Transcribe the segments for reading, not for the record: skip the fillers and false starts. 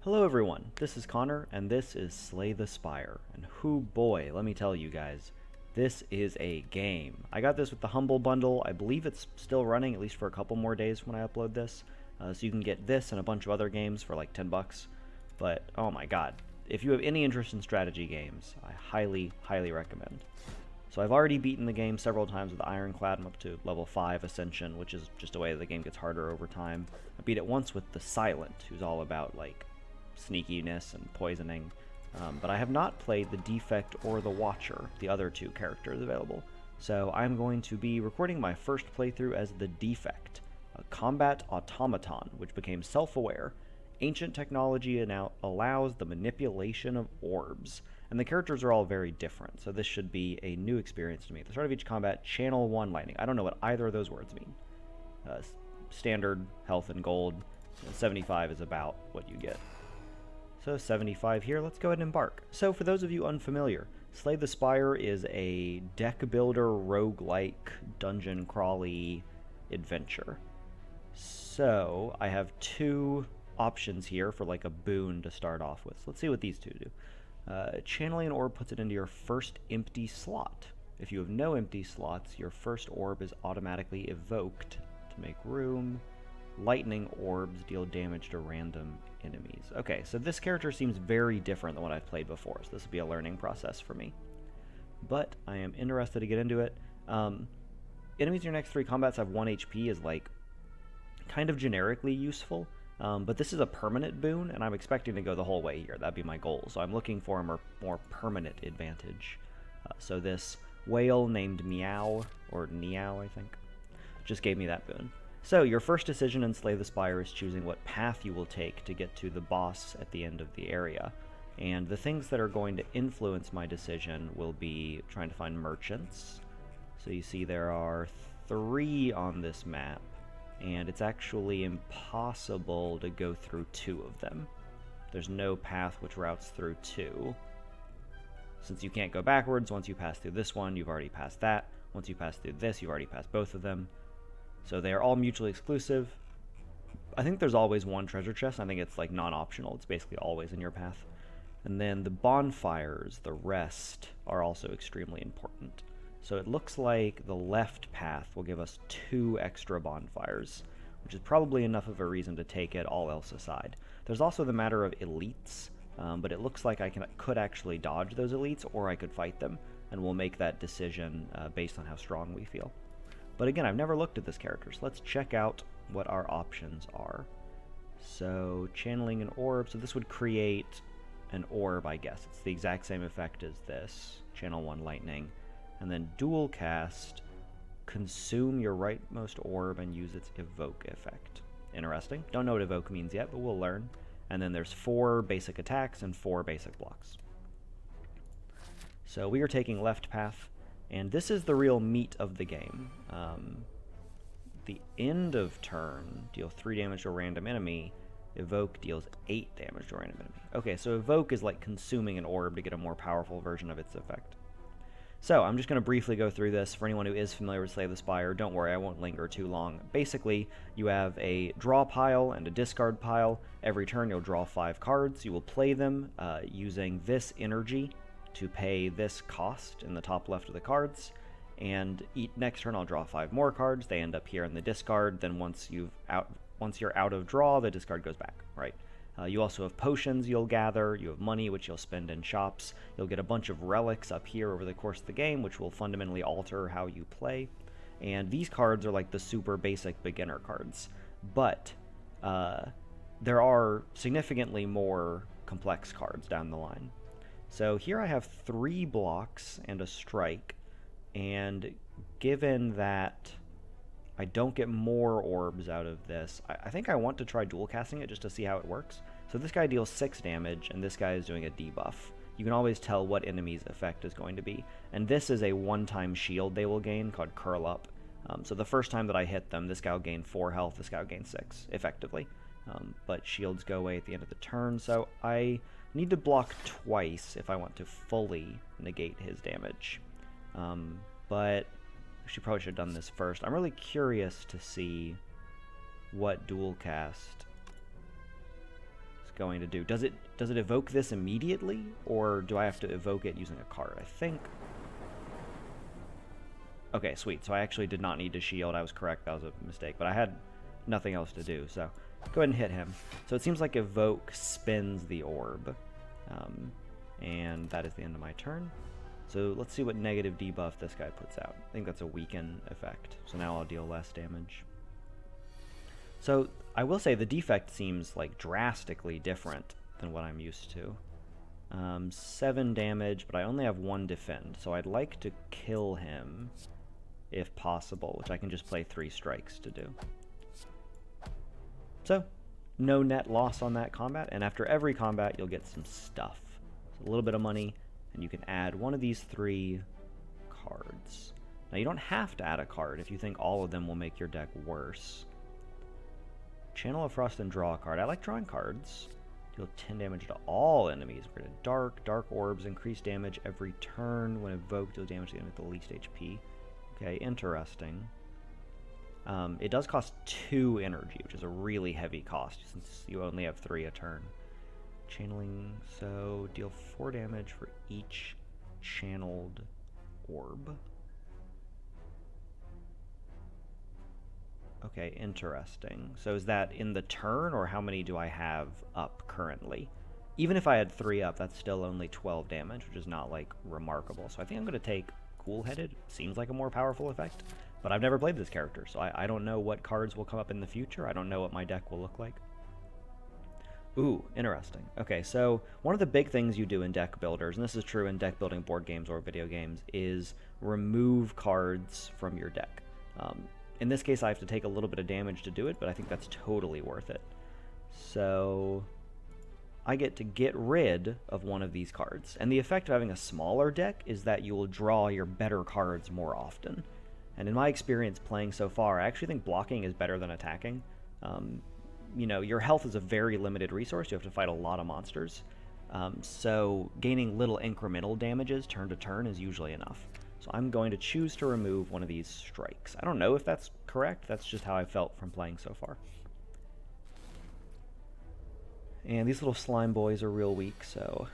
Hello everyone, this is Connor, and this is Slay the Spire. And whoo boy, let me tell you guys, this is a game. I got this with the Humble Bundle. I believe it's still running, at least for a couple more days when I upload this. So you can get this and a bunch of other games for like 10 bucks. But, oh my god, if you have any interest in strategy games, I highly, highly recommend. So I've already beaten the game several times with Ironclad. I'm up to level 5 Ascension, which is just a way that the game gets harder over time. I beat it once with the Silent, who's all about, like, sneakiness and poisoning, but I have not played the Defect or the Watcher, the other two characters available. So I'm going to be recording my first playthrough as the Defect, a combat automaton which became self-aware. Ancient technology now allows the manipulation of orbs, and the characters are all very different, so this should be a new experience to me. At the start of each combat, channel 1 lightning. I don't know what either of those words mean. Standard, health, and gold. 75 is about what you get. So 75 here, let's go ahead and embark. So for those of you unfamiliar, Slay the Spire is a deck builder, roguelike, dungeon crawly adventure. So I have two options here for like a boon to start off with. So let's see what these two do. Channeling an orb puts it into your first empty slot. If you have no empty slots, your first orb is automatically evoked to make room. Lightning orbs deal damage to random enemies. Okay, so this character seems very different than what I've played before, so this will be a learning process for me. But I am interested to get into it. Enemies in your next 3 combats have 1 HP is like kind of generically useful, but this is a permanent boon, and I'm expecting to go the whole way here. That'd be my goal, so I'm looking for a more permanent advantage. So this whale named Meow, or Niao I think, just gave me that boon. So, your first decision in Slay the Spire is choosing what path you will take to get to the boss at the end of the area. And the things that are going to influence my decision will be trying to find merchants. So you see there are 3 on this map, and it's actually impossible to go through 2 of them. There's no path which routes through 2. Since you can't go backwards, once you pass through this one, you've already passed that. Once you pass through this, you've already passed both of them. So they are all mutually exclusive. I think there's always one treasure chest. I think it's like non-optional. It's basically always in your path. And then the bonfires, the rest, are also extremely important. So it looks like the left path will give us 2 extra bonfires, which is probably enough of a reason to take it, all else aside. There's also the matter of elites, but it looks like I could actually dodge those elites, or I could fight them, and we'll make that decision based on how strong we feel. But again, I've never looked at this character, so let's check out what our options are. So, channeling an orb. So this would create an orb, I guess. It's the exact same effect as this. Channel 1 lightning. And then dual cast, consume your rightmost orb and use its evoke effect. Interesting. Don't know what evoke means yet, but we'll learn. And then there's 4 basic attacks and 4 basic blocks. So we are taking left path. And this is the real meat of the game. The end of turn, deal 3 damage to a random enemy. Evoke deals 8 damage to a random enemy. Okay, so Evoke is like consuming an orb to get a more powerful version of its effect. So, I'm just going to briefly go through this. For anyone who is familiar with Slay the Spire, don't worry, I won't linger too long. Basically, you have a draw pile and a discard pile. Every turn you'll draw 5 cards. You will play them using this energy to pay this cost in the top left of the cards, and next turn I'll draw 5 more cards. They end up here in the discard. Then once you're out of draw, the discard goes back, right? You also have potions you'll gather. You have money which you'll spend in shops. You'll get a bunch of relics up here over the course of the game, which will fundamentally alter how you play. And these cards are like the super basic beginner cards, but there are significantly more complex cards down the line. So here I have 3 blocks and a strike, and given that I don't get more orbs out of this, I think I want to try dual casting it just to see how it works. So this guy deals 6 damage, and this guy is doing a debuff. You can always tell what enemy's effect is going to be. And this is a one-time shield they will gain called Curl Up. So the first time that I hit them, this guy will gain 4 health, this guy will gain 6, effectively. But shields go away at the end of the turn, so I need to block twice if I want to fully negate his damage. But Actually, probably should have done this first. I'm really curious to see what dual cast is going to do. Does it evoke this immediately, or do I have to evoke it using a card? I think... Okay, sweet. So I actually did not need to shield. I was correct. That was a mistake. But I had nothing else to do, so go ahead and hit him. So it seems like evoke spins the orb. And that is the end of my turn. So let's see what negative debuff this guy puts out. I think that's a weaken effect. So now I'll deal less damage. So I will say the defect seems like drastically different than what I'm used to. 7 damage, but I only have 1 defend. So I'd like to kill him if possible, which I can just play 3 strikes to do. So no net loss on that combat, and after every combat you'll get some stuff. So a little bit of money, and you can add one of these 3 cards. Now you don't have to add a card if you think all of them will make your deck worse. Channel of Frost and draw a card. I like drawing cards. Deal 10 damage to all enemies. We're going to dark orbs, increase damage every turn. When evoked, deal damage to the enemy with the least HP. Okay, interesting. It does cost 2 energy, which is a really heavy cost since you only have 3 a turn. Channeling, so deal 4 damage for each channeled orb. Okay, interesting. So is that in the turn, or how many do I have up currently? Even if I had 3 up, that's still only 12 damage, which is not, like, remarkable. So I think I'm going to take Cool-Headed. Seems like a more powerful effect, but I've never played this character, so I don't know what cards will come up in the future. I don't know what my deck will look like. Ooh, interesting. Okay, so one of the big things you do in deck builders, and this is true in deck building board games or video games, is remove cards from your deck. In this case, I have to take a little bit of damage to do it, but I think that's totally worth it. So I get to get rid of one of these cards. And the effect of having a smaller deck is that you will draw your better cards more often. And in my experience playing so far, I actually think blocking is better than attacking. You know, your health is a very limited resource. You have to fight a lot of monsters. So gaining little incremental damages turn to turn is usually enough. So I'm going to choose to remove one of these strikes. I don't know if that's correct. That's just how I felt from playing so far. And these little slime boys are real weak, so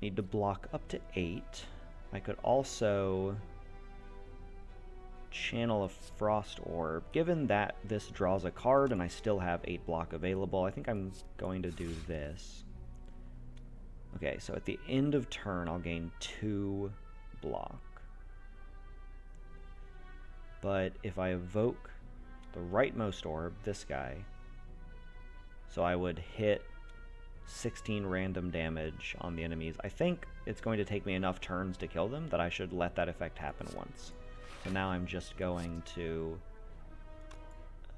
need to block up to 8. I could also channel a Frost Orb. Given that this draws a card and I still have 8 block available, I think I'm going to do this. Okay, so at the end of turn, I'll gain 2 block. But if I evoke the rightmost orb, this guy, so I would hit 16 random damage on the enemies. I think it's going to take me enough turns to kill them that I should let that effect happen once. So now I'm just going to...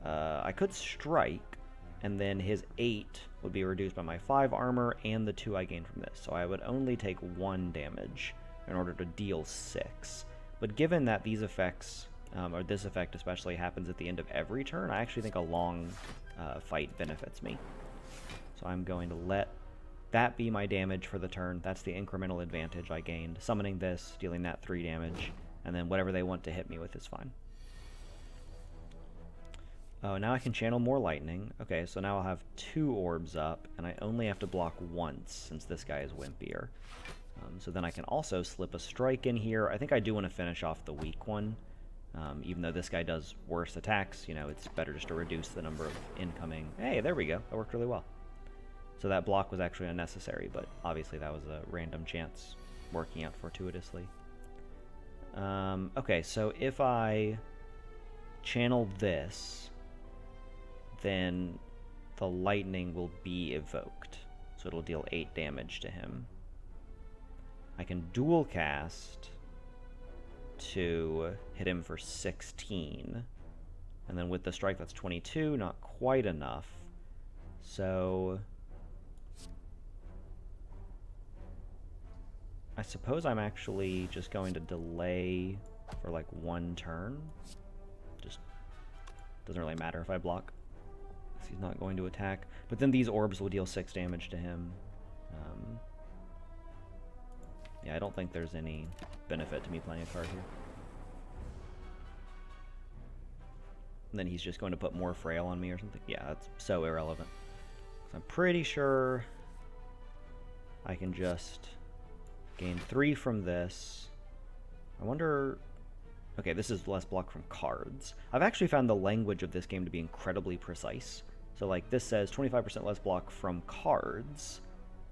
I could strike, and then his 8 would be reduced by my 5 armor and the 2 I gained from this. So I would only take 1 damage in order to deal 6. But given that these effects, or this effect especially, happens at the end of every turn, I actually think a long fight benefits me. So I'm going to let that be my damage for the turn. That's the incremental advantage I gained. Summoning this, dealing that 3 damage, and then whatever they want to hit me with is fine. Oh, now I can channel more lightning. Okay, so now I'll have 2 orbs up, and I only have to block once since this guy is wimpier. So then I can also slip a strike in here. I think I do want to finish off the weak one. Even though this guy does worse attacks, you know, it's better just to reduce the number of incoming... Hey, there we go. That worked really well. So that block was actually unnecessary, but obviously that was a random chance working out fortuitously. Okay, so if I channel this, then the lightning will be evoked. So it'll deal 8 damage to him. I can dual cast to hit him for 16. And then with the strike, that's 22, not quite enough. So I suppose I'm actually just going to delay for like 1 turn. Just doesn't really matter if I block, because he's not going to attack. But then these orbs will deal 6 damage to him. Yeah, I don't think there's any benefit to me playing a card here. And then he's just going to put more frail on me or something. Yeah, that's so irrelevant. So I'm pretty sure I can just gain 3 from this. I wonder... Okay, this is less block from cards. I've actually found the language of this game to be incredibly precise. So like this says 25% less block from cards,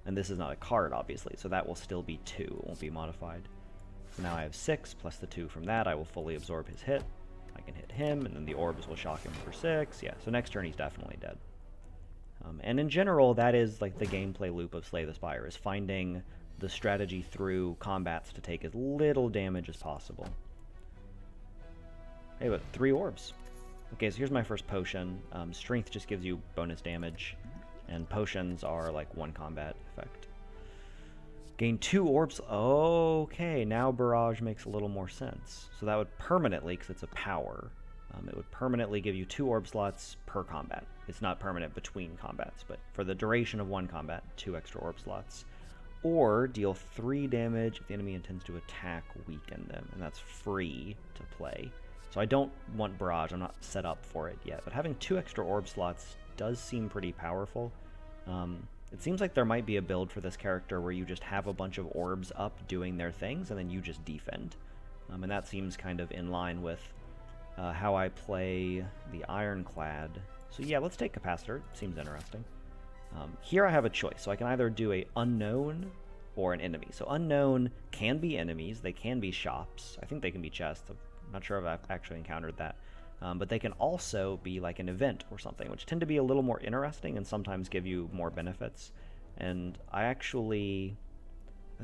and this is not a card obviously, so that will still be 2, it won't be modified. So now I have 6 plus the 2 from that, I will fully absorb his hit. I can hit him, and then the orbs will shock him for 6. Yeah, so next turn he's definitely dead. And in general, that is like the gameplay loop of Slay the Spire, is finding the strategy through combats to take as little damage as possible. Hey, but 3 orbs. Okay, so here's my first potion. Strength just gives you bonus damage, and potions are like 1 combat effect. Gain 2 orbs. Okay, now Barrage makes a little more sense. So that would permanently, because it's a power, it would permanently give you 2 orb slots per combat. It's not permanent between combats, but for the duration of 1 combat, 2 extra orb slots. Or deal 3 damage if the enemy intends to attack, weaken them, and that's free to play. So I don't want Barrage, I'm not set up for it yet, but having 2 extra orb slots does seem pretty powerful. It seems like there might be a build for this character where you just have a bunch of orbs up doing their things, and then you just defend. And that seems kind of in line with how I play the Ironclad. So yeah, let's take Capacitor, seems interesting. Here I have a choice, so I can either do a unknown or an enemy. So unknown can be enemies, they can be shops, I think they can be chests. I'm not sure if I've actually encountered that. But they can also be like an event or something, which tend to be a little more interesting and sometimes give you more benefits. And I think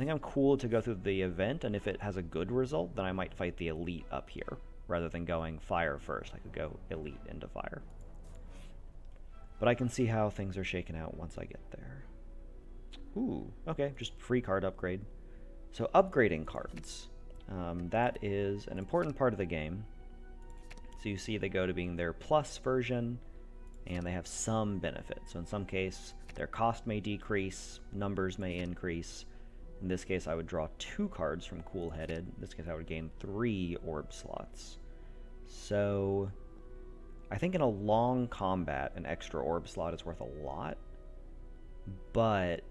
I'm cool to go through the event, and if it has a good result, then I might fight the elite up here, rather than going fire first. I could go elite into fire. But I can see how things are shaken out once I get there. Ooh, okay, just free card upgrade. So upgrading cards. That is an important part of the game. So you see they go to being their plus version, and they have some benefit. So in some case, their cost may decrease, numbers may increase. In this case, I would draw 2 cards from Cool Headed. In this case, I would gain 3 orb slots. So I think in a long combat, an extra orb slot is worth a lot, but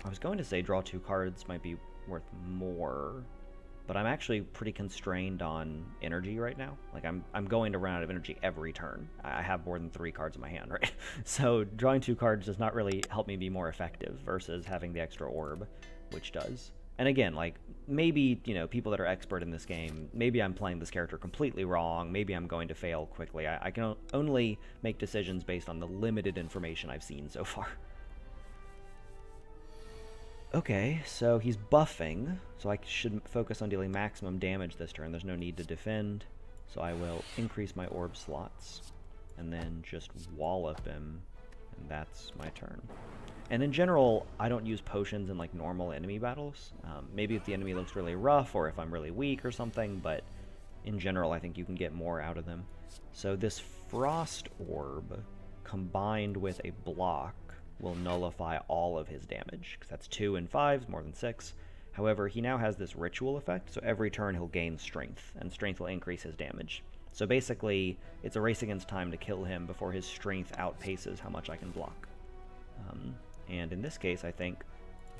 I was going to say draw 2 cards might be worth more, but I'm actually pretty constrained on energy right now. Like I'm going to run out of energy every turn. I have more than 3 cards in my hand, right? So drawing 2 cards does not really help me be more effective versus having the extra orb, which does. And again, like maybe, you know, people that are expert in this game, maybe I'm playing this character completely wrong, maybe I'm going to fail quickly. I can only make decisions based on the limited information I've seen so far. Okay, so he's buffing, so I should focus on dealing maximum damage this turn. There's no need to defend, so I will increase my orb slots, and then just wallop him, and that's my turn. And in general, I don't use potions in like normal enemy battles. Maybe if the enemy looks really rough, or if I'm really weak or something, but in general, I think you can get more out of them. So this Frost Orb, combined with a block, will nullify all of his damage, because that's 2 and 5, more than 6. However, he now has this ritual effect, so every turn he'll gain strength, and strength will increase his damage. So basically, it's a race against time to kill him before his strength outpaces how much I can block. And in this case, I think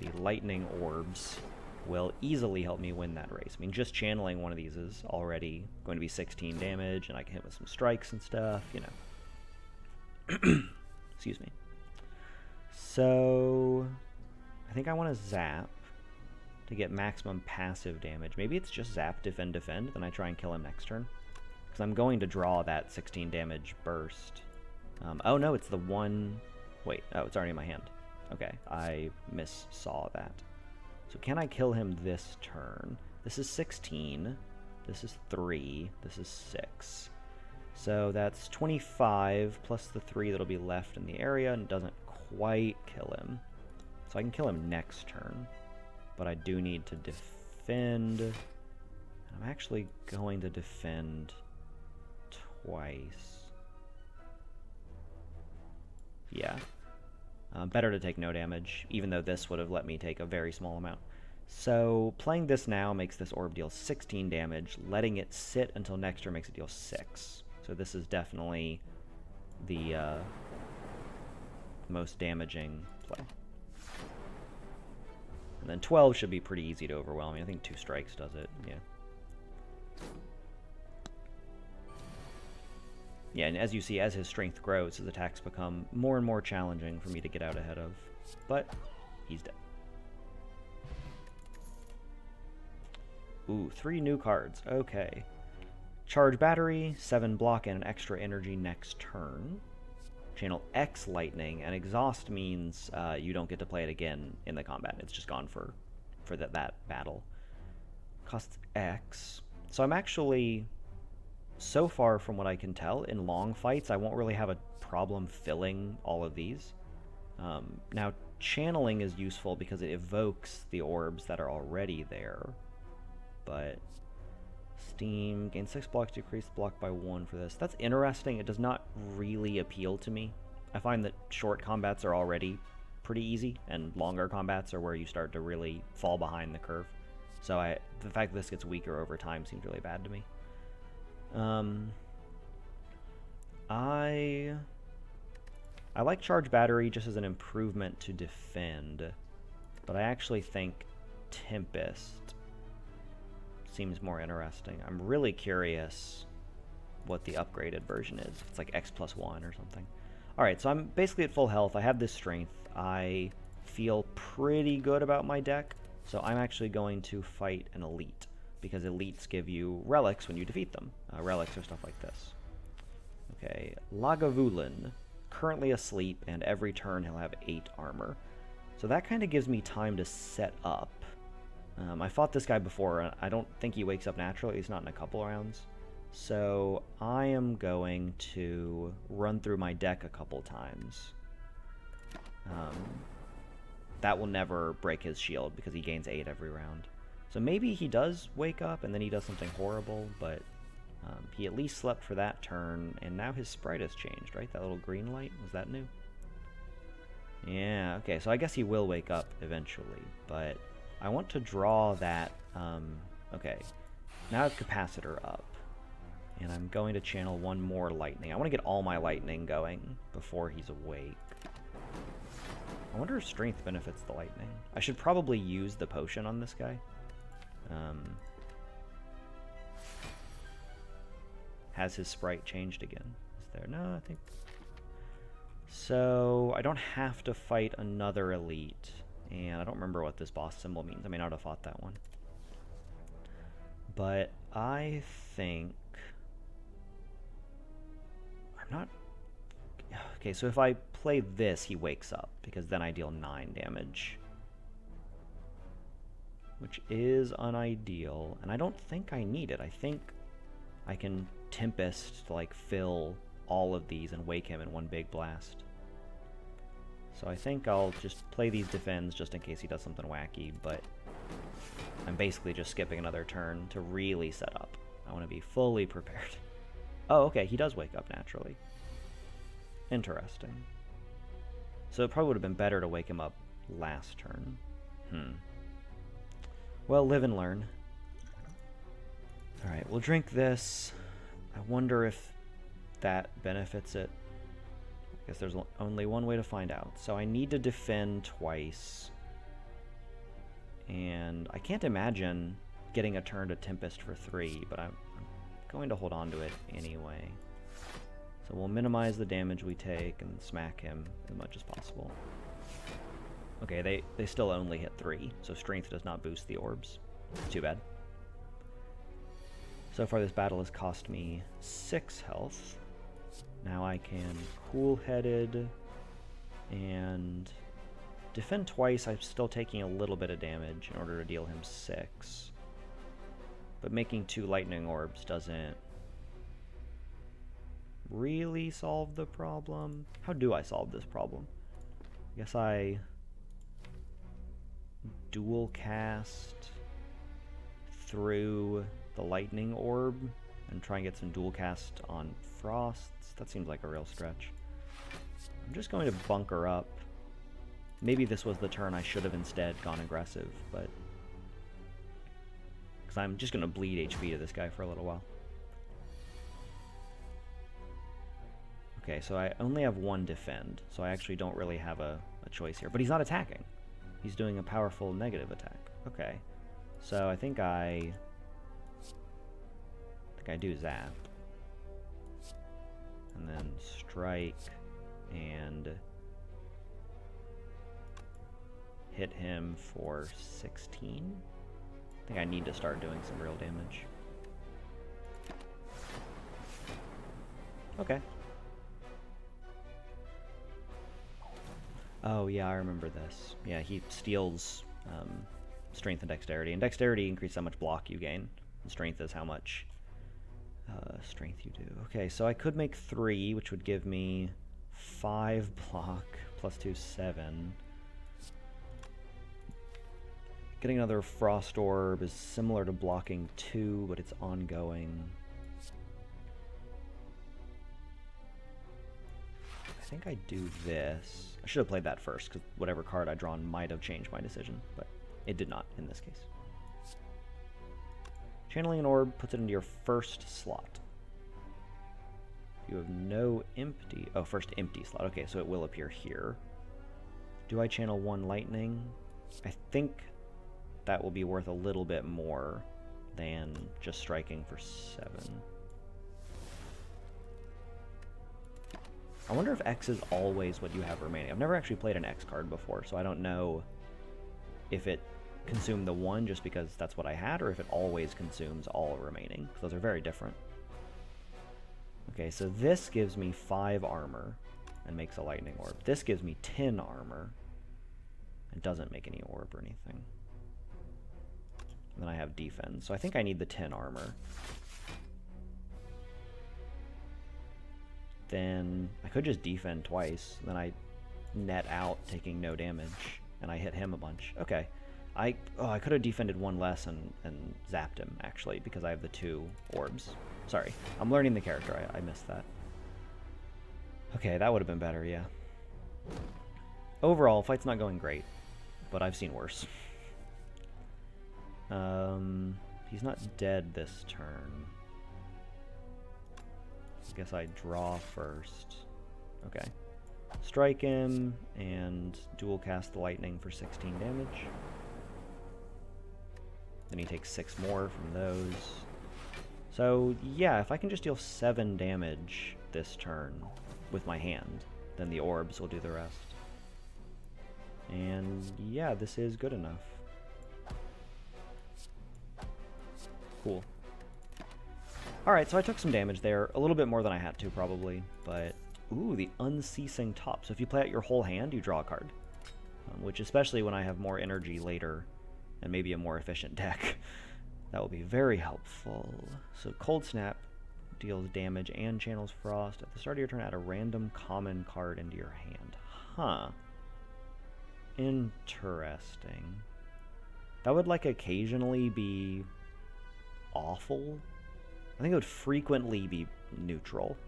the lightning orbs will easily help me win that race. I mean, just channeling one of these is already going to be 16 damage, and I can hit with some strikes and stuff, you know. Excuse me. So I think I want to zap to get maximum passive damage. Maybe it's just zap, defend, defend, then I try and kill him next turn. Because I'm going to draw that 16 damage burst. Oh no, it's the one... Wait, oh, it's already in my hand. Okay, I missaw that. So can I kill him this turn? This is 16, this is 3, this is 6. So that's 25 plus the 3 that'll be left in the area, and it doesn't quite kill him. So I can kill him next turn, but I do need to defend. I'm actually going to defend twice. Yeah. Better to take no damage, even though this would have let me take a very small amount. So playing this now makes this orb deal 16 damage. Letting it sit until next turn makes it deal 6. So this is definitely the most damaging play. And then 12 should be pretty easy to overwhelm. I think 2 strikes does it, yeah. Yeah, and as you see, as his strength grows, his attacks become more and more challenging for me to get out ahead of. But he's dead. Ooh, 3 new cards. Okay. Charge battery, 7 block, and an extra energy next turn. Channel X lightning, and exhaust means you don't get to play it again in the combat. It's just gone for that battle. Costs X. So I'm actually, so far from what I can tell, in long fights, I won't really have a problem filling all of these. Now, channeling is useful because it evokes the orbs that are already there. But Steam, gain 6 blocks, decrease block by 1 for this. That's interesting. It does not really appeal to me. I find that short combats are already pretty easy, and longer combats are where you start to really fall behind the curve. So the fact that this gets weaker over time seems really bad to me. I like Charge Battery just as an improvement to defend, but I actually think Tempest seems more interesting. I'm really curious what the upgraded version is. It's like X+1 or something. Alright, so I'm basically at full health. I have this strength. I feel pretty good about my deck, so I'm actually going to fight an elite, because elites give you relics when you defeat them. Relics are stuff like this. Okay, Lagavulin, currently asleep, and every turn he'll have 8 armor. So that kind of gives me time to set up. I fought this guy before, and I don't think he wakes up naturally, at least not in a couple rounds. So I am going to run through my deck a couple times. That will never break his shield, because he gains 8 every round. So maybe he does wake up, and then he does something horrible, but he at least slept for that turn, and now his sprite has changed, right? That little green light, was that new? Yeah, okay, so I guess he will wake up eventually, but I want to draw that, okay, now I have Capacitor up, and I'm going to channel 1 more lightning. I want to get all my lightning going before he's awake. I wonder if strength benefits the lightning. I should probably use the potion on this guy. Has his sprite changed again? Is there? No, I think... So, I don't have to fight another elite. And I don't remember what this boss symbol means. I may not have fought that one. But I think... I'm not... Okay, so if I play this, he wakes up, because then I deal 9 damage. Which is unideal, and I don't think I need it. I think I can Tempest to, like, fill all of these and wake him in one big blast. So I think I'll just play these defends just in case he does something wacky, but I'm basically just skipping another turn to really set up. I want to be fully prepared. Oh, okay, he does wake up naturally. Interesting. So it probably would have been better to wake him up last turn. Well, live and learn. Alright, we'll drink this. I wonder if that benefits it. I guess there's only one way to find out. So I need to defend twice. And I can't imagine getting a turn to Tempest for 3, but I'm going to hold on to it anyway. So we'll minimize the damage we take and smack him as much as possible. Okay, they still only hit 3, so strength does not boost the orbs. Too bad. So far this battle has cost me 6 health. Now I can cool-headed and defend twice. I'm still taking a little bit of damage in order to deal him 6. But making 2 lightning orbs doesn't really solve the problem. How do I solve this problem? I guess I dual cast through the lightning orb and try and get some dual cast on frosts. That seems like a real stretch. I'm just going to bunker up. Maybe this was the turn I should have instead gone aggressive, but because I'm just going to bleed HP to this guy for a little while. Okay, so I only have one defend, so I actually don't really have a choice here. But he's not attacking. He's doing a powerful negative attack. Okay. So I think I do zap. And then strike and hit him for 16. I think I need to start doing some real damage. Okay. Oh yeah, I remember this. Yeah, he steals strength and dexterity. And dexterity increases how much block you gain. And strength is how much strength you do. Okay, so I could make 3, which would give me 5 block, plus 2, 7. Getting another Frost Orb is similar to blocking 2, but it's ongoing. I think I do this. I should have played that first, because whatever card I'd drawn might have changed my decision, but it did not in this case. Channeling an orb puts it into your first slot. You have no empty... Oh, first empty slot. Okay, so it will appear here. Do I channel 1 lightning? I think that will be worth a little bit more than just striking for 7. I wonder if X is always what you have remaining. I've never actually played an X card before, so I don't know if it consumed the 1 just because that's what I had, or if it always consumes all remaining, because those are very different. Okay, so this gives me 5 armor and makes a lightning orb. This gives me 10 armor and doesn't make any orb or anything. And then I have defense, so I think I need the 10 armor. Then I could just defend twice, then I net out taking no damage, and I hit him a bunch. Okay. I could have defended 1 less and zapped him, actually, because I have the 2 orbs. Sorry, I'm learning the character. I missed that. Okay, that would have been better, yeah. Overall, fight's not going great, but I've seen worse. He's not dead this turn. I guess I draw first. Okay. Strike him and dual cast the lightning for 16 damage. Then he takes 6 more from those. So yeah, if I can just deal 7 damage this turn with my hand, then the orbs will do the rest. And yeah, this is good enough. Cool. Alright, so I took some damage there, a little bit more than I had to probably, but ooh, the Unceasing Top. So if you play out your whole hand, you draw a card, which especially when I have more energy later and maybe a more efficient deck, that will be very helpful. So Cold Snap deals damage and channels Frost. At the start of your turn, add a random common card into your hand. Huh. Interesting. That would like occasionally be awful. I think it would frequently be neutral,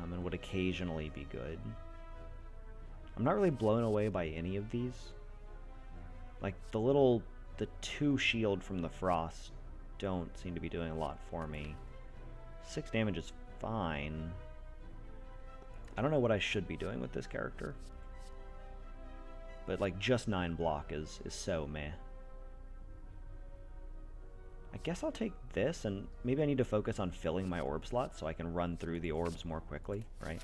and would occasionally be good. I'm not really blown away by any of these. Like, the 2 shield from the Frost don't seem to be doing a lot for me. 6 damage is fine. I don't know what I should be doing with this character. But, like, just 9 block is so meh. I guess I'll take this, and maybe I need to focus on filling my orb slots so I can run through the orbs more quickly, right?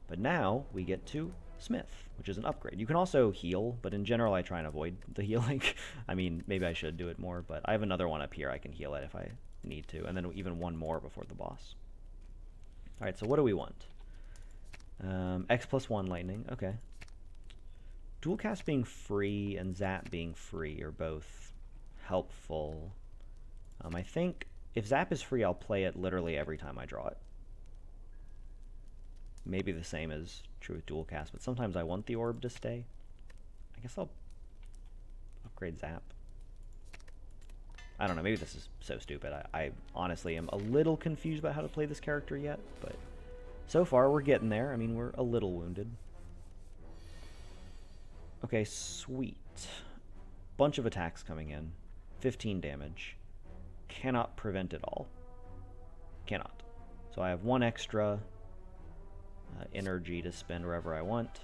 But now we get to Smith, which is an upgrade. You can also heal, but in general I try and avoid the healing. I mean, maybe I should do it more, but I have another one up here I can heal it if I need to, and then even 1 more before the boss. Alright, so what do we want? X plus 1 lightning, okay. Dual cast being free and zap being free are both helpful. I think if zap is free, I'll play it literally every time I draw it. Maybe the same is true with dual cast, but sometimes I want the orb to stay. I guess I'll upgrade zap. I don't know, maybe this is so stupid. I honestly am a little confused about how to play this character yet, but so far we're getting there. I mean, we're a little wounded. Okay, sweet. Bunch of attacks coming in. 15 damage. Cannot prevent it all. Cannot. So I have 1 extra. energy to spend wherever I want.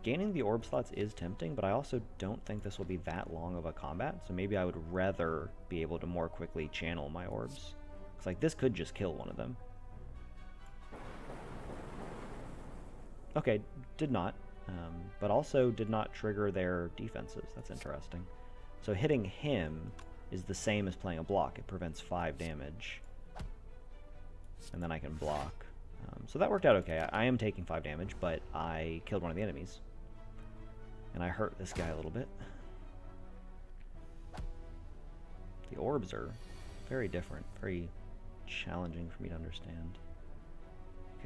Gaining the orb slots is tempting, but I also don't think this will be that long of a combat, so maybe I would rather be able to more quickly channel my orbs. Because like this could just kill one of them. Okay, did not, but also did not trigger their defenses. That's interesting. So hitting him is the same as playing a block. It prevents 5 damage, and then I can block. So that worked out okay. I am taking 5 damage, but I killed one of the enemies. And I hurt this guy a little bit. The orbs are very different, very challenging for me to understand.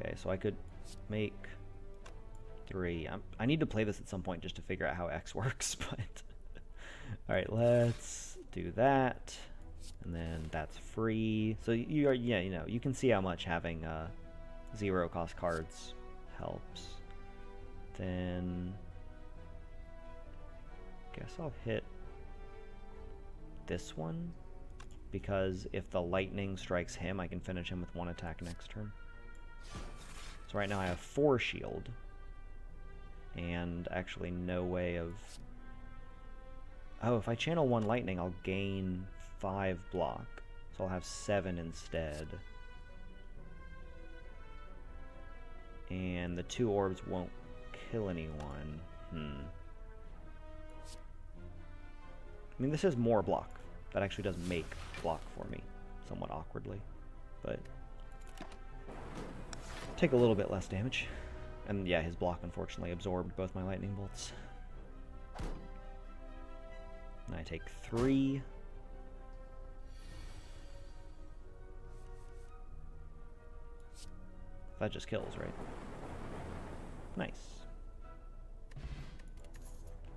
Okay, so I could make 3. I need to play this at some point just to figure out how X works, but... Alright, let's do that. And then that's free. So you are, yeah, you know, you can see how much having 0 cost cards helps. Then guess I'll hit this one, because if the lightning strikes him, I can finish him with 1 attack next turn. So right now I have 4 shield, and actually no way of... Oh, if I channel 1 lightning, I'll gain 5 block, so I'll have 7 instead. And the 2 orbs won't kill anyone. I mean, this is more block. That actually does make block for me, somewhat awkwardly. But take a little bit less damage. And yeah, his block unfortunately absorbed both my lightning bolts. And I take 3. That just kills, right? Nice.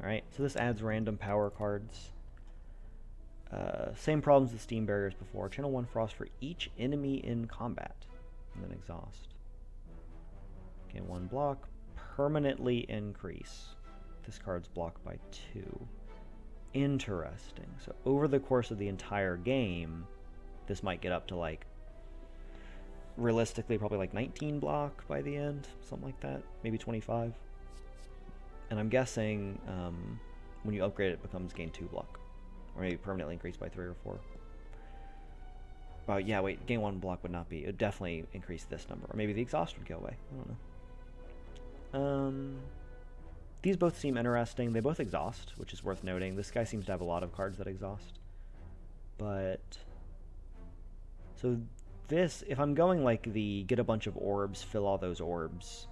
Alright, so this adds random power cards. Same problems with Steam barriers before. Channel 1 Frost for each enemy in combat. And then exhaust. Gain 1 block. Permanently increase. This card's blocked by 2. Interesting. So over the course of the entire game, this might get up to like, realistically probably like 19 block by the end. Something like that. Maybe 25. And I'm guessing when you upgrade it becomes gain 2 block. Or maybe permanently increased by 3 or 4. Oh yeah, wait, gain 1 block would not be. It would definitely increase this number. Or maybe the exhaust would go away. I don't know. These both seem interesting. They both exhaust, which is worth noting. This guy seems to have a lot of cards that exhaust. But... So this, if I'm going like the get a bunch of orbs, fill all those orbs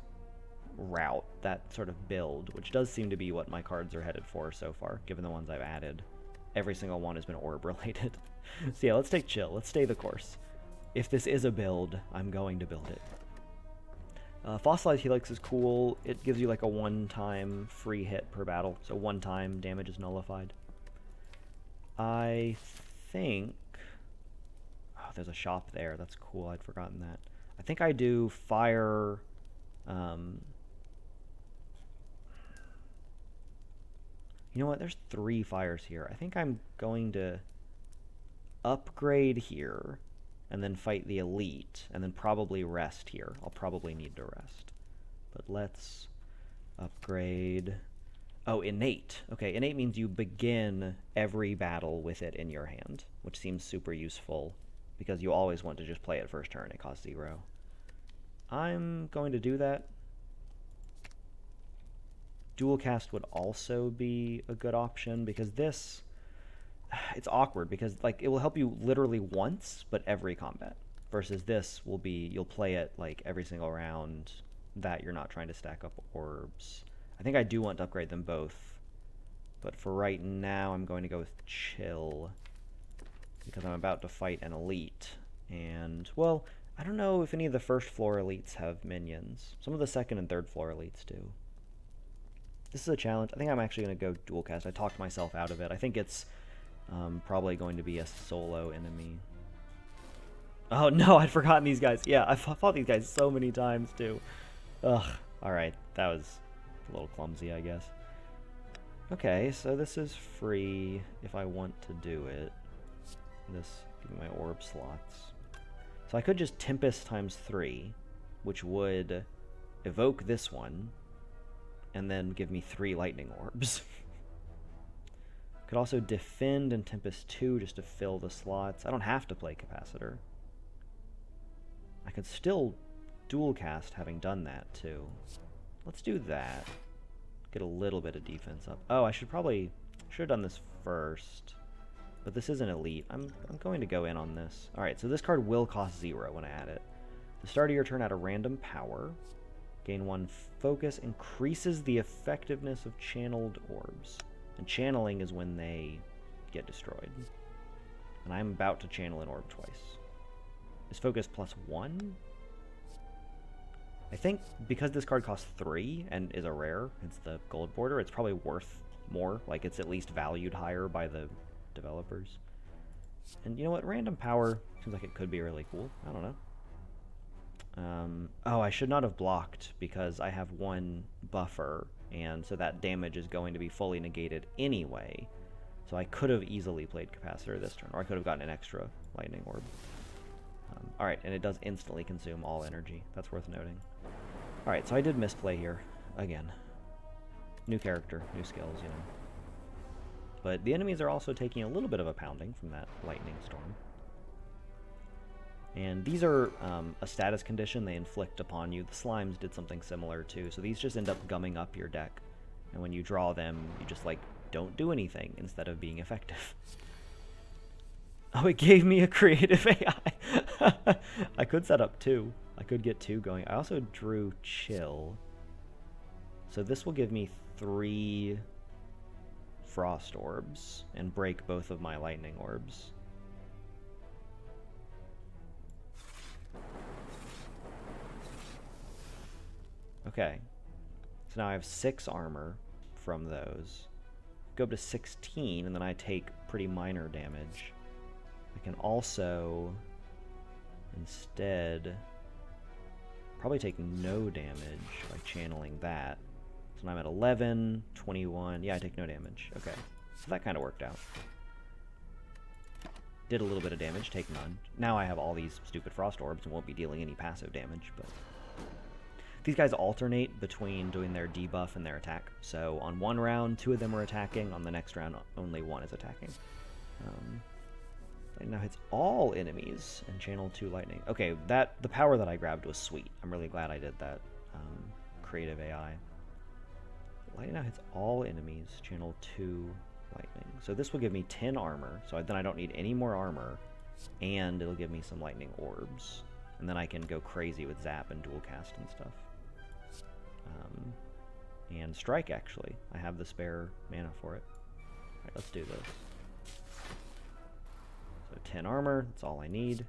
route, that sort of build, which does seem to be what my cards are headed for so far, given the ones I've added. Every single one has been orb related. So yeah, let's take chill. Let's stay the course. If this is a build, I'm going to build it. Fossilized Helix is cool. It gives you like a 1-time free hit per battle. So 1 time damage is nullified. I think... Oh, there's a shop there. That's cool. I'd forgotten that. I think I do fire... You know what? There's 3 fires here. I think I'm going to upgrade here and then fight the elite and then probably rest here. I'll probably need to rest. But let's upgrade... Oh, innate. Okay, innate means you begin every battle with it in your hand, which seems super useful because you always want to just play it first turn. It costs 0. I'm going to do that. Dual cast would also be a good option because this, it's awkward because like it will help you literally once, but every combat. Versus this will be, you'll play it like every single round that you're not trying to stack up orbs. I think I do want to upgrade them both, but for right now I'm going to go with chill because I'm about to fight an elite. And, well, I don't know if any of the first floor elites have minions. Some of the second and third floor elites do. This is a challenge. I think I'm actually going to go dual cast. I talked myself out of it. I think it's probably going to be a solo enemy. Oh no, I'd forgotten these guys. Yeah, I fought these guys so many times too. Ugh. Alright, that was a little clumsy, I guess. Okay, so this is free if I want to do it. This, give me my orb slots. So I could just Tempest times 3, which would evoke this one, and then give me 3 lightning orbs. Could also defend and Tempest 2 just to fill the slots. I don't have to play Capacitor. I could still dual cast having done that too. Let's do that. Get a little bit of defense up. Oh, I should have done this first. But this isn't elite. I'm going to go in on this. Alright, so this card will cost 0 when I add it. The start of your turn, add a random power. Gain 1 focus. Increases the effectiveness of channeled orbs. And channeling is when they get destroyed. And I'm about to channel an orb twice. Is focus +1? I think because this card costs 3 and is a rare, it's the gold border, it's probably worth more. Like, it's at least valued higher by the developers. And you know what? Random power seems like it could be really cool. I don't know. Oh, I should not have blocked because I have 1 buffer, and so that damage is going to be fully negated anyway. So I could have easily played Capacitor this turn, or I could have gotten an extra lightning orb. Alright, and it does instantly consume all energy. That's worth noting. Alright, so I did misplay here. Again. New character, new skills, you know. But the enemies are also taking a little bit of a pounding from that lightning storm. And these are a status condition they inflict upon you. The slimes did something similar too, so these just end up gumming up your deck. And when you draw them, you just, like, don't do anything instead of being effective. Oh, it gave me a creative AI. I could set up 2. I could get 2 going. I also drew Chill. So this will give me 3 Frost Orbs and break both of my Lightning Orbs. Okay. So now I have 6 armor from those. Go up to 16, and then I take pretty minor damage. I can also, instead, probably take no damage by channeling that. So now I'm at 11, 21. Yeah, I take no damage. Okay. So that kind of worked out. Did a little bit of damage, take none. Now I have all these stupid Frost Orbs and won't be dealing any passive damage, but these guys alternate between doing their debuff and their attack. So on one round, 2 of them are attacking. On the next round, only 1 is attacking. It now hits all enemies and channel 2 lightning. Okay, the power that I grabbed was sweet. I'm really glad I did that. Creative AI. Lightning now hits all enemies, channel 2 lightning. So this will give me 10 armor, so then I don't need any more armor, and it'll give me some lightning orbs. And then I can go crazy with zap and dual cast and stuff. And strike, actually. I have the spare mana for it. Alright, let's do this. So 10 armor, that's all I need.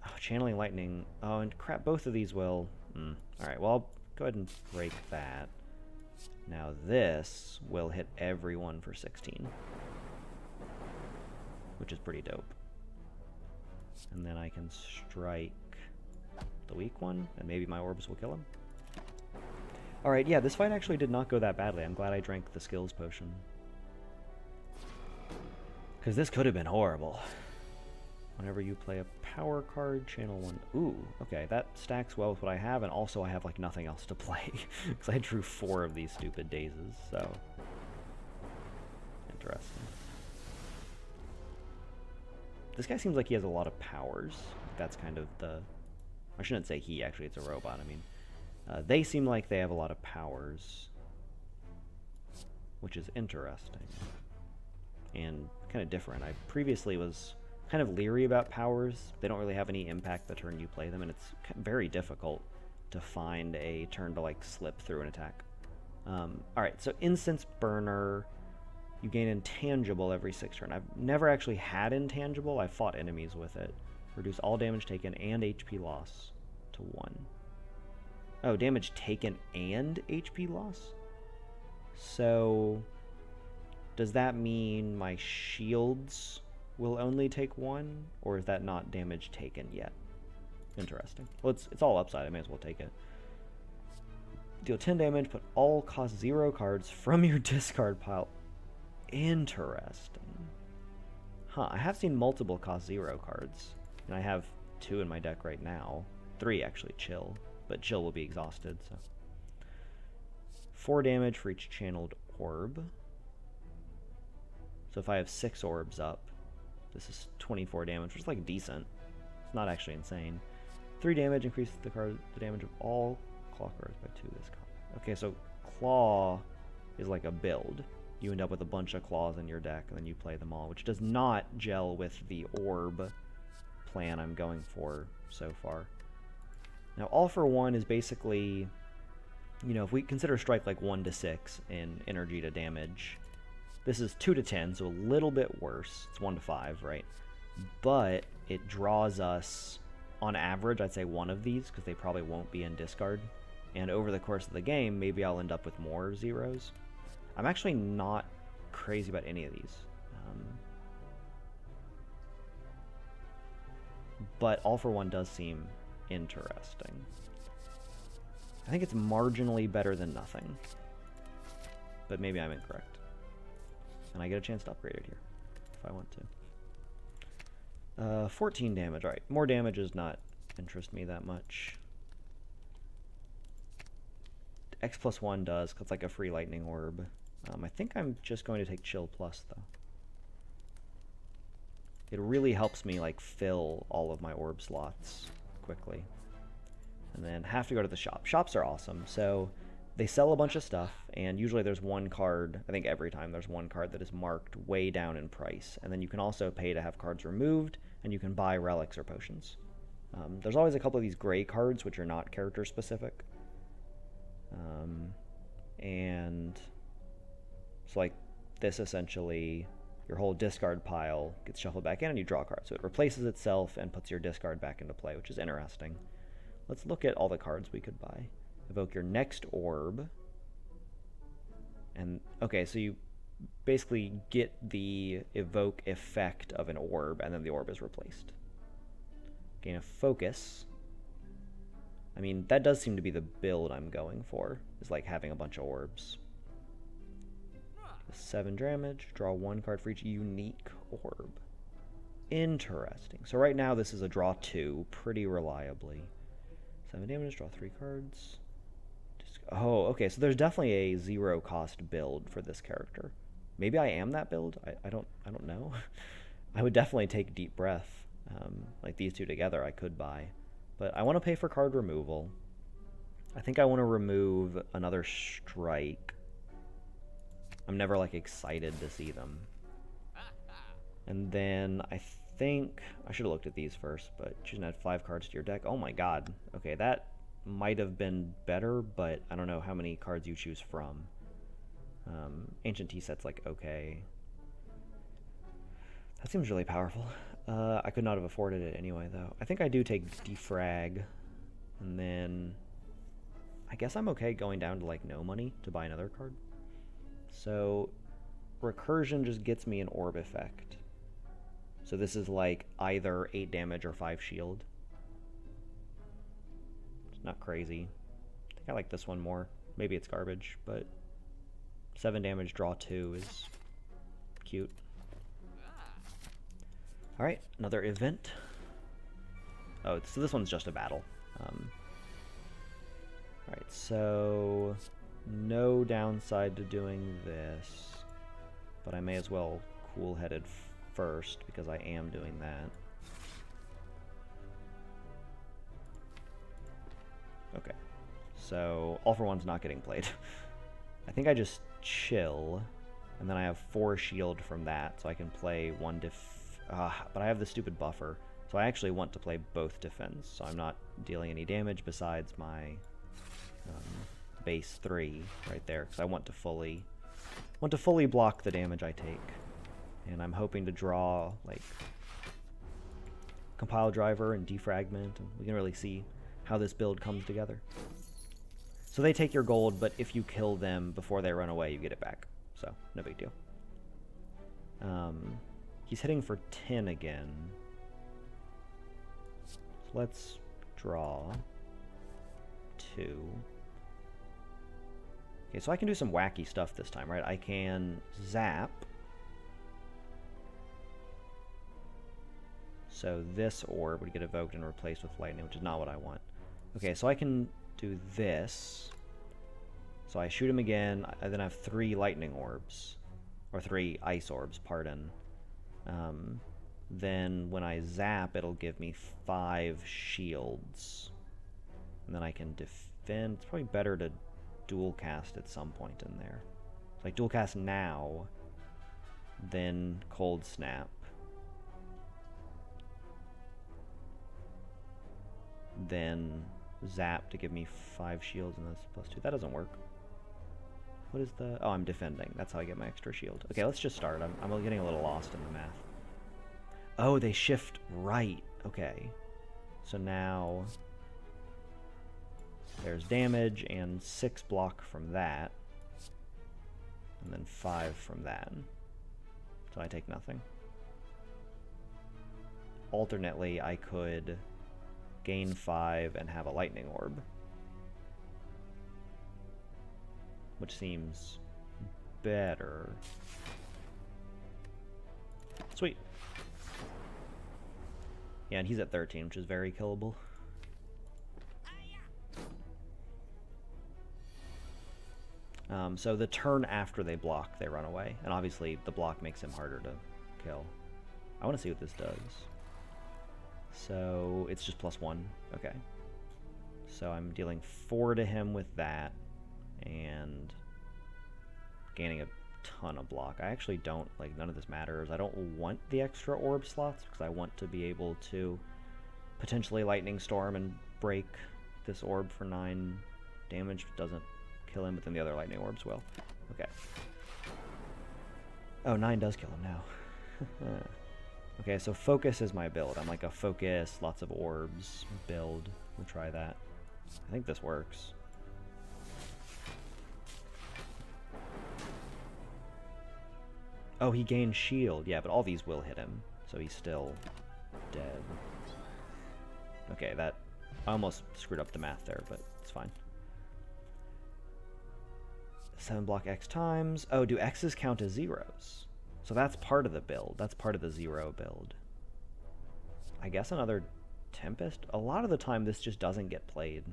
Oh, channeling lightning. Oh, and crap, both of these will... Alright, well, I'll go ahead and break that. Now this will hit everyone for 16. Which is pretty dope. And then I can strike the weak one, and maybe my orbs will kill him. Alright, yeah, this fight actually did not go that badly. I'm glad I drank the skills potion. Because this could have been horrible. Whenever you play a power card, channel 1. Ooh, okay, that stacks well with what I have, and also I have, like, nothing else to play. Because I drew 4 of these stupid dazes, so... Interesting. This guy seems like he has a lot of powers. That's kind of the... I shouldn't say he, actually, it's a robot. I mean, they seem like they have a lot of powers. Which is interesting. And kind of different. I previously was kind of leery about powers. They don't really have any impact the turn you play them, and it's very difficult to find a turn to, like, slip through an attack. Alright, so Incense Burner... You gain Intangible every 6 turns. I've never actually had Intangible. I've fought enemies with it. Reduce all damage taken and HP loss to 1. Oh, damage taken and HP loss? So, does that mean my shields will only take 1? Or is that not damage taken yet? Interesting. Well, it's all upside. I may as well take it. Deal 10 damage, put all cost 0 cards from your discard pile. Interesting. Huh, I have seen multiple cost 0 cards, and I have 2 in my deck right now. 3 actually chill, but chill will be exhausted, so. 4 damage for each channeled orb. So if I have 6 orbs up, this is 24 damage, which is like decent. It's not actually insane. 3 damage increases the damage of all claw cards by 2 this color. Okay, so claw is like a build. You end up with a bunch of claws in your deck, and then you play them all, which does not gel with the orb plan I'm going for so far. Now, all for one is basically, you know, if we consider strike like 1 to 6 in energy to damage, this is 2 to 10, so a little bit worse. It's 1 to 5, right? But it draws us, on average, I'd say 1 of these, because they probably won't be in discard. And over the course of the game, maybe I'll end up with more zeros. I'm actually not crazy about any of these. But all for one does seem interesting. I think it's marginally better than nothing. But maybe I'm incorrect. And I get a chance to upgrade it here, if I want to. 14 damage. Alright, more damage does not interest me that much. X+1 does, because it's like a free lightning orb. I think I'm just going to take Chill Plus, though. It really helps me, like, fill all of my orb slots quickly. And then have to go to the shop. Shops are awesome, so they sell a bunch of stuff, and usually there's one card, I think every time there's one card that is marked way down in price. And then you can also pay to have cards removed, and you can buy relics or potions. There's always a couple of these gray cards, which are not character-specific. And so like this, essentially your whole discard pile gets shuffled back in and you draw a card, so it replaces itself and puts your discard back into play, which is interesting. Let's look at all the cards we could buy. Evoke your next orb, and okay, so you basically get the evoke effect of an orb, and then the orb is replaced. Gain a focus. I mean, that does seem to be the build I'm going for, is like having a bunch of orbs. 7 damage, draw 1 card for each unique orb. Interesting. So right now this is a draw 2, pretty reliably. 7 damage, draw 3 cards. Oh, okay, so there's definitely a 0 cost build for this character. Maybe I am that build? I don't know. I would definitely take Deep Breath. Like these two together I could buy. But I want to pay for card removal. I think I want to remove another strike. I'm never like excited to see them. And then I think I should have looked at these first, but you should add 5 cards to your deck. Oh my god. Okay, that might have been better, but I don't know how many cards you choose from. Ancient Tea Set's like okay. That seems really powerful. I could not have afforded it anyway, though. I think I do take Defrag, and then I guess I'm okay going down to, like, no money to buy another card. So Recursion just gets me an orb effect. So this is, like, either 8 damage or 5 shield. It's not crazy. I think I like this one more. Maybe it's garbage, but 7 damage, draw 2 is cute. Alright, another event. Oh, so this one's just a battle. Alright, so no downside to doing this, but I may as well cool-headed first because I am doing that. Okay, so All for One's not getting played. I think I just chill, and then I have 4 shield from that, so I can play 1 but I have the stupid buffer, so I actually want to play both defense, so I'm not dealing any damage besides my base 3 right there, because I want to fully block the damage I take, and I'm hoping to draw like Compile Driver and Defragment, and we can really see how this build comes together. So they take your gold, but if you kill them before they run away, you get it back, so no big deal. He's hitting for 10 again. So let's draw 2. Okay, so I can do some wacky stuff this time, right? I can zap. So this orb would get evoked and replaced with lightning, which is not what I want. Okay, so I can do this. So I shoot him again, I then have 3 lightning orbs. Or 3 ice orbs, pardon. Then when I zap, it'll give me 5 shields. And then I can defend. It's probably better to dual cast at some point in there. So like dual cast now, then cold snap. Then zap to give me 5 shields, and that's +2. That doesn't work. What is the... Oh, I'm defending. That's how I get my extra shield. Okay, let's just start. I'm getting a little lost in the math. Oh, they shift right. Okay. So now there's damage and 6 block from that. And then 5 from that. So I take nothing. Alternately, I could gain 5 and have a lightning orb, which seems better. Sweet. Yeah, and he's at 13, which is very killable. So the turn after they block, they run away. And obviously, the block makes him harder to kill. I want to see what this does. So it's just +1. Okay. So I'm dealing 4 to him with that. And gaining a ton of block. I actually don't, like, none of this matters. I don't want the extra orb slots because I want to be able to potentially lightning storm and break this orb for 9 damage. It doesn't kill him, but then the other lightning orbs will. Okay. Oh, 9 does kill him now. Okay, so focus is my build. I'm like a focus, lots of orbs build. We'll try that. I think this works. Oh, he gained shield. Yeah, but all these will hit him, so he's still dead. Okay, that... I almost screwed up the math there, but it's fine. 7 block X times. Oh, do X's count as zeros? So that's part of the build. That's part of the 0 build. I guess another Tempest? A lot of the time this just doesn't get played.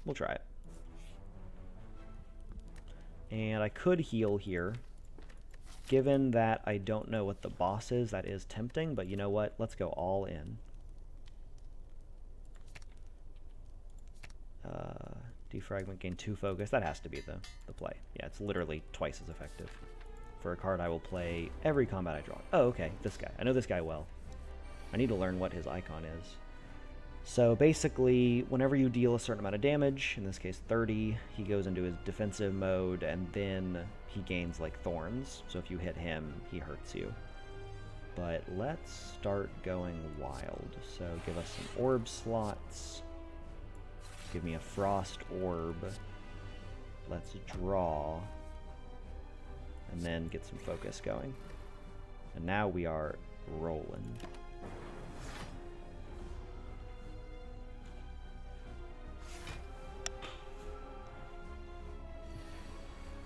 We'll try it. And I could heal here. Given that I don't know what the boss is, that is tempting, but you know what? Let's go all in. Defragment, gain 2 focus. That has to be the play. Yeah, it's literally twice as effective. For a card I will play every combat I draw. Oh, okay, this guy. I know this guy well. I need to learn what his icon is. So basically, whenever you deal a certain amount of damage, in this case 30, he goes into his defensive mode, and then he gains, like, thorns. So if you hit him, he hurts you. But let's start going wild. So give us some orb slots. Give me a frost orb. Let's draw. And then get some focus going. And now we are rolling.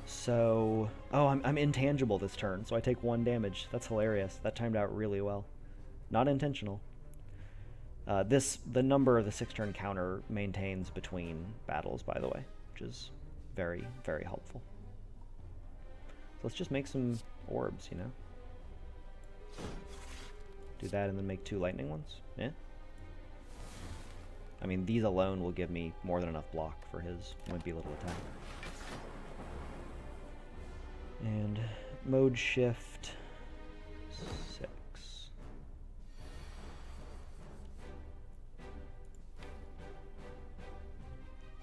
So, oh, I'm intangible this turn, so I take 1 damage. That's hilarious. That timed out really well. Not intentional. The number of the 6-turn counter maintains between battles, by the way, which is very, very helpful. So let's just make some orbs, you know? Do that and then make 2 lightning ones? Yeah? I mean, these alone will give me more than enough block for his wimpy little attack. And mode shift 6.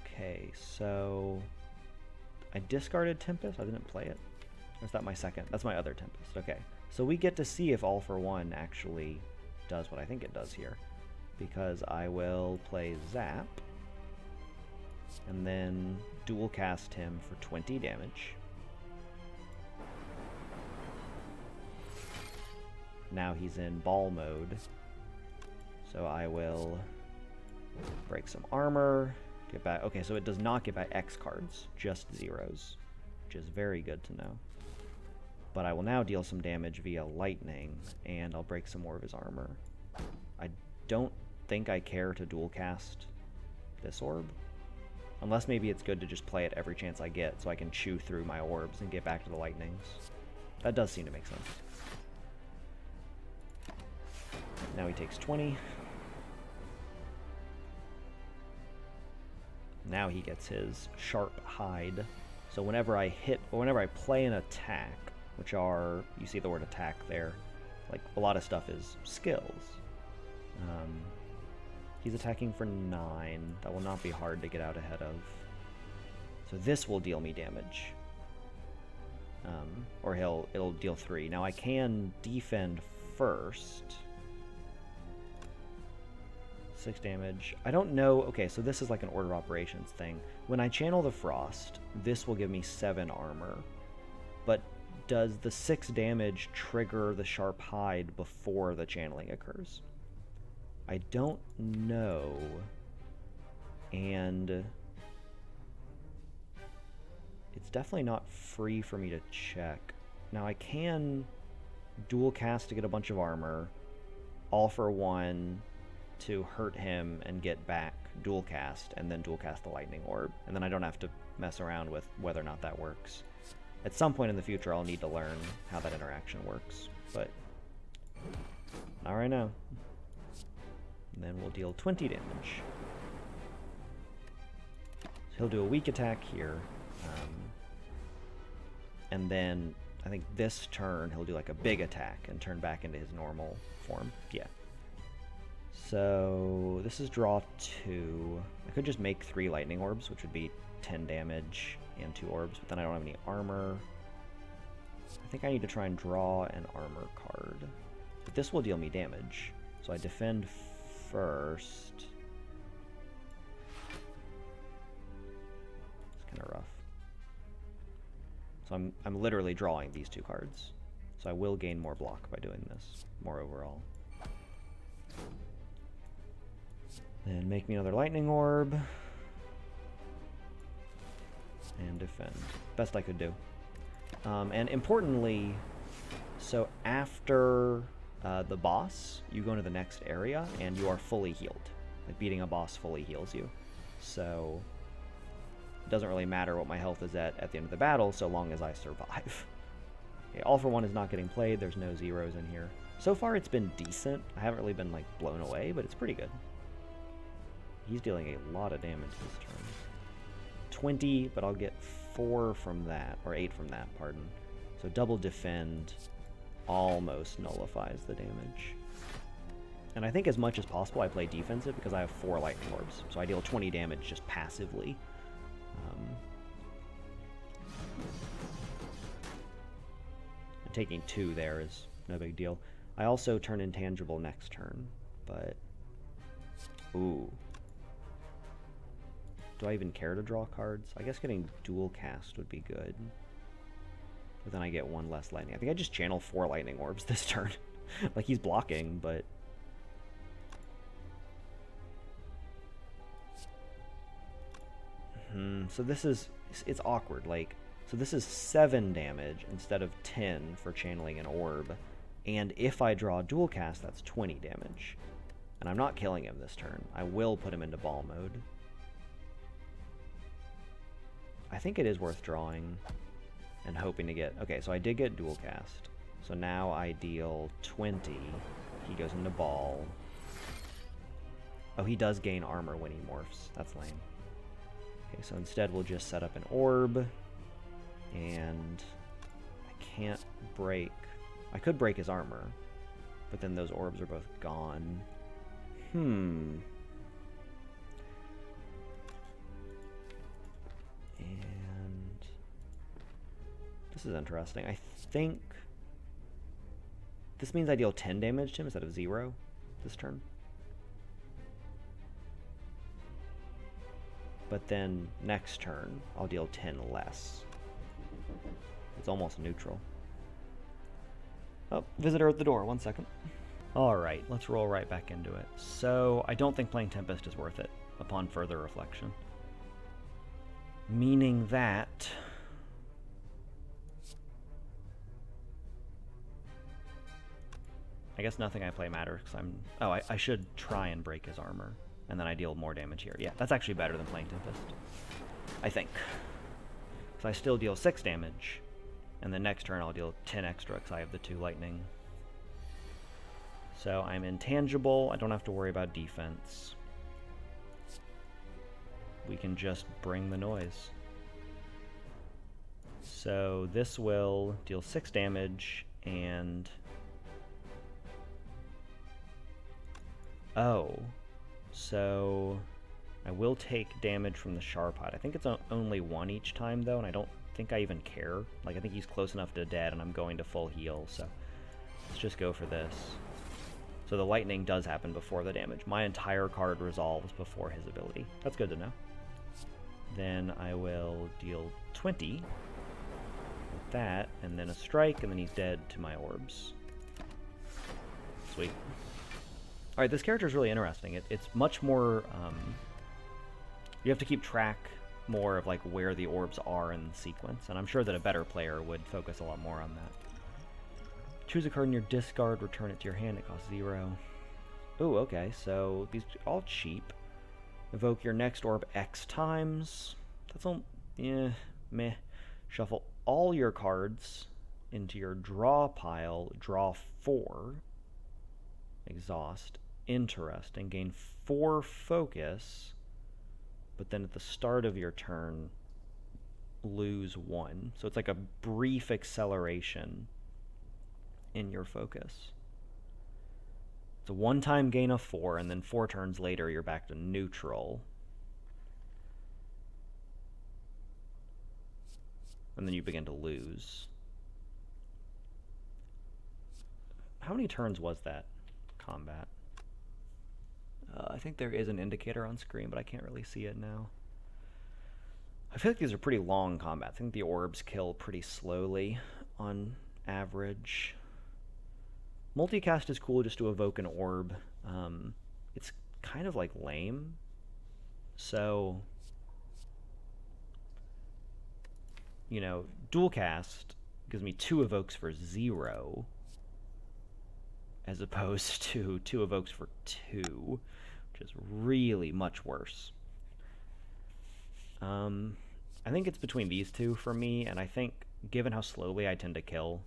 Okay, so I discarded Tempest. I didn't play it. Or is that my second? That's my other Tempest. Okay, so we get to see if All for One actually does what I think it does here, because I will play Zap and then dual cast him for 20 damage. Now he's in ball mode, so I will break some armor, get back. Okay, so it does not get back X cards, just zeros, which is very good to know. But I will now deal some damage via lightning, and I'll break some more of his armor. I don't think I care to dual cast this orb. Unless maybe it's good to just play it every chance I get so I can chew through my orbs and get back to the lightnings. That does seem to make sense. Now he takes 20. Now he gets his sharp hide. So whenever I hit, or whenever I play an attack, which are, you see the word attack there, like a lot of stuff is skills. He's attacking for 9. That will not be hard to get out ahead of. So this will deal me damage. Or it'll deal 3. Now I can defend first. 6 damage. I don't know. Okay, so this is like an order of operations thing. When I channel the Frost, this will give me 7 armor. But does the 6 damage trigger the sharp hide before the channeling occurs? I don't know. And it's definitely not free for me to check. Now I can dual cast to get a bunch of armor, all for 1 to hurt him and get back dual cast, and then dual cast the lightning orb, and then I don't have to mess around with whether or not that works. At some point in the future I'll need to learn how that interaction works, but not right now. And then we'll deal 20 damage. So he'll do a weak attack here, and then I think this turn he'll do like a big attack and turn back into his normal form. Yeah. So this is draw 2. I could just make 3 lightning orbs, which would be 10 damage and 2 orbs, but then I don't have any armor. I think I need to try and draw an armor card. But this will deal me damage. So I defend first. It's kind of rough. So I'm literally drawing these 2 cards. So I will gain more block by doing this, more overall. Then make me another lightning orb. And defend. Best I could do. And importantly, so after the boss, you go into the next area and you are fully healed. Like beating a boss fully heals you. So it doesn't really matter what my health is at the end of the battle, so long as I survive. Okay, all for 1 is not getting played. There's no zeros in here. So far it's been decent. I haven't really been like blown away, but it's pretty good. He's dealing a lot of damage this turn. 20, but I'll get 4 from that, or 8 from that, pardon. So double defend almost nullifies the damage. And I think as much as possible I play defensive because I have 4 lightning orbs. So I deal 20 damage just passively. And taking 2 there is no big deal. I also turn intangible next turn, but... Ooh. Do I even care to draw cards? I guess getting dual cast would be good. But then I get 1 less lightning. I think I just channel 4 lightning orbs this turn. Like, he's blocking, but... So this is... It's awkward. Like, so this is 7 damage instead of 10 for channeling an orb. And if I draw dual cast, that's 20 damage. And I'm not killing him this turn. I will put him into ball mode. I think it is worth drawing and hoping to get... Okay, so I did get dual cast. So now I deal 20. He goes into ball. Oh, he does gain armor when he morphs. That's lame. Okay, so instead we'll just set up an orb. And I can't break... I could break his armor. But then those orbs are both gone. And this is interesting. I think this means I deal 10 damage to him instead of 0 this turn. But then next turn I'll deal 10 less. It's almost neutral. Oh, visitor at the door. 1 second. Alright, let's roll right back into it. So, I don't think playing Tempest is worth it, upon further reflection. Meaning that... I guess nothing I play matters because I'm... Oh, I should try and break his armor. And then I deal more damage here. Yeah, that's actually better than playing Tempest. I think. So I still deal 6 damage. And the next turn I'll deal 10 extra because I have the 2 lightning. So I'm intangible. I don't have to worry about defense. We can just bring the noise. So this will deal 6 damage and... Oh. So I will take damage from the Sharpod. I think it's only 1 each time, though, and I don't think I even care. Like, I think he's close enough to dead, and I'm going to full heal, so let's just go for this. So the lightning does happen before the damage. My entire card resolves before his ability. That's good to know. Then I will deal 20 with that, and then a strike, and then he's dead to my orbs. Sweet. Alright, this character is really interesting. It's much more... you have to keep track more of like where the orbs are in the sequence, and I'm sure that a better player would focus a lot more on that. Choose a card in your discard, return it to your hand, it costs 0. Ooh, okay, so these are all cheap. Evoke your next orb X times. That's all... yeah, meh. Shuffle all your cards into your draw pile, draw 4. Exhaust. Interesting. Gain 4 focus, but then at the start of your turn, lose 1. So it's like a brief acceleration in your focus. It's a one-time gain of 4, and then 4 turns later, you're back to neutral. And then you begin to lose. How many turns was that combat? I think there is an indicator on screen, but I can't really see it now. I feel like these are pretty long combats. I think the orbs kill pretty slowly on average. Multicast is cool just to evoke an orb. It's kind of like lame. So, you know, dual cast gives me 2 evokes for 0, as opposed to 2 evokes for 2, which is really much worse. I think it's between these two for me, and I think given how slowly I tend to kill,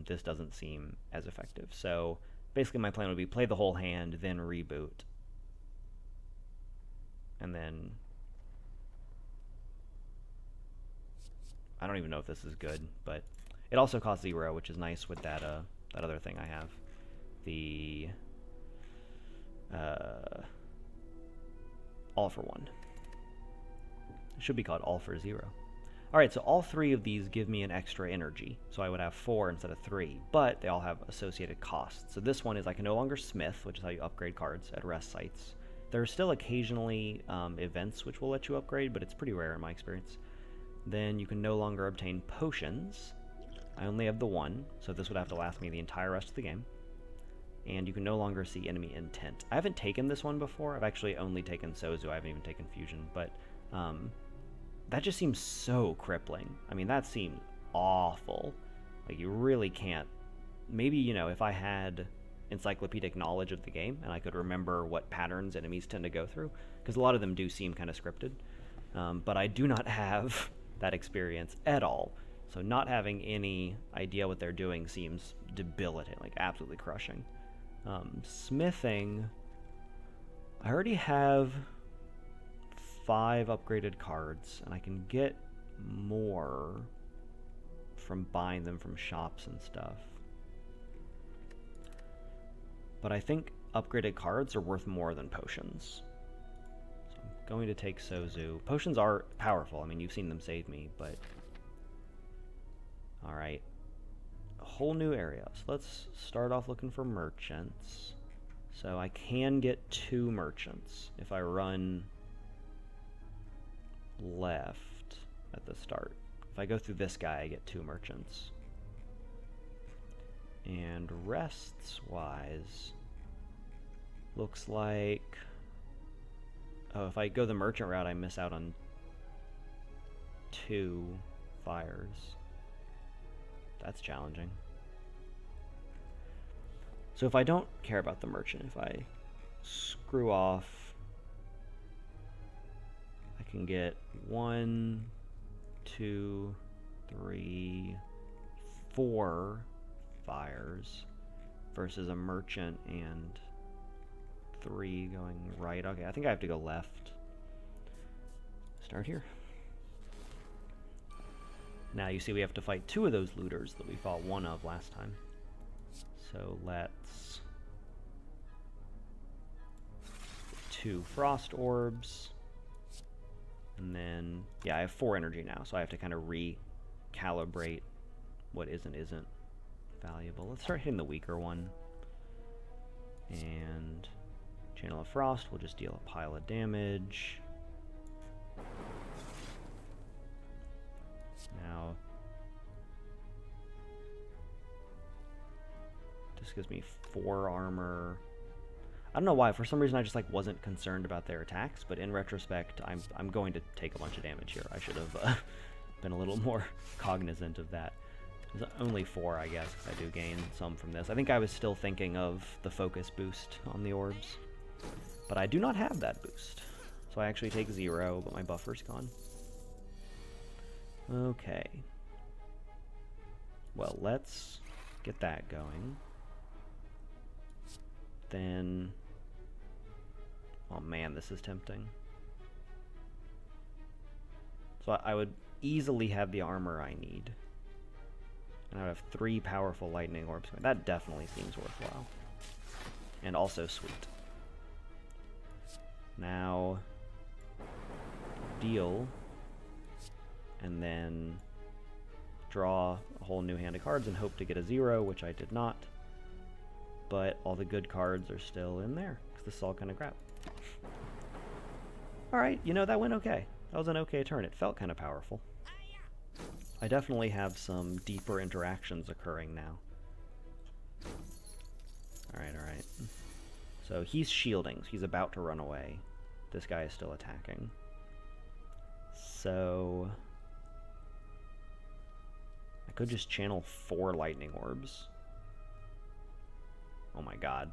this doesn't seem as effective. So basically my plan would be play the whole hand, then reboot. And then... I don't even know if this is good, but it also costs 0, which is nice with that that other thing I have. The... all for 1. It should be called all for 0. Alright, so all 3 of these give me an extra energy, so I would have 4 instead of 3, but they all have associated costs. So this one is I can no longer smith, which is how you upgrade cards at rest sites. There are still occasionally events which will let you upgrade, but it's pretty rare in my experience. Then you can no longer obtain potions. I only have the 1, so this would have to last me the entire rest of the game. And you can no longer see enemy intent. I haven't taken this one before. I've actually only taken Sozu. I haven't even taken Fusion, but that just seems so crippling. I mean, that seems awful. Like, you really can't... Maybe, you know, if I had encyclopedic knowledge of the game and I could remember what patterns enemies tend to go through, because a lot of them do seem kind of scripted, but I do not have that experience at all. So not having any idea what they're doing seems debilitating, like absolutely crushing. Smithing, I already have 5 upgraded cards, and I can get more from buying them from shops and stuff. But I think upgraded cards are worth more than potions. So I'm going to take Sozu. Potions are powerful. I mean, you've seen them save me, but... Alright. A whole new area. So let's start off looking for merchants. So I can get 2 merchants if I run left at the start. If I go through this guy, I get 2 merchants. And rests-wise, looks like... Oh, if I go the merchant route, I miss out on 2 fires. That's challenging. So if I don't care about the merchant, if I screw off, I can get 1, 2, 3, 4 fires versus a merchant and 3 going right. Okay, I think I have to go left. Start here. Now you see we have to fight 2 of those looters that we fought 1 of last time. So let's 2 frost orbs. And then, yeah, I have 4 energy now, so I have to kind of recalibrate what isn't valuable. Let's start hitting the weaker one. And Channel of Frost will just deal a pile of damage. Now, this gives me 4 armor. I don't know why. For some reason, I just like wasn't concerned about their attacks. But in retrospect, I'm going to take a bunch of damage here. I should have been a little more cognizant of that. There's only 4, I guess, because I do gain some from this. I think I was still thinking of the focus boost on the orbs, but I do not have that boost. So I actually take 0, but my buffer's gone. Okay. Well, let's get that going. Then, oh man, this is tempting. So I would easily have the armor I need. And I would have 3 powerful lightning orbs. That definitely seems worthwhile. And also sweet. Now, deal, and then draw a whole new hand of cards and hope to get a 0, which I did not. But all the good cards are still in there, because this is all kind of crap. Alright, you know, that went okay. That was an okay turn. It felt kind of powerful. I definitely have some deeper interactions occurring now. Alright, alright. So he's shielding, so he's about to run away. This guy is still attacking. So I could just channel 4 lightning orbs. Oh my god.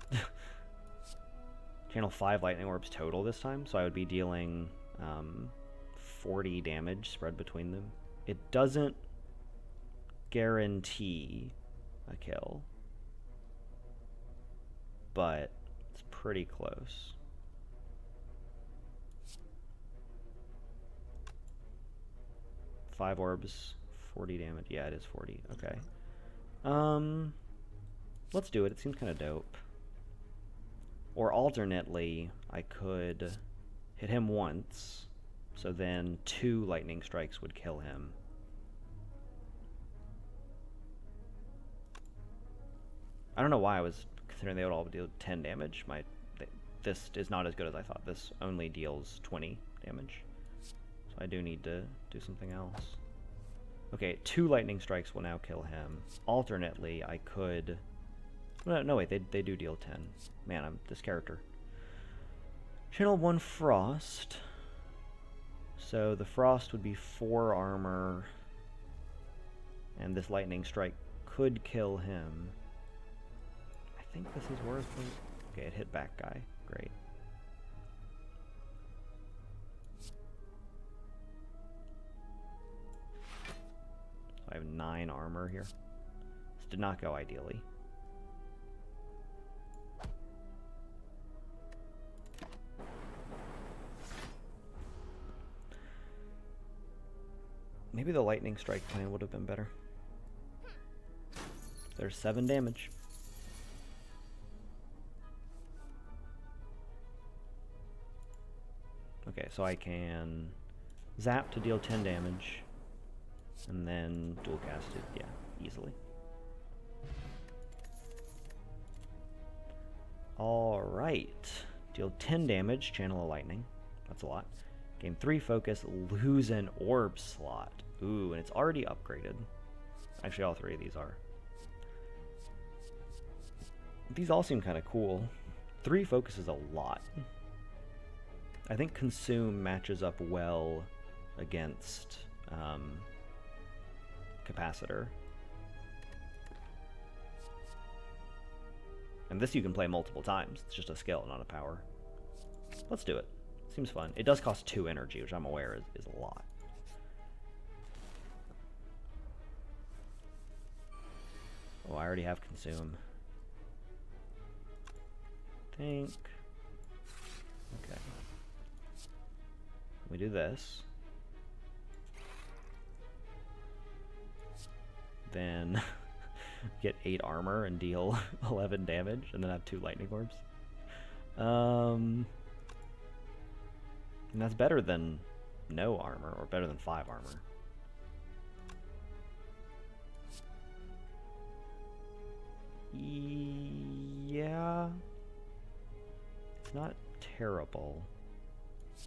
Channel 5 lightning orbs total this time, so I would be dealing 40 damage spread between them. It doesn't guarantee a kill, but it's pretty close. Five orbs, 40 damage. Yeah, it is 40. Okay. Let's do it. It seems kind of dope. Or alternately, I could hit him once, so then 2 lightning strikes would kill him. I don't know why I was considering they would all deal 10 damage. This is not as good as I thought. This only deals 20 damage. So I do need to do something else. Okay, 2 lightning strikes will now kill him. Alternately, I could... No, wait, they do deal 10. Man, I'm this character. Channel 1 Frost. So the Frost would be 4 armor. And this lightning strike could kill him. I think this is worth it. Okay, it hit back guy. Great. So I have 9 armor here. This did not go ideally. Maybe the lightning strike plan would have been better. There's 7 damage. Okay, so I can zap to deal 10 damage, and then dual cast it, yeah, easily. Alright, deal 10 damage, channel a lightning, that's a lot. Gain 3 focus, lose an orb slot. Ooh, and it's already upgraded. Actually, all 3 of these are. These all seem kind of cool. 3 focus is a lot. I think Consume matches up well against Capacitor. And this you can play multiple times. It's just a skill, not a power. Let's do it. Seems fun. It does cost 2 energy, which I'm aware is a lot. Oh, I already have consume. Think. Okay. We do this. Then get 8 armor and deal 11 damage, and then have 2 lightning orbs. And that's better than no armor, or better than 5 armor. Yeah. It's not terrible.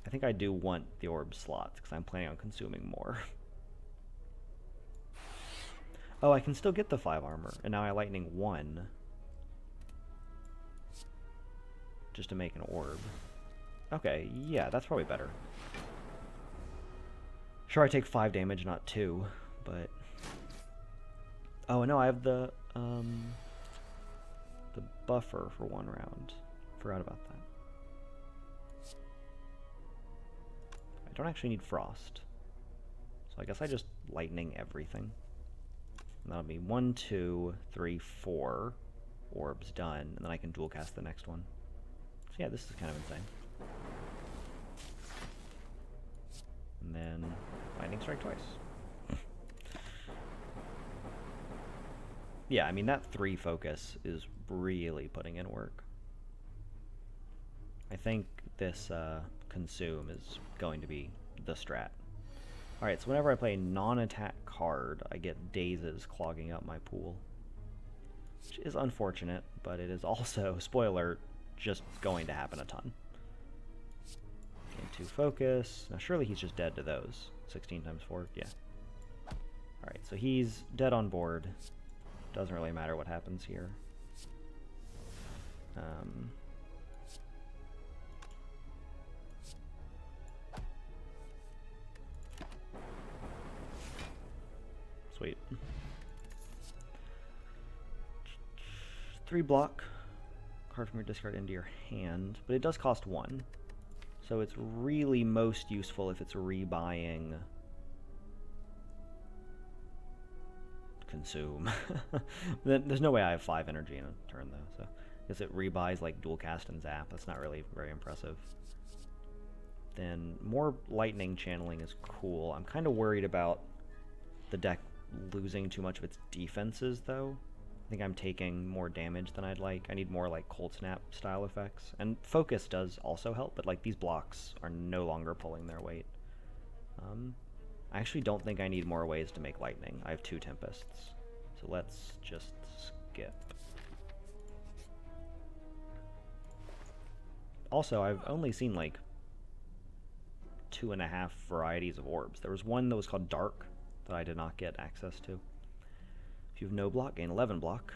I think I do want the orb slots, because I'm planning on consuming more. Oh, I can still get the 5 armor, and now I lightning 1. Just to make an orb. Okay, yeah, that's probably better. Sure, I take 5 damage, not 2, but... Oh, no, I have the buffer for 1 round. Forgot about that. I don't actually need frost. So I guess I just lightning everything. And that'll be 1, 2, 3, 4 orbs done, and then I can dual cast the next one. So yeah, this is kind of insane. And then lightning strike twice. Yeah, I mean that 3 focus is really putting in work. I think this consume is going to be the strat. Alright, so whenever I play a non-attack card, I get dazes clogging up my pool. Which is unfortunate, but it is also, spoiler, just going to happen a ton. Gain 2 focus. Now surely he's just dead to those. 16 times 4, yeah. Alright, so he's dead on board. Doesn't really matter what happens here. Sweet. 3 block. Card from your discard into your hand, but it does cost 1. So it's really most useful if it's rebuying consume. There's no way I have 5 energy in a turn though, so I guess it rebuys like dual cast and zap. That's not really very impressive. Then more lightning channeling is cool. I'm kind of worried about the deck losing too much of its defenses though. I think I'm taking more damage than I'd like. I need more like cold snap style effects. And focus does also help, but like these blocks are no longer pulling their weight. I actually don't think I need more ways to make lightning. I have 2 tempests. So let's just skip. Also, I've only seen like 2.5 varieties of orbs. There was one that was called Dark that I did not get access to. If you have no block, gain 11 block.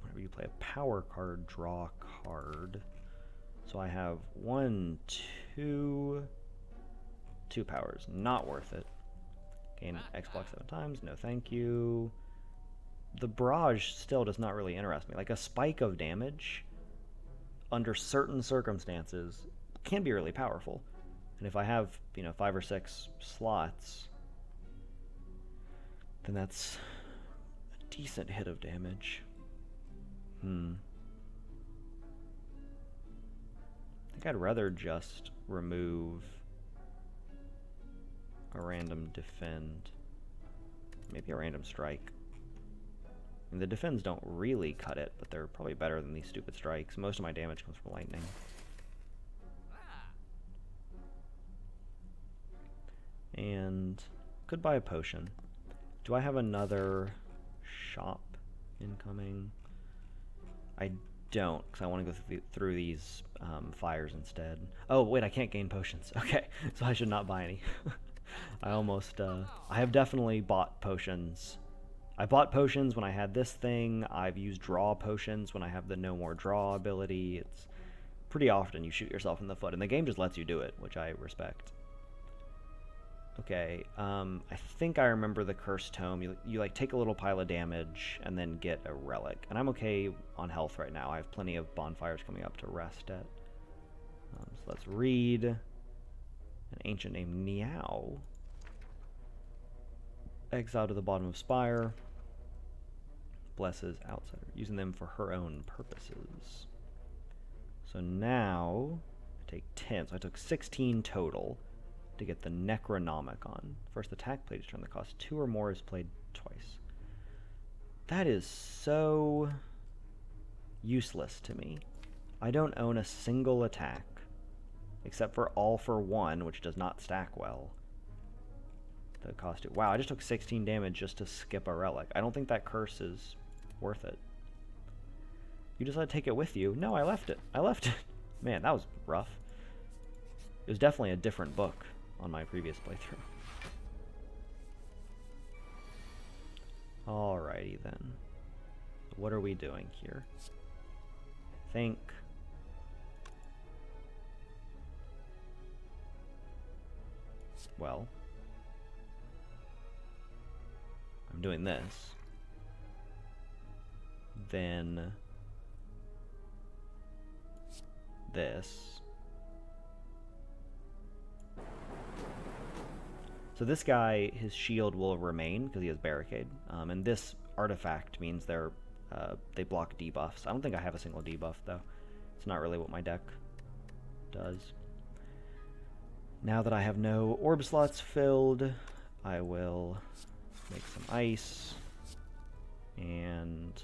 Whenever you play a power card, draw a card. So I have 1, 2 powers. Not worth it. Gain X block 7 times. No thank you. The barrage still does not really interest me. Like a spike of damage under certain circumstances can be really powerful. And if I have, 5 or 6 slots, then that's a decent hit of damage. I think I'd rather just remove a random defend. Maybe a random strike. I mean, the defends don't really cut it, but they're probably better than these stupid strikes. Most of my damage comes from lightning. And could buy a potion. Do I have another shop incoming? I don't, because I want to go through these fires instead. Oh, wait, I can't gain potions. Okay, so I should not buy any. I almost, I have definitely bought potions. I bought potions when I had this thing. I've used draw potions when I have the no more draw ability. It's pretty often you shoot yourself in the foot, and the game just lets you do it, which I respect. Okay, I think I remember the Cursed Tome. You like take a little pile of damage and then get a relic. And I'm okay on health right now. I have plenty of bonfires coming up to rest at. So let's read an ancient named Niao. Exiled to the bottom of Spire. Blesses outsider, using them for her own purposes. So now I take 10. So I took 16 total to get the Necronomicon. First attack played each turn. The cost 2 or more is played twice. That is so useless to me. I don't own a single attack, except for All for One, which does not stack well. The cost 2. Wow, I just took 16 damage just to skip a relic. I don't think that curse is worth it. You decided to take it with you. No, I left it. I left it. Man, that was rough. It was definitely a different book on my previous playthrough. Alrighty then. What are we doing here? I think... Well... I'm doing this. Then... this. So this guy, his shield will remain because he has barricade, and this artifact means they block debuffs. I don't think I have a single debuff though. It's not really what my deck does. Now that I have no orb slots filled, I will make some ice, and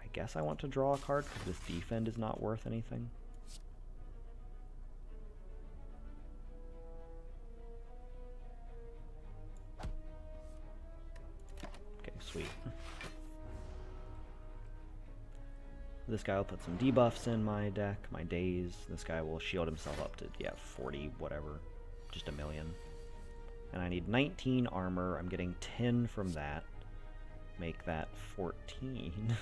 I guess I want to draw a card because this defend is not worth anything. Sweet. This guy will put some debuffs in my deck, my days. This guy will shield himself up to, 40, whatever. Just a million. And I need 19 armor. I'm getting 10 from that. Make that 14.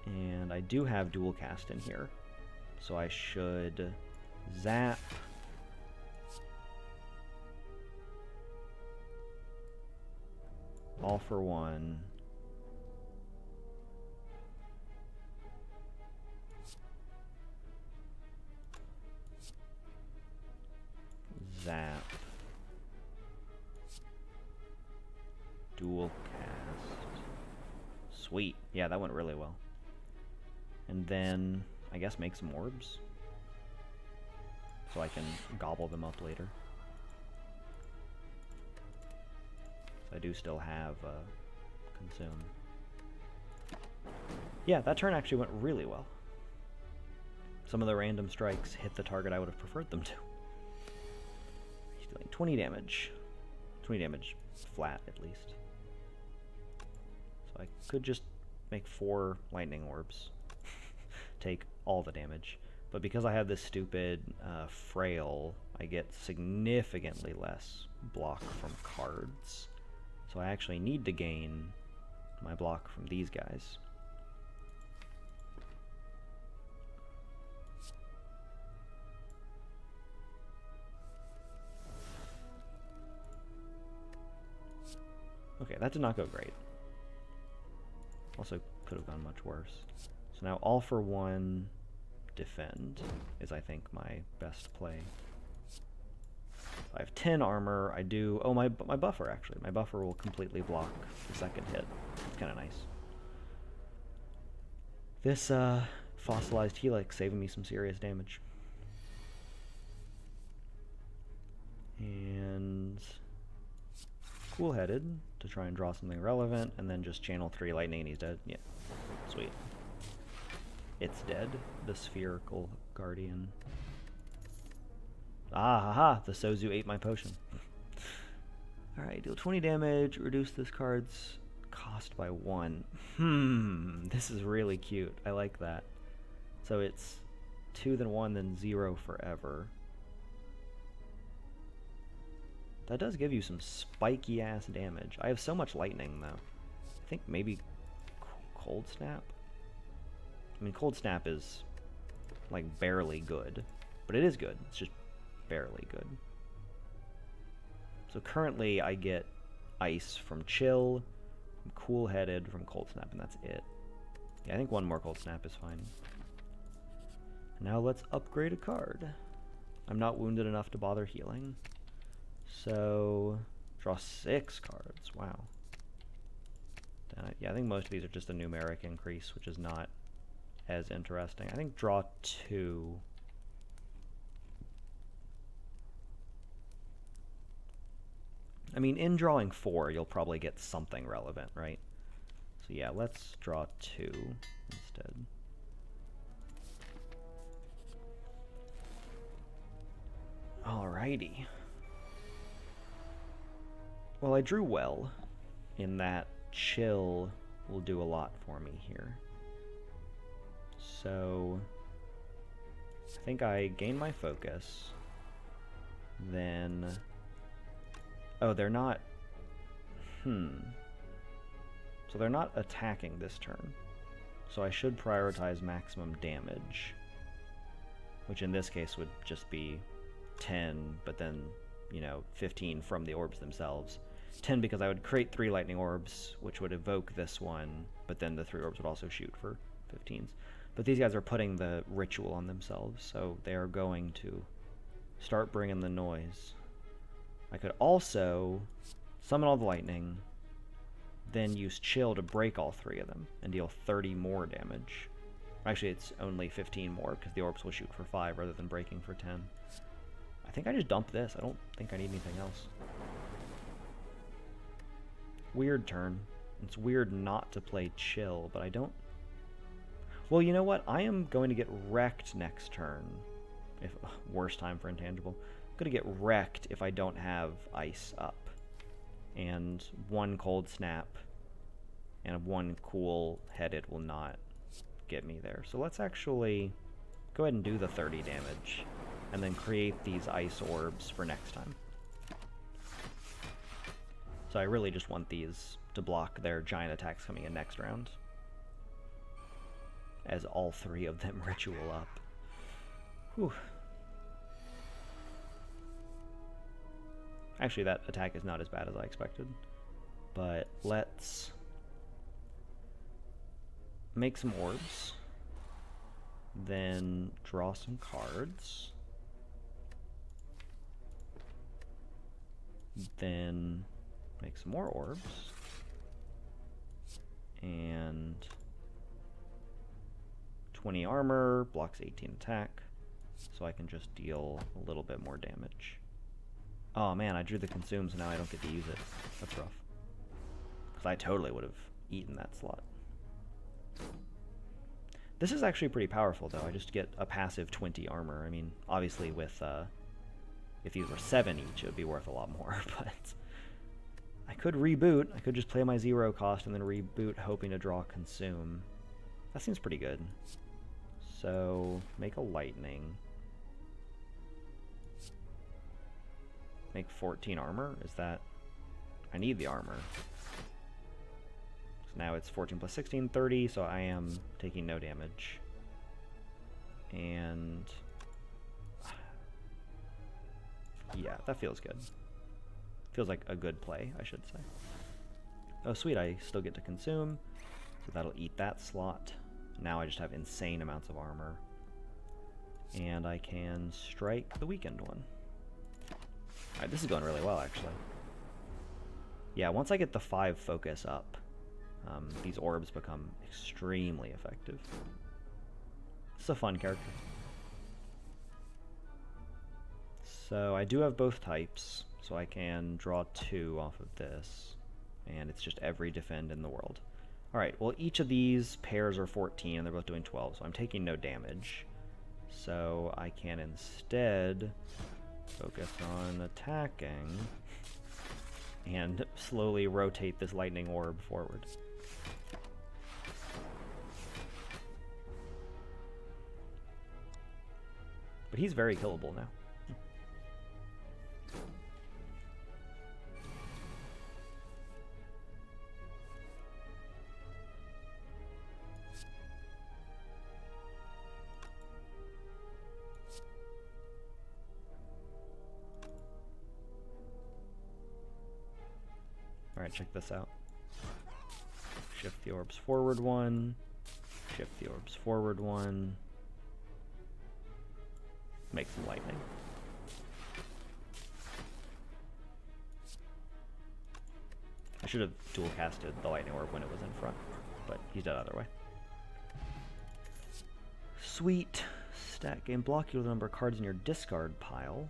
And I do have dual cast in here. So I should zap. All for One. Zap. Dual cast. Sweet. Yeah, that went really well. And then, I guess make some orbs. So I can gobble them up later. I do still have consume. Yeah, that turn actually went really well. Some of the random strikes hit the target I would have preferred them to. He's dealing 20 damage. 20 damage flat, at least. So I could just make 4 lightning orbs. Take all the damage. But because I have this stupid frail, I get significantly less block from cards. So I actually need to gain my block from these guys. Okay, that did not go great. Also could have gone much worse. So now All for One defend is, I think, my best play. I have 10 armor. I do... Oh, my buffer, actually. My buffer will completely block the second hit. It's kind of nice. This fossilized helix saving me some serious damage. And... cool-headed to try and draw something relevant, and then just channel 3 lightning and he's dead. Yeah. Sweet. It's dead. The spherical guardian. Ah, haha, the Sozu ate my potion. Alright, deal 20 damage, reduce this card's cost by 1. This is really cute. I like that. So it's 2 then 1 then 0 forever. That does give you some spiky ass damage. I have so much lightning though. I think maybe Cold Snap? I mean, Cold Snap is like barely good, but it is good. It's just barely good. So currently I get ice from Chill, from Cool-Headed, from Cold Snap, and that's it. Yeah, I think one more Cold Snap is fine. Now let's upgrade a card. I'm not wounded enough to bother healing. So, draw 6 cards. Wow. Yeah, I think most of these are just a numeric increase, which is not as interesting. I think draw 2. I mean, in drawing 4, you'll probably get something relevant, right? So yeah, let's draw 2 instead. Alrighty. Well, I drew well, in that Chill will do a lot for me here. So, I think I gain my focus, then... Oh, they're not... So they're not attacking this turn. So I should prioritize maximum damage, which in this case would just be 10, but then, you know, 15 from the orbs themselves. 10 because I would create 3 lightning orbs, which would evoke this one, but then the 3 orbs would also shoot for 15s. But these guys are putting the ritual on themselves, so they are going to start bringing the noise. I could also summon all the lightning, then use Chill to break all 3 of them and deal 30 more damage. Actually, it's only 15 more because the orbs will shoot for 5 rather than breaking for 10. I think I just dump this. I don't think I need anything else. Weird turn. It's weird not to play Chill, but I don't... Well, you know what? I am going to get wrecked next turn. Worst time for intangible. I'm going to get wrecked if I don't have ice up. And 1 cold snap and 1 cool-headed will not get me there. So let's actually go ahead and do the 30 damage and then create these ice orbs for next time. So I really just want these to block their giant attacks coming in next round, as all 3 of them ritual up. Whew. Actually, that attack is not as bad as I expected. But let's make some orbs, then draw some cards, then make some more orbs, and 20 armor, blocks 18 attack, so I can just deal a little bit more damage. Oh man, I drew the consume, so now I don't get to use it. That's rough. Because I totally would have eaten that slot. This is actually pretty powerful, though. I just get a passive 20 armor. I mean, obviously with, if these were 7 each, it would be worth a lot more, but I could reboot. I could just play my 0 cost and then reboot, hoping to draw consume. That seems pretty good. So, make a lightning. Make 14 armor? Is that... I need the armor. So now it's 14 plus 16, 30, so I am taking no damage. And... yeah, that feels good. Feels like a good play, I should say. Oh sweet, I still get to consume, so that'll eat that slot. Now I just have insane amounts of armor. And I can strike the weakened one. Alright, this is going really well, actually. Yeah, once I get the 5 focus up, these orbs become extremely effective. It's a fun character. So I do have both types, so I can draw 2 off of this, and it's just every defend in the world. Alright, well each of these pairs are 14, and they're both doing 12, so I'm taking no damage. So I can instead focus on attacking and slowly rotate this lightning orb forward. But he's very killable now. Alright, check this out. Shift the orbs forward 1. Shift the orbs forward 1. Make some lightning. I should have dual casted the lightning orb when it was in front, but he's dead either way. Sweet. Stat gain block, equal the number of cards in your discard pile.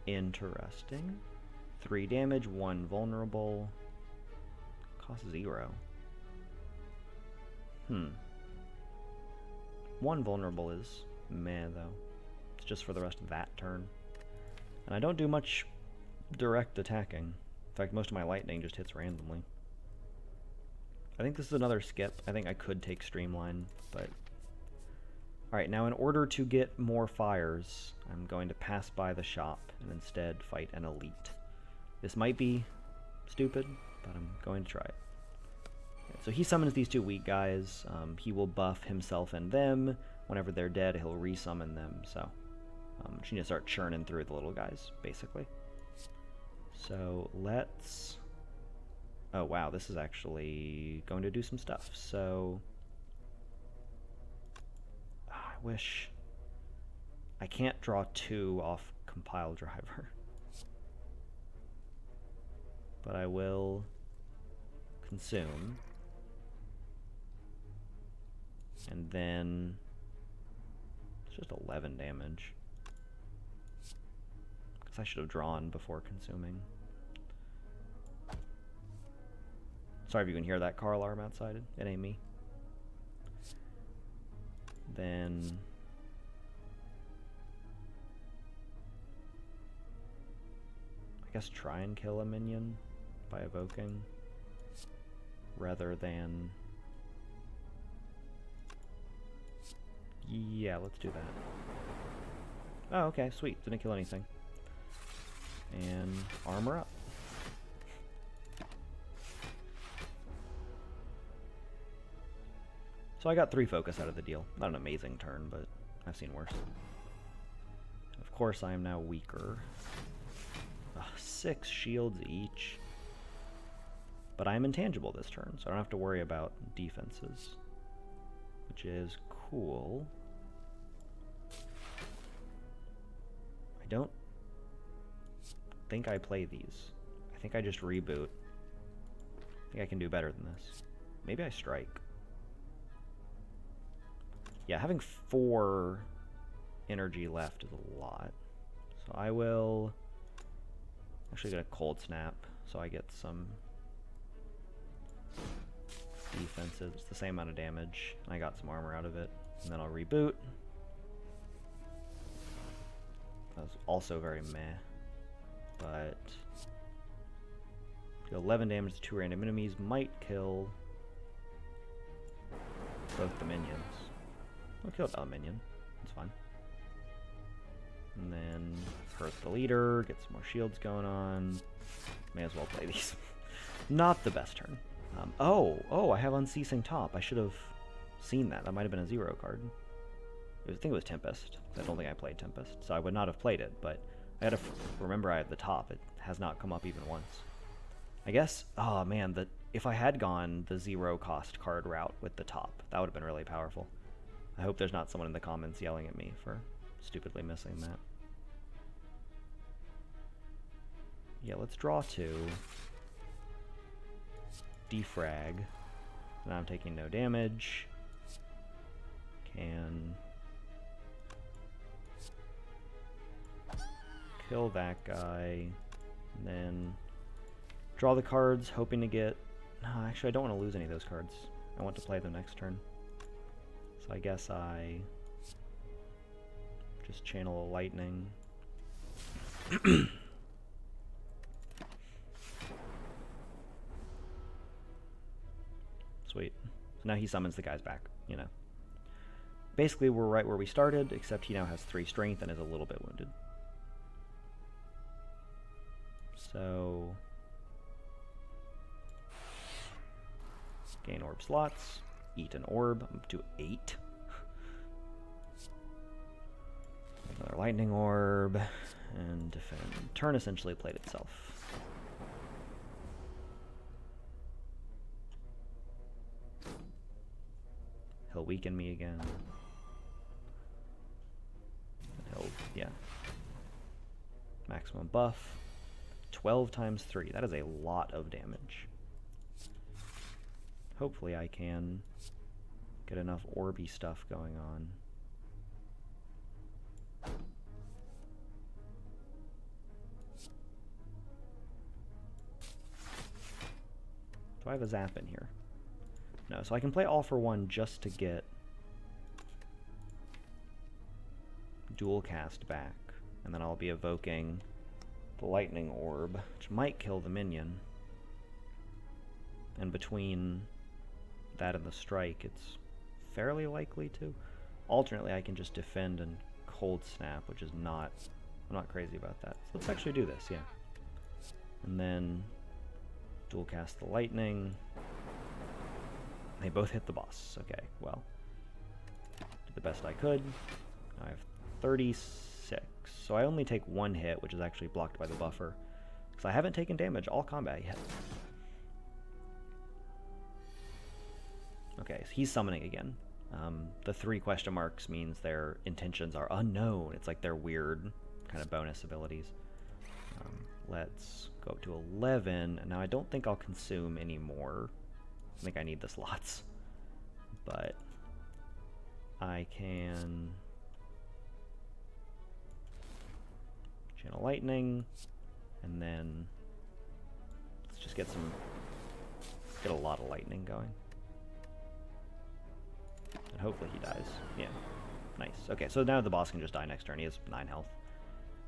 Interesting. 3 damage, 1 vulnerable. Cost 0. 1 vulnerable is meh, though. It's just for the rest of that turn. And I don't do much direct attacking. In fact, most of my lightning just hits randomly. I think this is another skip. I think I could take Streamline, but... Alright, now in order to get more fires, I'm going to pass by the shop and instead fight an elite. This might be stupid, but I'm going to try it. So he summons these 2 weak guys. He will buff himself and them. Whenever they're dead, he'll resummon them. So just need to start churning through the little guys, basically. So let's... Oh wow, this is actually going to do some stuff. So I wish... I can't draw 2 off Compile Driver. But I will consume. And then it's just 11 damage. Because I should have drawn before consuming. Sorry if you can hear that car alarm outside. It ain't me. Then I guess try and kill a minion by evoking rather than... Yeah, let's do that. Oh, okay, sweet. Didn't kill anything. And armor up. So I got 3 focus out of the deal. Not an amazing turn, but I've seen worse. Of course, I am now weaker. 6 shields each. But I am intangible this turn, so I don't have to worry about defenses. Which is cool. I don't think I play these. I think I just reboot. I think I can do better than this. Maybe I strike. Yeah, having 4 energy left is a lot. So I will actually get a cold snap so I get some defenses. It's the same amount of damage. I got some armor out of it. And then I'll reboot. That was also very meh. But 11 damage to 2 random enemies might kill both the minions. I'll kill a minion. That's fine. And then hurt the leader, get some more shields going on. May as well play these. Not the best turn. Oh, I have Unceasing Top. I should have seen that. That might have been a 0 card. I think it was Tempest. I don't think I played Tempest, so I would not have played it, but I had to remember I had the top. It has not come up even once. I guess, oh man, if I had gone the 0 cost card route with the top, that would have been really powerful. I hope there's not someone in the comments yelling at me for stupidly missing that. Yeah, let's draw 2. Defrag. Now I'm taking no damage. Can kill that guy. And then draw the cards, hoping to get... No, actually I don't want to lose any of those cards. I want to play them next turn. So I guess I just channel a lightning. Sweet. So now he summons the guys back, you know. Basically, we're right where we started, except he now has 3 strength and is a little bit wounded. So... gain orb slots. Eat an orb. I'm up to 8. Another lightning orb. And defend. Turn essentially played itself. He'll weaken me again. He'll, yeah. Maximum buff. 12 times 3. That is a lot of damage. Hopefully I can get enough orby stuff going on. Do I have a zap in here? No, so I can play all for one just to get dual cast back, and then I'll be evoking the lightning orb, which might kill the minion. And between that and the strike, it's fairly likely to. Alternately, I can just defend and cold snap, which is not, I'm not crazy about that. So let's actually do this, yeah. And then dual cast the lightning. They both hit the boss. Okay, well, did the best I could. Now I have 36, so I only take one hit, which is actually blocked by the buffer, because I haven't taken damage all combat yet. Okay, so he's summoning again. The 3 question marks means their intentions are unknown. It's like their weird kind of bonus abilities. Let's go up to 11, and now I don't think I'll consume any more. I think I need the slots, but I can channel lightning, and then let's just get a lot of lightning going. And hopefully he dies. Yeah. Nice. Okay, so now the boss can just die next turn. He has 9 health.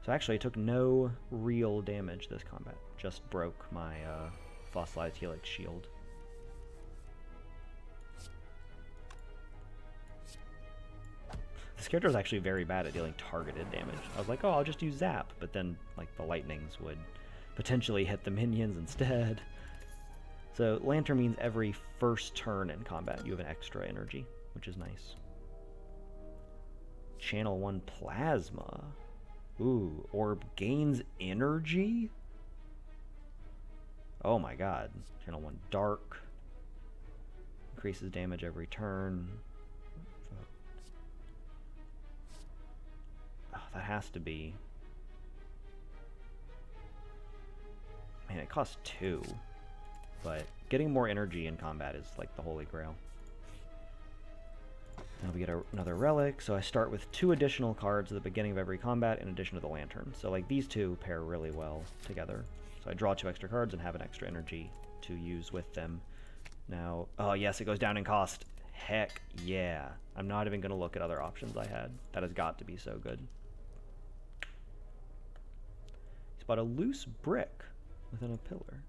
So actually I took no real damage this combat. Just broke my fossilized helix shield. This character is actually very bad at dealing targeted damage. I was like, oh, I'll just use zap, but then like the lightnings would potentially hit the minions instead. So Lantern means every first turn in combat you have an extra energy, which is nice. Channel 1 Plasma. Ooh, orb gains energy? Oh my god. Channel 1 Dark. Increases damage every turn. Oh, that has to be... Man, it costs 2. But getting more energy in combat is like the holy grail. Now we get another relic, so I start with 2 additional cards at the beginning of every combat in addition to the lantern. So like these 2 pair really well together. So I draw 2 extra cards and have an extra energy to use with them. Now, oh yes, it goes down in cost. Heck yeah. I'm not even going to look at other options I had. That has got to be so good. He's bought a loose brick within a pillar.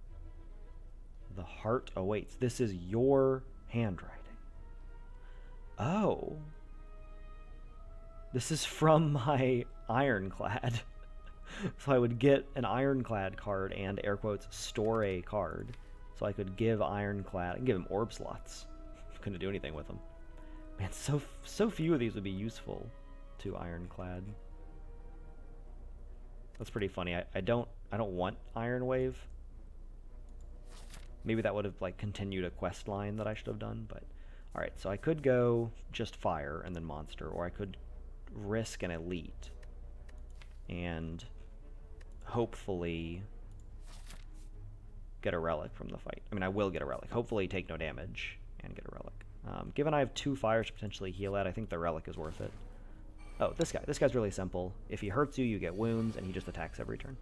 The heart awaits. This is your handwriting. Oh. This is from my Ironclad. So I would get an Ironclad card and, air quotes, store a card. So I could give Ironclad, I can give him orb slots. Couldn't do anything with them. Man, so few of these would be useful to Ironclad. That's pretty funny. I don't want Iron Wave. Maybe that would have like continued a quest line that I should have done, but alright, so I could go just fire and then monster, or I could risk an elite and hopefully get a relic from the fight. I mean, I will get a relic. Hopefully take no damage and get a relic. Given I have 2 fires to potentially heal at, I think the relic is worth it. Oh, this guy. This guy's really simple. If he hurts you, you get wounds, and he just attacks every turn.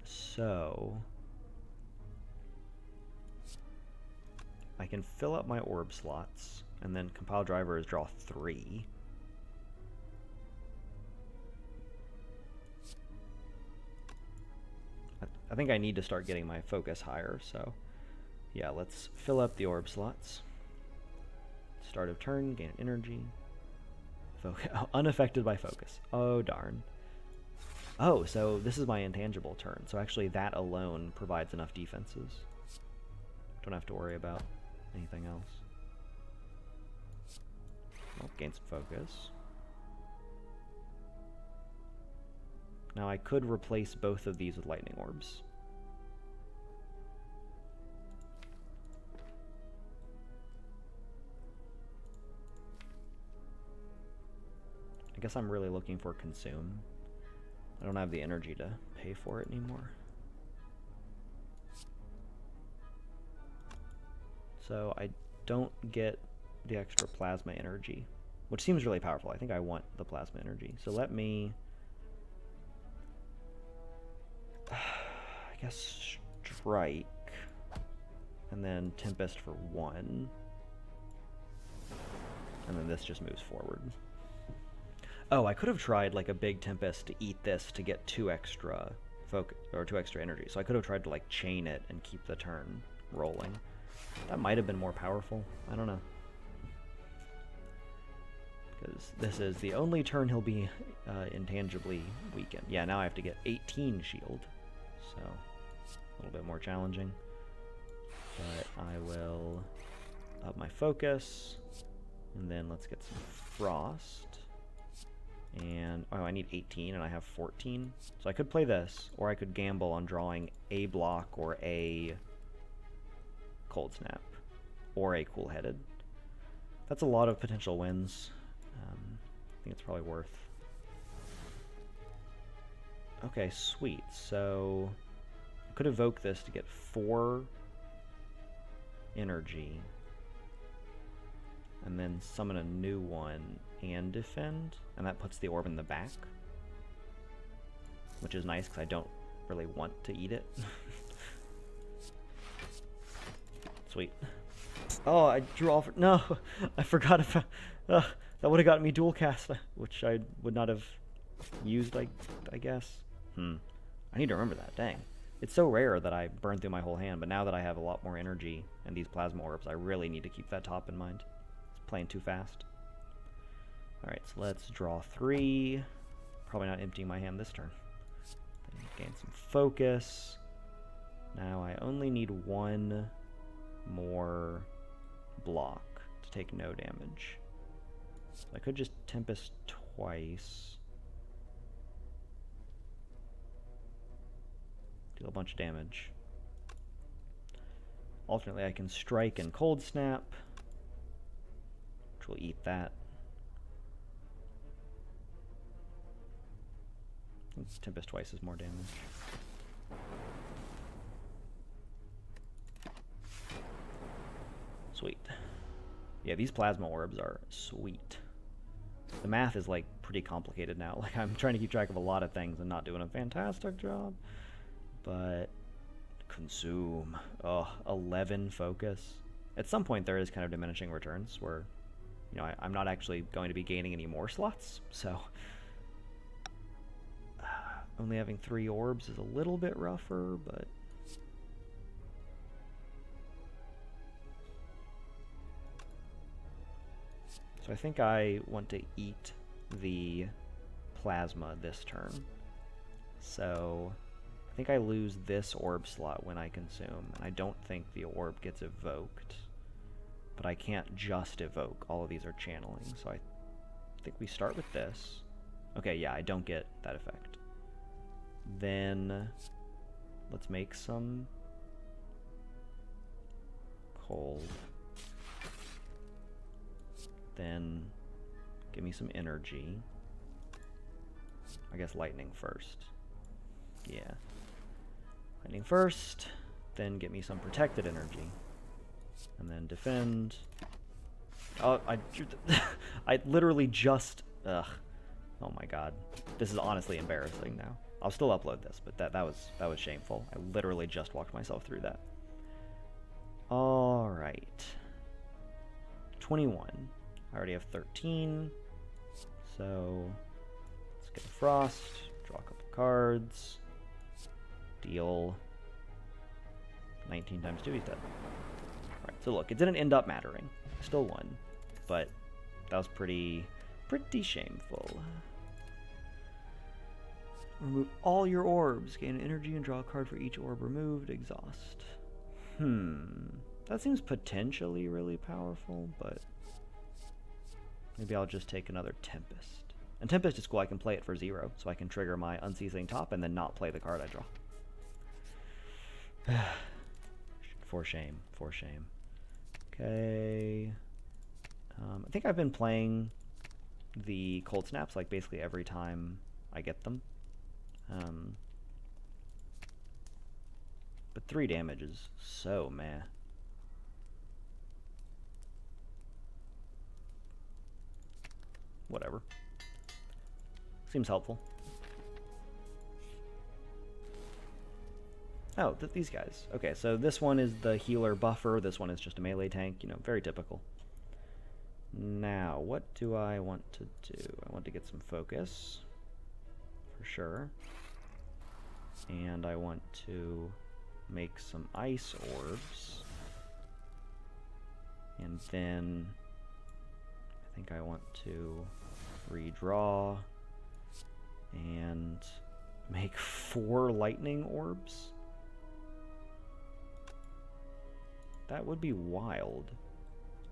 So I can fill up my orb slots, and then compile drivers draw 3. I think I need to start getting my focus higher, so yeah, let's fill up the orb slots. Start of turn, gain energy. Unaffected by focus. Oh, darn. Oh, so this is my intangible turn, so actually that alone provides enough defenses. Don't have to worry about anything else. Well, gain some focus. Now I could replace both of these with lightning orbs. guess I'm really looking for Consume. I don't have the energy to pay for it anymore. So I don't get the extra plasma energy, which seems really powerful. I think I want the plasma energy. So let me, I guess, Strike, and then Tempest for 1. And then this just moves forward. Oh, I could have tried like a big Tempest to eat this to get 2 extra focus, or 2 extra energy. So I could have tried to like chain it and keep the turn rolling. That might have been more powerful. I don't know. Because this is the only turn he'll be intangibly weakened. Yeah, now I have to get 18 shield. So, a little bit more challenging. But I will up my focus. And then let's get some Frost. And, oh, I need 18 and I have 14. So I could play this, or I could gamble on drawing a block or a Cold Snap, or a Cool Headed. That's a lot of potential wins. I think it's probably worth. Okay, sweet. So I could evoke this to get 4 energy, and then summon a new one and defend, and that puts the orb in the back, which is nice because I don't really want to eat it. Sweet. Oh, I drew off. No, I forgot about. That would have gotten me dual cast, which I would not have used. I guess. I need to remember that. Dang, it's so rare that I burn through my whole hand. But now that I have a lot more energy and these plasma orbs, I really need to keep that top in mind. It's playing too fast. All right, so let's draw 3. Probably not emptying my hand this turn. Then gain some focus. Now I only need 1 more block to take no damage. So I could just Tempest twice. Deal a bunch of damage. Alternately, I can Strike and Cold Snap, which will eat that. Tempest twice is more damage. Sweet. Yeah, these plasma orbs are sweet. The math is like pretty complicated now. Like I'm trying to keep track of a lot of things and not doing a fantastic job. But Consume. Oh, 11 focus. At some point there is kind of diminishing returns where, you know, I'm not actually going to be gaining any more slots. So only having 3 orbs is a little bit rougher, but so I think I want to eat the plasma this turn. So I think I lose this orb slot when I consume, and I don't think the orb gets evoked. But I can't just evoke. All of these are channeling, so I think we start with this. Okay, yeah, I don't get that effect. Then let's make some cold. Then give me some energy. I guess lightning first. Yeah. Lightning first, then get me some protected energy. And then defend. Oh, I literally just, ugh. Oh my god. This is honestly embarrassing now. I'll still upload this, but that was shameful. I literally just walked myself through that. All right. 21. I already have 13. So let's get the Frost, draw a couple cards, deal 19 times 2, he's dead. Alright, so look, it didn't end up mattering. Still won, but that was pretty shameful. Remove all your orbs, gain energy and draw a card for each orb removed, exhaust. That seems potentially really powerful, but maybe I'll just take another Tempest. And Tempest is cool, I can play it for 0, so I can trigger my Unceasing Top and then not play the card I draw. For shame, for shame. Okay. I think I've been playing the cold snaps like basically every time I get them. But 3 damage is so meh. Whatever. Seems helpful. Oh, these guys. Okay, so this one is the healer buffer, this one is just a melee tank, you know, very typical. Now, what do I want to do? I want to get some focus, for sure. And I want to make some ice orbs. And then I think I want to redraw and make 4 lightning orbs. That would be wild.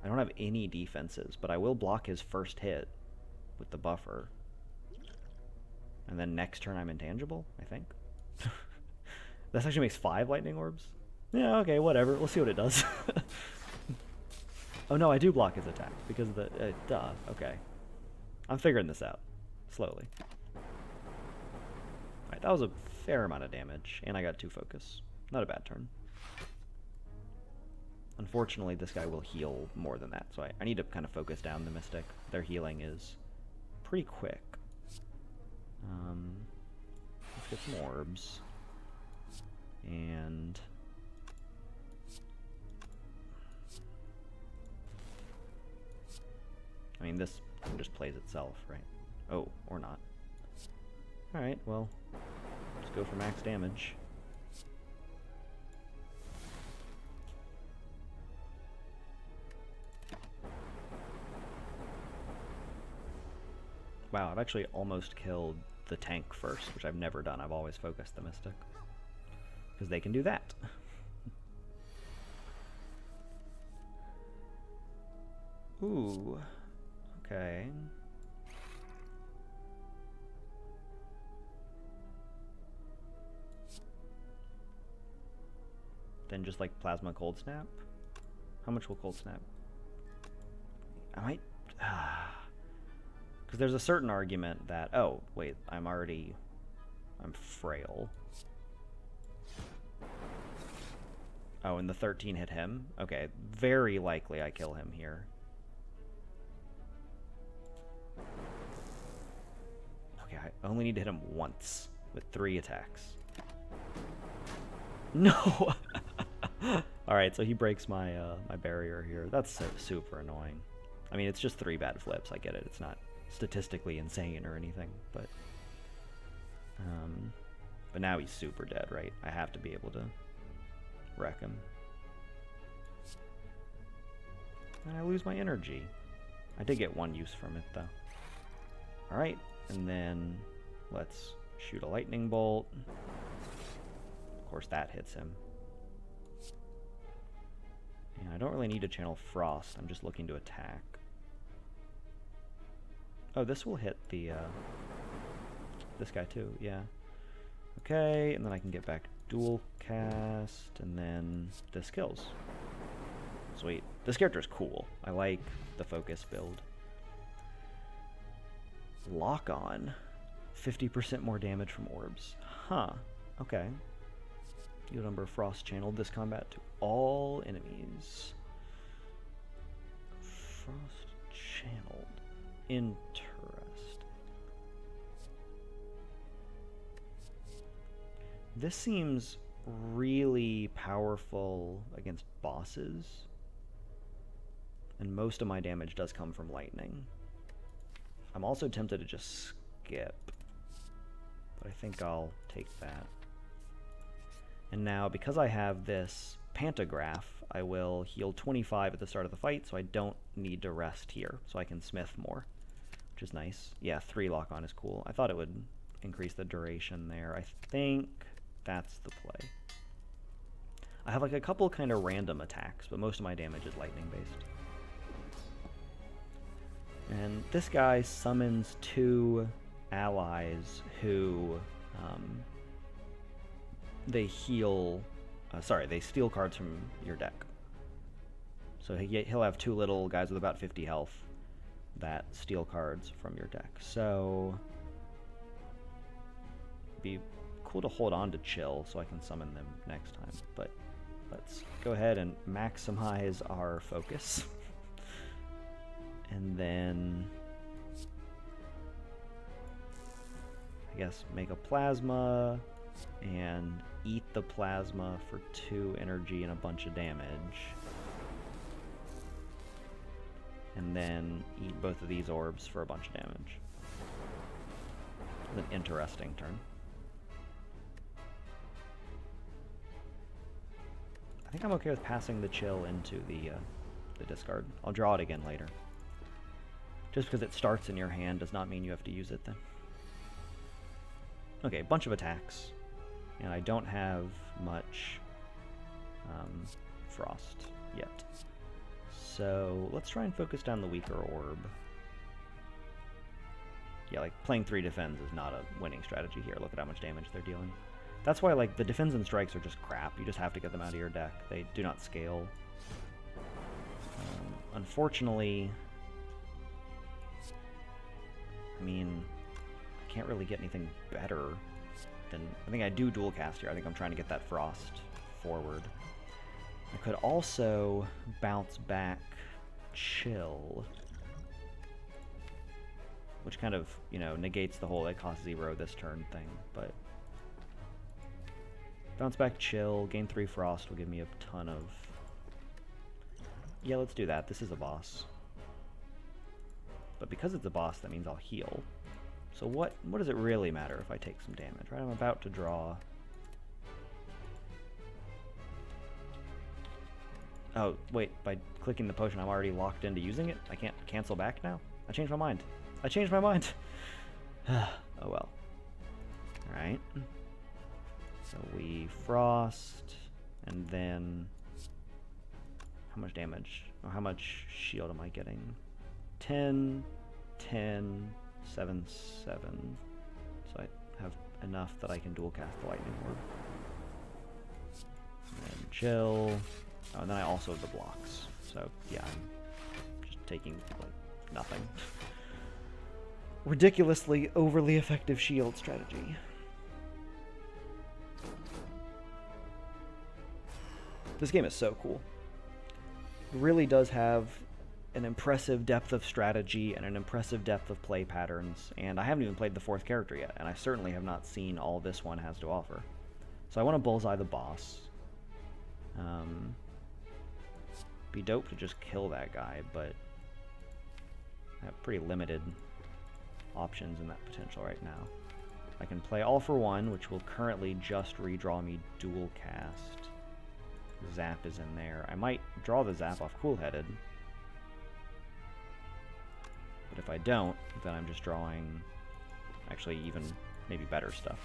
I don't have any defenses, but I will block his first hit with the buffer. And then next turn I'm intangible, I think. That actually makes 5 lightning orbs? Yeah, okay, whatever. We'll see what it does. Oh no, I do block his attack because of the... duh, okay. I'm figuring this out. Slowly. Alright, that was a fair amount of damage, and I got 2 focus. Not a bad turn. Unfortunately, this guy will heal more than that, so I need to kind of focus down the Mystic. Their healing is pretty quick. Let's get some orbs. And... I mean, this just plays itself, right? Oh, or not. Alright, well, let's go for max damage. Wow, I've actually almost killed the tank first, which I've never done. I've always focused the Mystic. Because they can do that. Ooh. Okay. Then just like Plasma Cold Snap? How much will Cold Snap? I might... Because there's a certain argument that... Oh, wait, I'm frail. Oh, and the 13 hit him? Okay, very likely I kill him here. Okay, I only need to hit him once with 3 attacks. No! Alright, so he breaks my my barrier here. That's so super annoying. I mean, it's just 3 bad flips, I get it. It's not statistically insane or anything, but now he's super dead, right? I have to be able to wreck him. And I lose my energy. I did get 1 use from it, though. Alright, and then let's shoot a lightning bolt. Of course, that hits him. And I don't really need to channel Frost. I'm just looking to attack. Oh, this will hit the, this guy too, yeah. Okay, and then I can get back dual cast, and then this kills. Sweet. This character's cool. I like the focus build. Lock on. 50% more damage from orbs. Huh. Okay. Deal number of frost channeled this combat to all enemies. Frost channeled. Interesting. This seems really powerful against bosses. And most of my damage does come from lightning. I'm also tempted to just skip. But I think I'll take that. And now, because I have this pantograph, I will heal 25 at the start of the fight, so I don't need to rest here. So I can smith more, which is nice. Yeah, 3 lock-on is cool. I thought it would increase the duration there. I think that's the play. I have like a couple kind of random attacks, but most of my damage is lightning-based. And this guy summons 2 allies who... they heal... they steal cards from your deck. So he'll have 2 little guys with about 50 health that steal cards from your deck. So it'd be cool to hold on to Chill so I can summon them next time, but let's go ahead and maximize our focus. And then I guess make a plasma and eat the plasma for 2 energy and a bunch of damage. And then eat both of these orbs for a bunch of damage. It's an interesting turn. I think I'm okay with passing the Chill into the discard. I'll draw it again later. Just because it starts in your hand does not mean you have to use it then. Okay, a bunch of attacks. And I don't have much Frost yet. So let's try and focus down the weaker orb. Yeah, like playing 3 defends is not a winning strategy here. Look at how much damage they're dealing. That's why like the defends and strikes are just crap. You just have to get them out of your deck. They do not scale. Unfortunately, I mean, I can't really get anything better than... I think I do dual cast here. I think I'm trying to get that Frost forward. I could also bounce back Chill, which kind of, you know, negates the whole it costs 0 this turn thing, but bounce back Chill, gain 3 Frost will give me a ton of... Yeah, let's do that. This is a boss. But because it's a boss, that means I'll heal. So what does it really matter if I take some damage, right? I'm about to draw... Oh, wait, by clicking the potion, I'm already locked into using it? I can't cancel back now? I changed my mind. I changed my mind! Oh well. Alright. So we Frost, and then... How much damage? Or how much shield am I getting? 10, 10, 7, 7. So I have enough that I can dual cast the Lightning Orb. And then Chill. Oh, and then I also have the blocks. So, yeah, I'm just taking, like, nothing. Ridiculously overly effective shield strategy. This game is so cool. It really does have an impressive depth of strategy and an impressive depth of play patterns, and I haven't even played the 4th character yet, and I certainly have not seen all this one has to offer. So I want to bullseye the boss. Be dope to just kill that guy, but I have pretty limited options in that potential right now. I can play All for One, which will currently just redraw me dual cast. Zap is in there. I might draw the Zap off Cool-Headed. But if I don't, then I'm just drawing actually even maybe better stuff.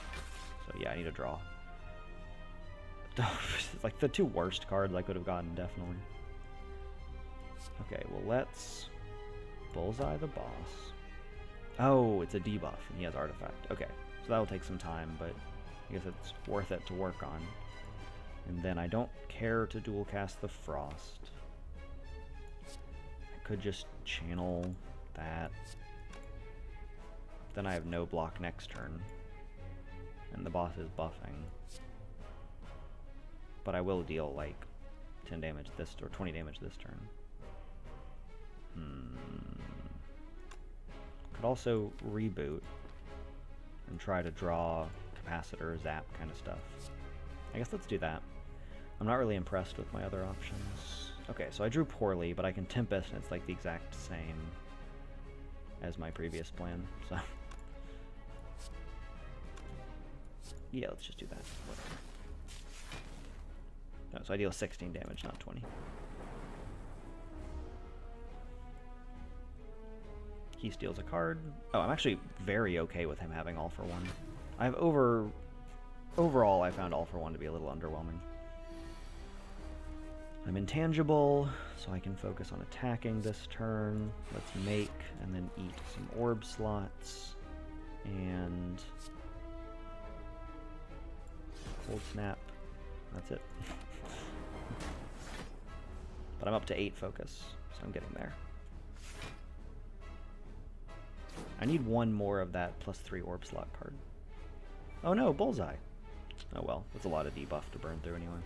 So yeah, I need to draw. It's like the 2 worst cards I could have gotten, definitely. Okay, well let's bullseye the boss. Oh, it's a debuff, and he has Artifact. Okay, so that'll take some time, but I guess it's worth it to work on. And then I don't care to dual cast the Frost. I could just channel that. Then I have no block next turn. And the boss is buffing. But I will deal like 10 damage this, or 20 damage this turn. Could also reboot and try to draw capacitor, zap kind of stuff. I guess let's do that. I'm not really impressed with my other options. Okay, so I drew poorly, but I can Tempest, and it's like the exact same as my previous plan, so... Yeah, let's just do that. Whatever. No, so I deal 16 damage, not 20. He steals a card. Oh, I'm actually very okay with him having All for One. I've overall, I found All for One to be a little underwhelming. I'm intangible, so I can focus on attacking this turn. Let's make and then eat some orb slots. And Cold Snap. That's it. But I'm up to 8 focus, so I'm getting there. I need one more of that +3 orb slot card. Oh no, bullseye. Oh well, that's a lot of debuff to burn through anyway.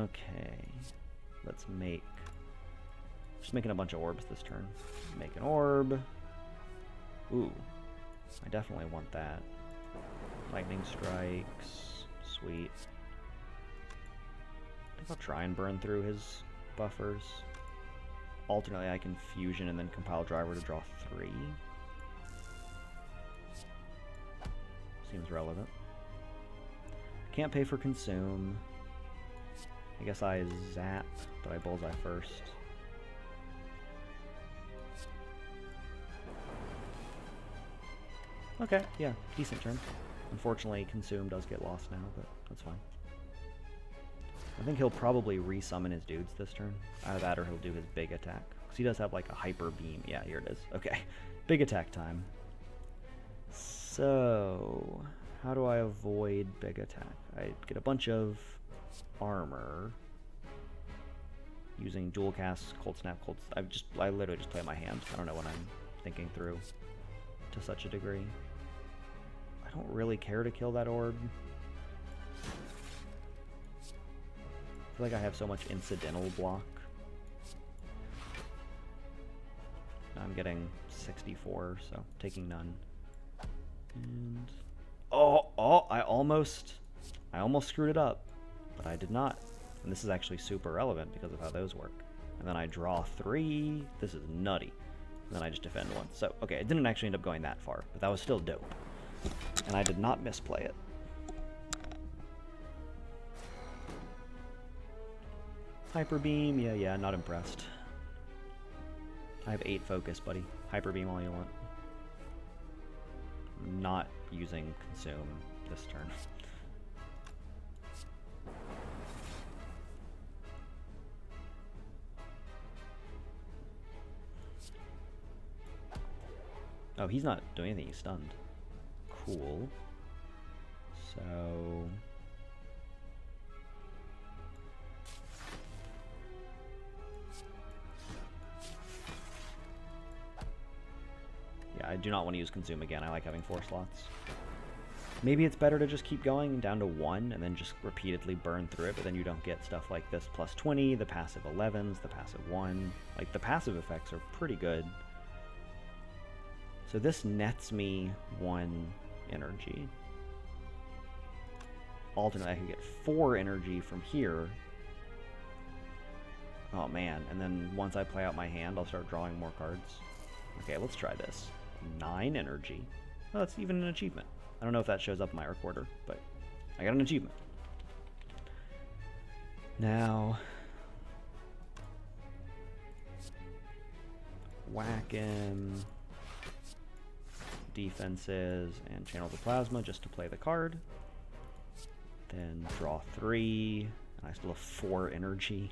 Okay, let's make... Just making a bunch of orbs this turn. Make an orb. Ooh, I definitely want that. Lightning strikes. Sweet. I think I'll try and burn through his buffers. Alternately, I can fusion and then compile driver to draw 3. Seems relevant. Can't pay for consume. I guess I zap, but I bullseye first. Okay, yeah, decent turn. Unfortunately, consume does get lost now, but that's fine. I think he'll probably resummon his dudes this turn. Either that or he'll do his big attack. Because he does have like a hyper beam. Yeah, here it is. Okay, big attack time. So, how do I avoid big attack? I get a bunch of armor using dual cast, cold snap, I literally just play my hand. I don't know what I'm thinking through to such a degree. I don't really care to kill that orb. I feel like I have so much incidental block. I'm getting 64, so taking none. And I almost screwed it up, but I did not. And this is actually super relevant because of how those work. And then I draw 3. This is nutty. And then I just defend once. So, okay, it didn't actually end up going that far, but that was still dope. And I did not misplay it. Hyper beam, yeah, not impressed. I have 8 focus, buddy. Hyper beam all you want. Not using consume this turn. Oh, he's not doing anything, he's stunned. Cool. So... yeah, I do not want to use consume again. I like having 4 slots. Maybe it's better to just keep going down to 1 and then just repeatedly burn through it, but then you don't get stuff like this +20, the passive 11s, the passive 1. Like, the passive effects are pretty good. So this nets me 1 energy. Alternately, I can get 4 energy from here. Oh man, and then once I play out my hand, I'll start drawing more cards. Okay, let's try this. 9 energy. Oh, that's even an achievement. I don't know if that shows up in my recorder, but I got an achievement. Now, whack him. Defenses and channel the plasma just to play the card. Then draw 3. And I still have 4 energy.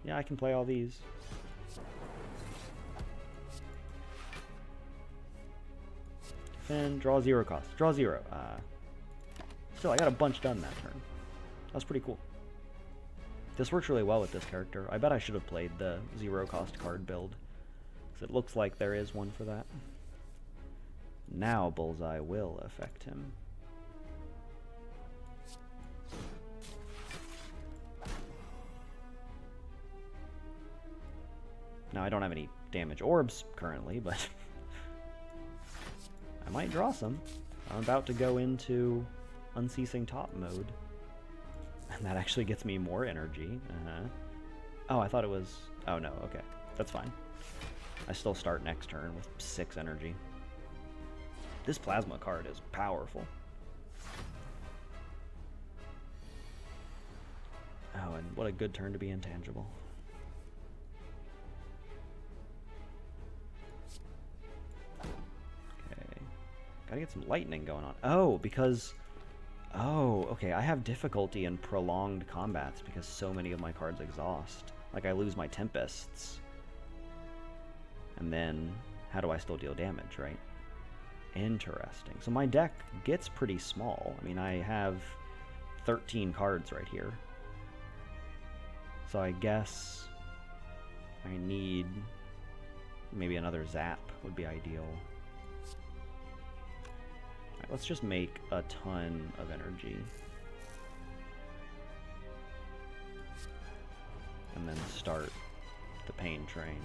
Yeah, I can play all these. Defend, draw 0 cost. Draw 0. Still, I got a bunch done that turn. That was pretty cool. This works really well with this character. I bet I should have played the 0 cost card build, because it looks like there is one for that. Now bullseye will affect him. Now I don't have any damage orbs currently, but I might draw some. I'm about to go into Unceasing Top mode. And that actually gets me more energy. Oh, I thought it was... oh no, okay. That's fine. I still start next turn with 6 energy. This plasma card is powerful. Oh, and what a good turn to be intangible. Okay. Gotta get some lightning going on. Oh, because... oh, okay, I have difficulty in prolonged combats because so many of my cards exhaust. Like, I lose my Tempests. And then, how do I still deal damage, right? Interesting. So my deck gets pretty small. I mean, I have 13 cards right here. So I guess I need maybe another zap would be ideal. Alright, let's just make a ton of energy. And then start the pain train.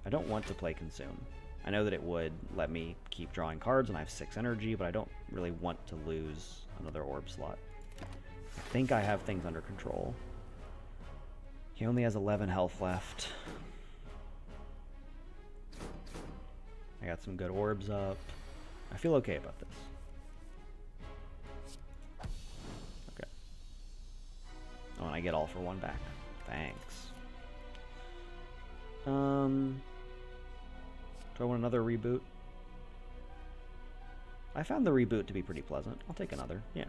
I don't want to play Consume. I know that it would let me keep drawing cards and I have 6 energy, but I don't really want to lose another orb slot. I think I have things under control. He only has 11 health left. I got some good orbs up. I feel okay about this. Okay. Oh, and I get all for 1 back. Thanks. Do I want another reboot? I found the reboot to be pretty pleasant. I'll take another, yeah.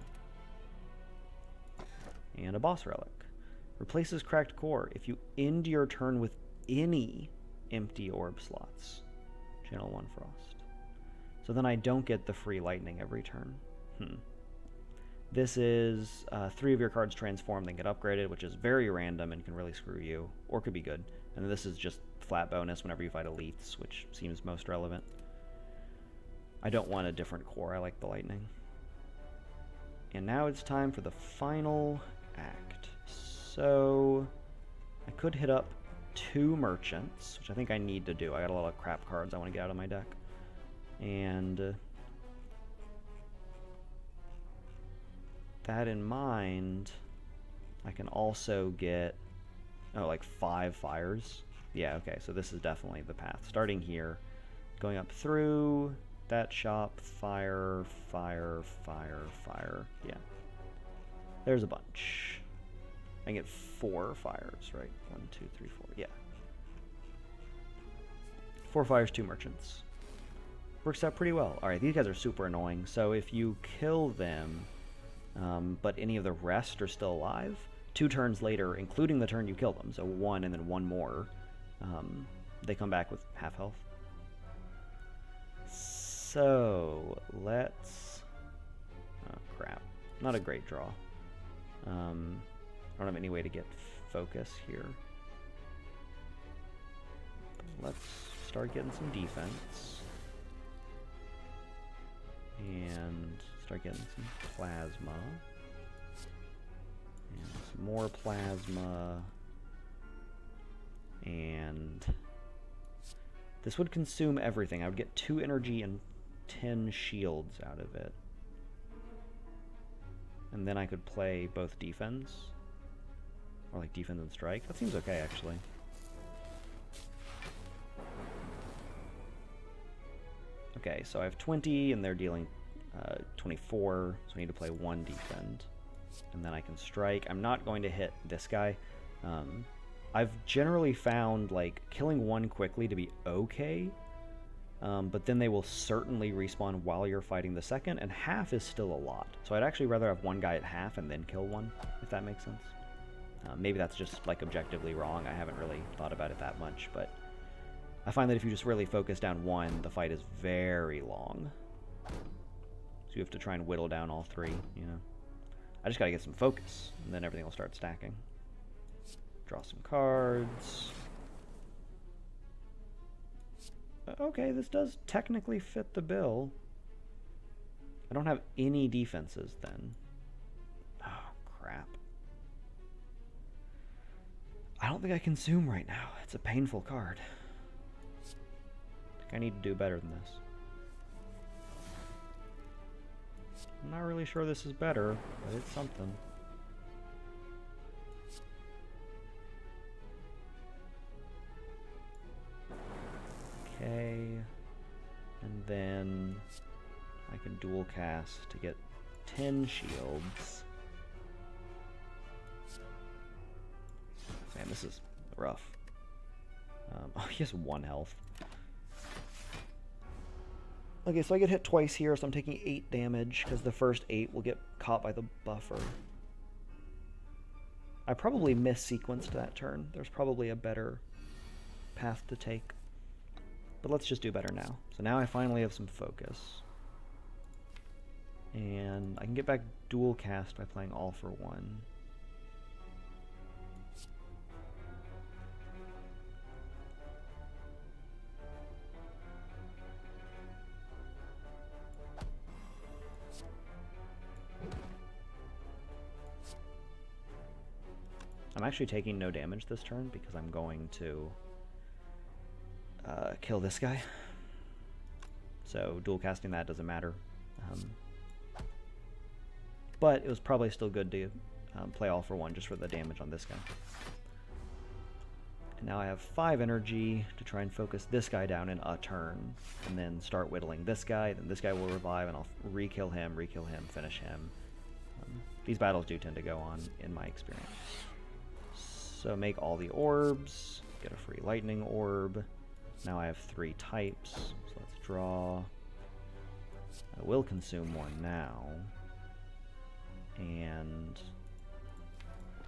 And a boss relic. Replaces cracked core if you end your turn with any empty orb slots. Channel 1 Frost. So then I don't get the free lightning every turn. This is 3 of your cards transform, then get upgraded, which is very random and can really screw you, or could be good. And this is just flat bonus whenever you fight elites, which seems most relevant. I don't want a different core, I like the lightning. And now it's time for the final act. So I could hit up 2 merchants, which I think I need to do. I got a lot of crap cards I want to get out of my deck. And that in mind, I can also get, oh, like 5 fires. Yeah, okay, so this is definitely the path. Starting here, going up through that shop, fire, fire, fire, fire. Yeah. There's a bunch. I can get 4 fires, right? 1, 2, 3, 4. Yeah. 4 fires, 2 merchants. Works out pretty well. Alright, these guys are super annoying. So if you kill them, but any of the rest are still alive, 2 turns later, including the turn you kill them, so 1 and then 1 more, they come back with half health. So let's... oh, crap. Not a great draw. I don't have any way to get focus here. But let's start getting some defense. And start getting some plasma. And some more plasma. And this would consume everything. I would get 2 energy and 10 shields out of it. And then I could play both defense. Or like defense and strike. That seems okay, actually. Okay, so I have 20 and they're dealing 24. So I need to play 1 defend. And then I can strike. I'm not going to hit this guy. I've generally found like killing 1 quickly to be okay. But then they will certainly respawn while you're fighting the second, and half is still a lot. So I'd actually rather have 1 guy at half and then kill 1, if that makes sense. Maybe that's just like objectively wrong. I haven't really thought about it that much, but I find that if you just really focus down 1, the fight is very long. So you have to try and whittle down all 3, you know. I just gotta get some focus, and then everything will start stacking. Draw some cards. Okay, this does technically fit the bill. I don't have any defenses then. Oh, crap. I don't think I consume right now. It's a painful card. I think I need to do better than this. I'm not really sure this is better, but it's something. Okay, and then I can dual cast to get 10 shields. Man, this is rough. Oh, he has 1 health. Okay, so I get hit twice here, so I'm taking 8 damage, because the first 8 will get caught by the buffer. I probably mis-sequenced that turn. There's probably a better path to take. But let's just do better now. So now I finally have some focus. And I can get back dual cast by playing all for 1. I'm actually taking no damage this turn because I'm going to kill this guy. So dual casting that doesn't matter. But it was probably still good to play all for one just for the damage on this guy. And now I have 5 energy to try and focus this guy down in a turn, and then start whittling this guy, then this guy will revive, and I'll re-kill him, finish him. These battles do tend to go on, in my experience. So make all the orbs, get a free lightning orb. Now I have 3 types, so let's draw. I will consume one now. And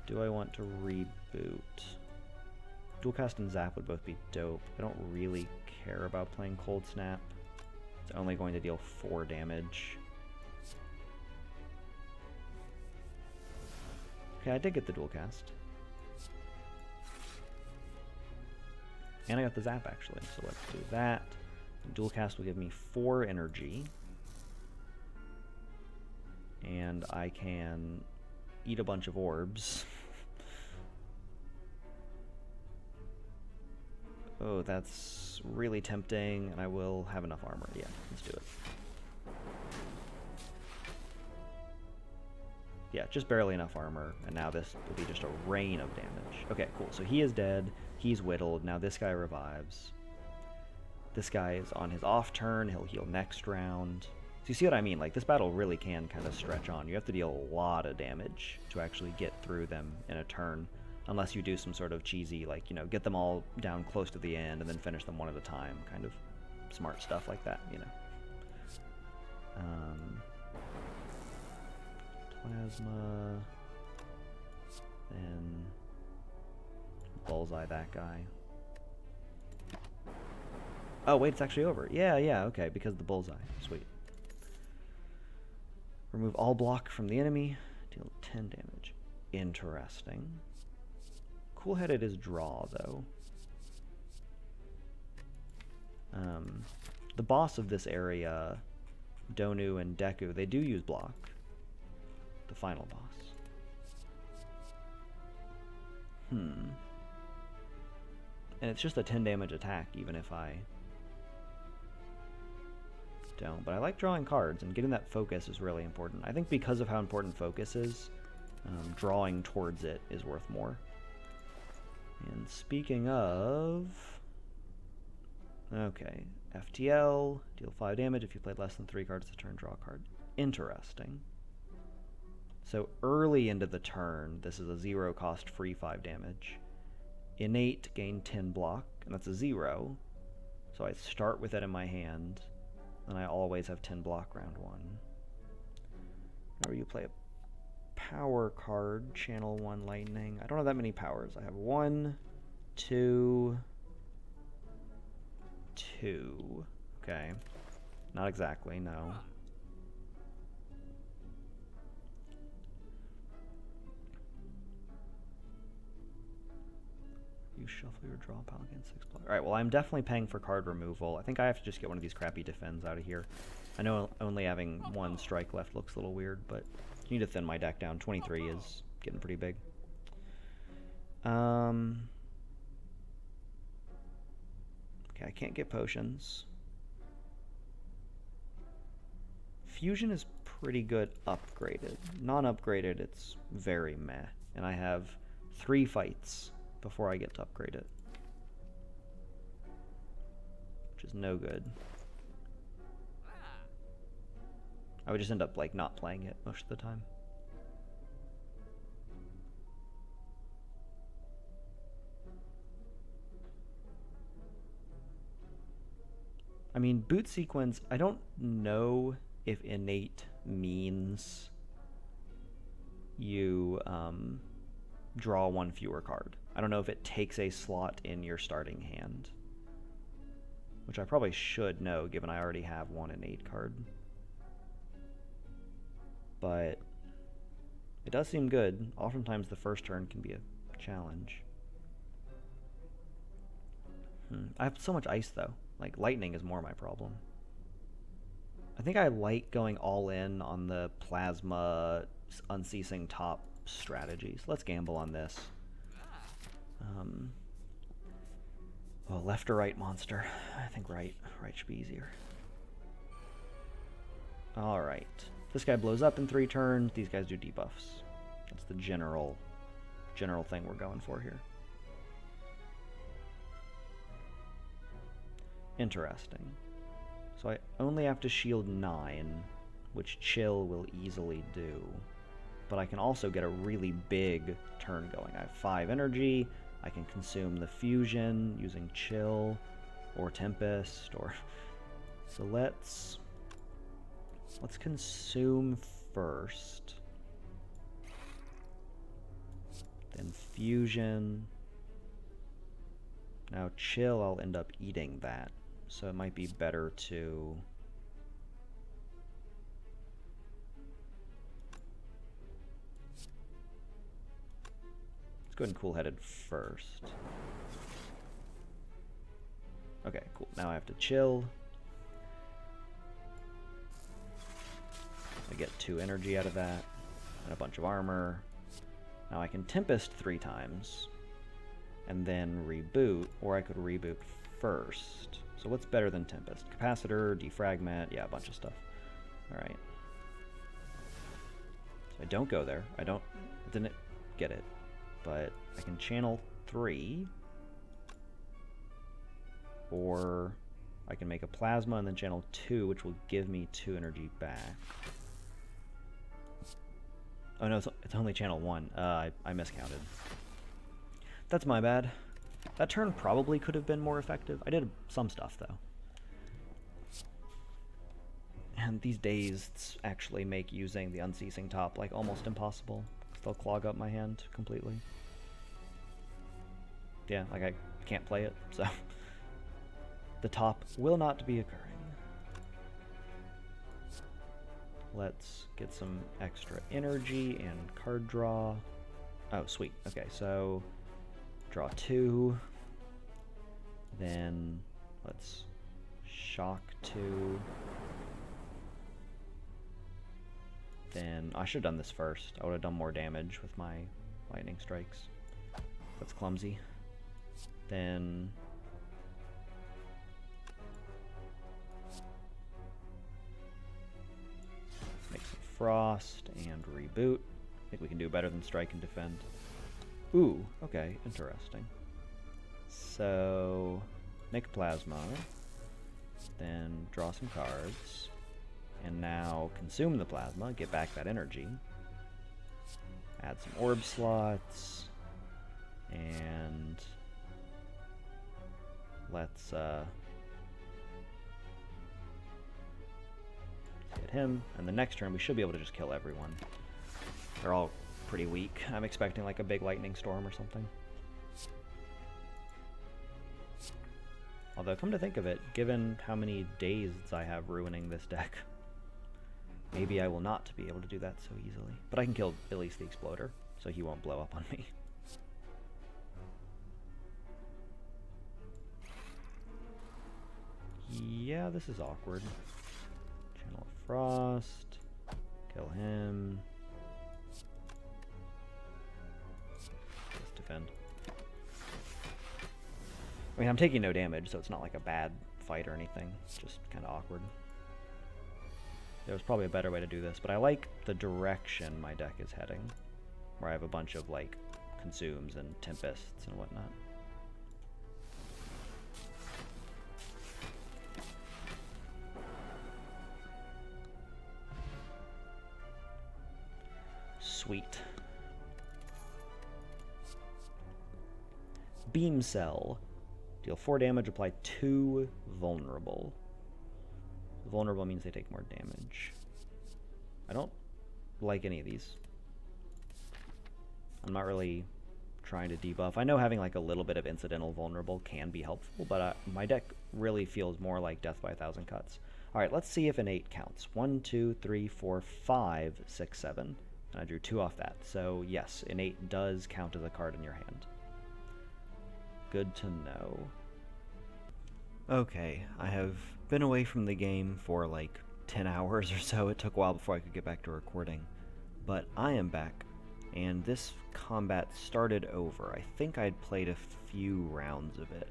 do I want to reboot? Dual Cast and Zap would both be dope. I don't really care about playing Cold Snap. It's only going to deal 4 damage. Okay, I did get the Dual Cast. And I got the Zap, actually, so let's do that. Dual Cast will give me 4 energy. And I can eat a bunch of orbs. Oh, that's really tempting, and I will have enough armor. Yeah, let's do it. Yeah, just barely enough armor, and now this will be just a rain of damage. Okay, cool. So he is dead. He's whittled. Now this guy revives. This guy is on his off turn. He'll heal next round. So you see what I mean? Like, this battle really can kind of stretch on. You have to deal a lot of damage to actually get through them in a turn. Unless you do some sort of cheesy, like, you know, get them all down close to the end and then finish them one at a time. Kind of smart stuff like that, you know. Plasma. Then bullseye that guy. Oh, wait, it's actually over. Yeah, okay, because of the bullseye. Sweet. Remove all block from the enemy. Deal 10 damage. Interesting. Cool-headed is draw, though. The boss of this area, Donu and Deku, they do use block. The final boss. And it's just a 10 damage attack, even if I don't. But I like drawing cards, and getting that focus is really important. I think because of how important focus is, drawing towards it is worth more. And speaking of... Okay, FTL, deal 5 damage if you played less than 3 cards a turn, draw a card. Interesting. So early into the turn, this is a 0 cost free 5 damage. Innate, gain 10 block, and that's a 0. So I start with it in my hand, and I always have 10 block round 1. Whenever you play a power card, channel 1 lightning. I don't have that many powers. I have 1, 2, 2. Okay. Not exactly, no. You shuffle your draw pile against 6 players. Alright, well, I'm definitely paying for card removal. I think I have to just get one of these crappy defends out of here. I know only having 1 strike left looks a little weird, but I need to thin my deck down. 23 is getting pretty big. Okay, I can't get potions. Fusion is pretty good upgraded. Non-upgraded, it's very meh. And I have 3 fights before I get to upgrade it. Which is no good. I would just end up, like, not playing it most of the time. I mean, boot sequence, I don't know if innate means you draw 1 fewer card. I don't know if it takes a slot in your starting hand. Which I probably should know, given I already have 1 innate card. But it does seem good. Oftentimes the first turn can be a challenge. I have so much ice, though. Like, lightning is more my problem. I think I like going all in on the plasma unceasing top strategies. Let's gamble on this. Oh, left or right monster? I think right. Right should be easier. Alright. This guy blows up in 3 turns. These guys do debuffs. That's the general thing we're going for here. Interesting. So I only have to shield 9, which chill will easily do. But I can also get a really big turn going. I have 5 energy. I can consume the fusion using chill or tempest or... So let's consume first. Then fusion. Now chill, I'll end up eating that. So it might be better to... Let's go ahead and cool-headed first. Okay, cool. Now I have to chill. I get 2 energy out of that, and a bunch of armor. Now I can Tempest 3 times, and then reboot, or I could reboot first. So what's better than Tempest? Capacitor, Defragment, yeah, a bunch of stuff. Alright. So I don't go there. Didn't get it. But I can channel 3, or I can make a plasma and then channel 2, which will give me 2 energy back. Oh no, it's only channel 1. I miscounted. That's my bad. That turn probably could have been more effective. I did some stuff, though. And these days actually make using the Unceasing Top, like, almost impossible. They'll clog up my hand completely. Yeah, like, I can't play it, so... The top will not be occurring. Let's get some extra energy and card draw. Oh, sweet. Okay, so draw 2. Then let's shock 2. Then I should have done this first. I would have done more damage with my lightning strikes. That's clumsy. Then make some frost and reboot. I think we can do better than strike and defend. Ooh, okay, interesting. So make a plasma, then draw some cards, and now consume the plasma, get back that energy, add some orb slots, and let's hit him, and the next turn we should be able to just kill everyone. They're all pretty weak. I'm expecting like a big lightning storm or something. Although, come to think of it, given how many days I have ruining this deck, maybe I will not be able to do that so easily. But I can kill at least the Exploder, so he won't blow up on me. Yeah, this is awkward. Channel Frost. Kill him. Let's defend. I mean, I'm taking no damage, so it's not like a bad fight or anything. It's just kind of awkward. There was probably a better way to do this, but I like the direction my deck is heading, where I have a bunch of, like, consumes and tempests and whatnot. Sweet. Beam Cell. Deal 4 damage, apply 2 vulnerable. Vulnerable means they take more damage. I don't like any of these. I'm not really trying to debuff. I know having like a little bit of incidental vulnerable can be helpful, but my deck really feels more like Death by 1,000 Cuts. Alright, let's see if an 8 counts. 1, 2, 3, 4, 5, 6, 7. And I drew 2 off that. So yes, an 8 does count as a card in your hand. Good to know. Okay, I have been away from the game for like 10 hours or so. It took a while before I could get back to recording. But I am back And this combat started over. I think I'd played a few rounds of it,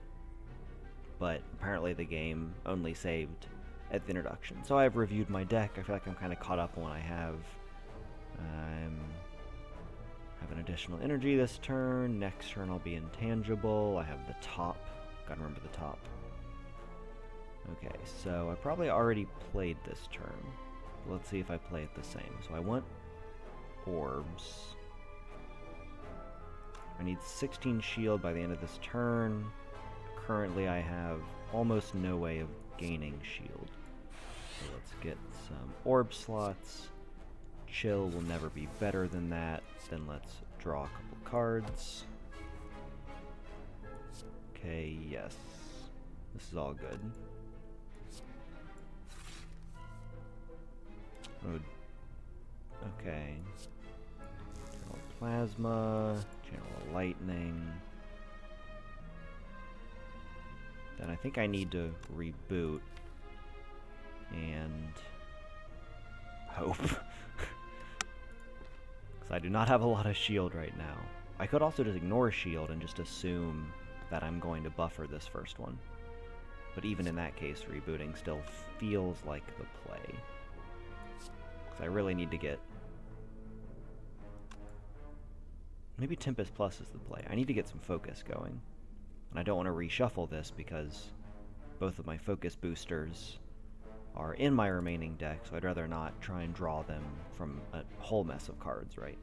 but apparently the game only saved at the introduction. So I've reviewed my deck. I feel like I'm kind of caught up on what I have. Have an additional energy this turn. Next turn I'll be intangible. I have the top. Gotta remember the top. Okay, so I probably already played this turn. Let's see if I play it the same. So I want orbs. I need 16 shield by the end of this turn. Currently I have almost no way of gaining shield. So let's get some orb slots. Chill will never be better than that. Then let's draw a couple cards. Okay, yes. This is all good. Okay. Channel Plasma, Channel Lightning. Then I think I need to reboot and hope. Because I do not have a lot of shield right now. I could also just ignore shield and just assume that I'm going to buffer this first one. But even in that case, rebooting still feels like the play. Because I really need to get... Maybe Tempest Plus is the play. I need to get some focus going. And I don't want to reshuffle this because both of my focus boosters are in my remaining deck, so I'd rather not try and draw them from a whole mess of cards, right?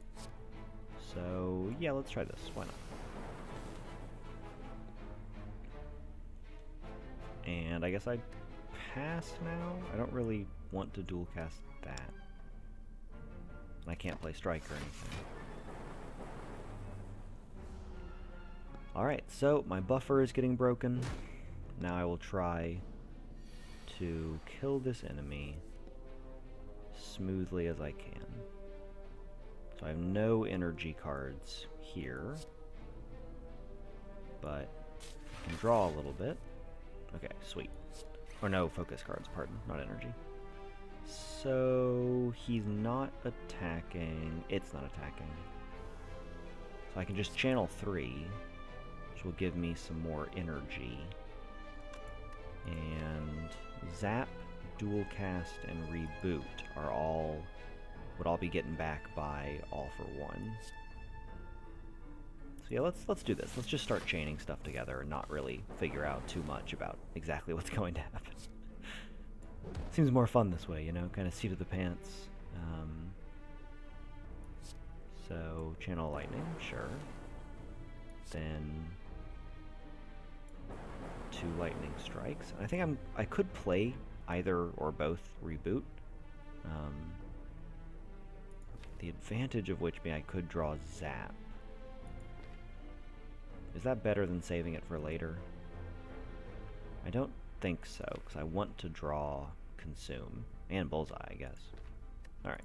So, yeah, let's try this. Why not? And I guess I pass now? I don't really want to dual cast that. And I can't play Strike or anything. Alright, so my buffer is getting broken. Now I will try to kill this enemy smoothly as I can. So I have no energy cards here, but I can draw a little bit. Okay, sweet. Or no focus cards, pardon, not energy. So he's not attacking. It's not attacking. So I can just channel 3, which will give me some more energy. And Zap, Dual Cast, and Reboot are all would all be getting back by All for One. So yeah, let's do this. Let's just start chaining stuff together and not really figure out too much about exactly what's going to happen. Seems more fun this way, you know, kind of seat of the pants. So Channel Lightning, sure. Then 2 Lightning Strikes. I think I could play either or both Reboot. The advantage of which means I could draw Zap. Is that better than saving it for later? I don't think so, because I want to draw Consume. And Bullseye, I guess. Alright.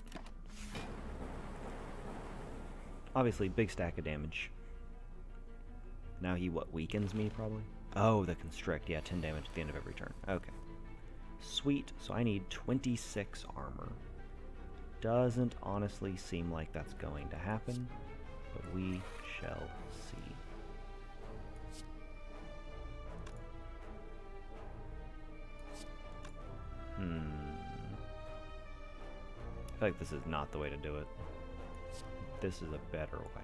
Obviously, big stack of damage. Now he, what, weakens me, probably? Oh, the Constrict. Yeah, 10 damage at the end of every turn. Okay. Sweet. So I need 26 armor. Doesn't honestly seem like that's going to happen, but we shall see. I feel like this is not the way to do it. This is a better way.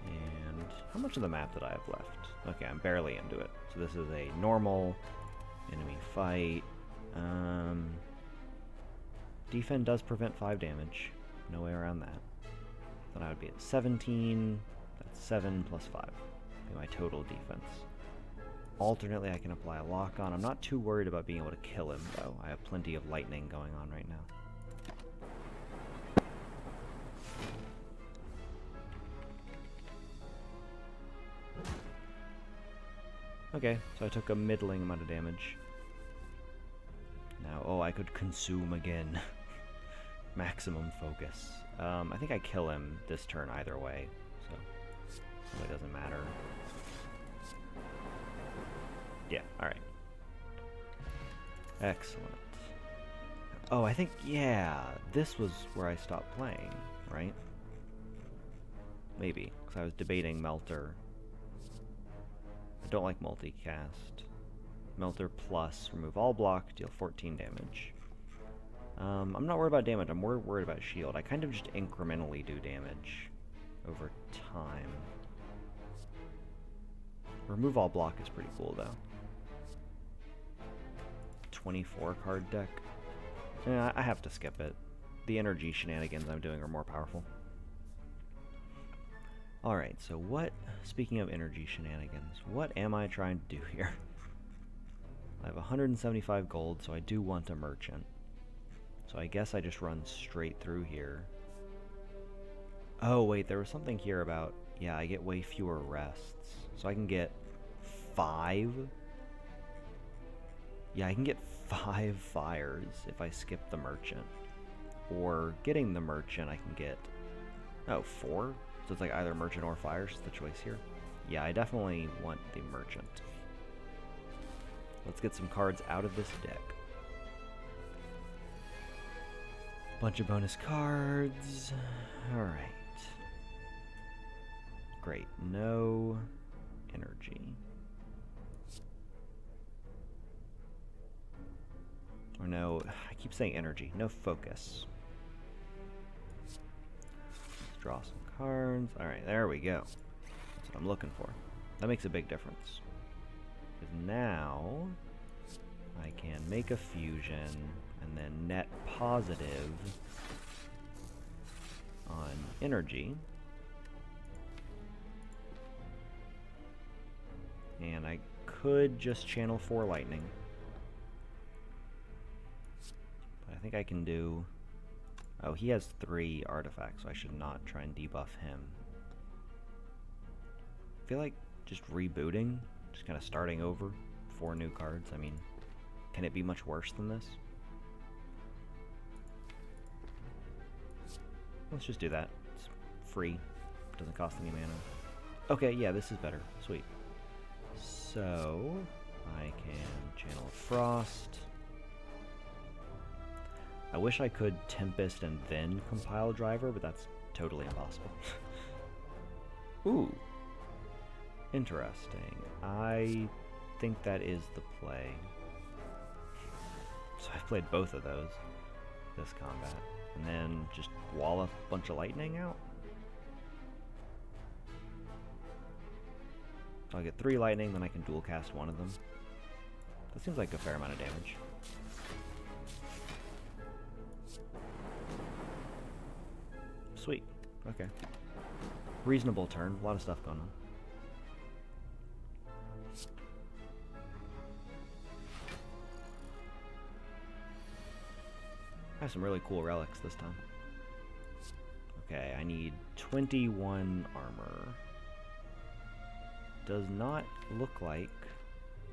And how much of the map did I have left? Okay, I'm barely into it. So this is a normal enemy fight. Defend does prevent 5 damage. No way around that. Then I would be at 17. That's 7 plus 5. Be my total defense. Alternately, I can apply a lock on. I'm not too worried about being able to kill him, though. I have plenty of lightning going on right now. Okay, so I took a middling amount of damage. Now, oh, I could consume again. Maximum focus. I think I kill him this turn either way, so it doesn't matter. Yeah, alright. Excellent. Oh, I think, yeah, this was where I stopped playing, right? Maybe, because I was debating Melter. I don't like multicast. Melter plus, remove all block, deal 14 damage. I'm not worried about damage, I'm more worried about shield. I kind of just incrementally do damage over time. Remove all block is pretty cool, though. 24 card deck. Yeah, I have to skip it. The energy shenanigans I'm doing are more powerful. Alright, so what, speaking of energy shenanigans, what am I trying to do here? I have 175 gold, so I do want a merchant. So I guess I just run straight through here. Oh, wait, there was something here about, yeah, I get way fewer rests. So I can get 5? Yeah, I can get 5 fires if I skip the merchant. Or getting the merchant, I can get, 4? So it's like either merchant or fires is the choice here. Yeah, I definitely want the merchant. Let's get some cards out of this deck. Bunch of bonus cards. Alright. Great. No energy. Or no, I keep saying energy. No focus. Let's draw some cards. Alright, there we go. That's what I'm looking for. That makes a big difference. Because now I can make a fusion and then net positive on energy. And I could just channel 4 lightning. But I think I can do... Oh, he has 3 artifacts, so I should not try and debuff him. I feel like just rebooting, just kind of starting over, 4 new cards. I mean, can it be much worse than this? Let's just do that. It's free. Doesn't cost any mana. Okay, yeah, this is better. Sweet. So, I can channel Frost. I wish I could Tempest and then compile Driver, but that's totally impossible. Ooh. Interesting. I think that is the play. So I've played both of those this combat. And then just wall a bunch of lightning out. I'll get 3 lightning, then I can dual cast one of them. That seems like a fair amount of damage. Sweet. Okay. Reasonable turn. A lot of stuff going on. I have some really cool relics this time. Okay, I need 21 armor. Does not look like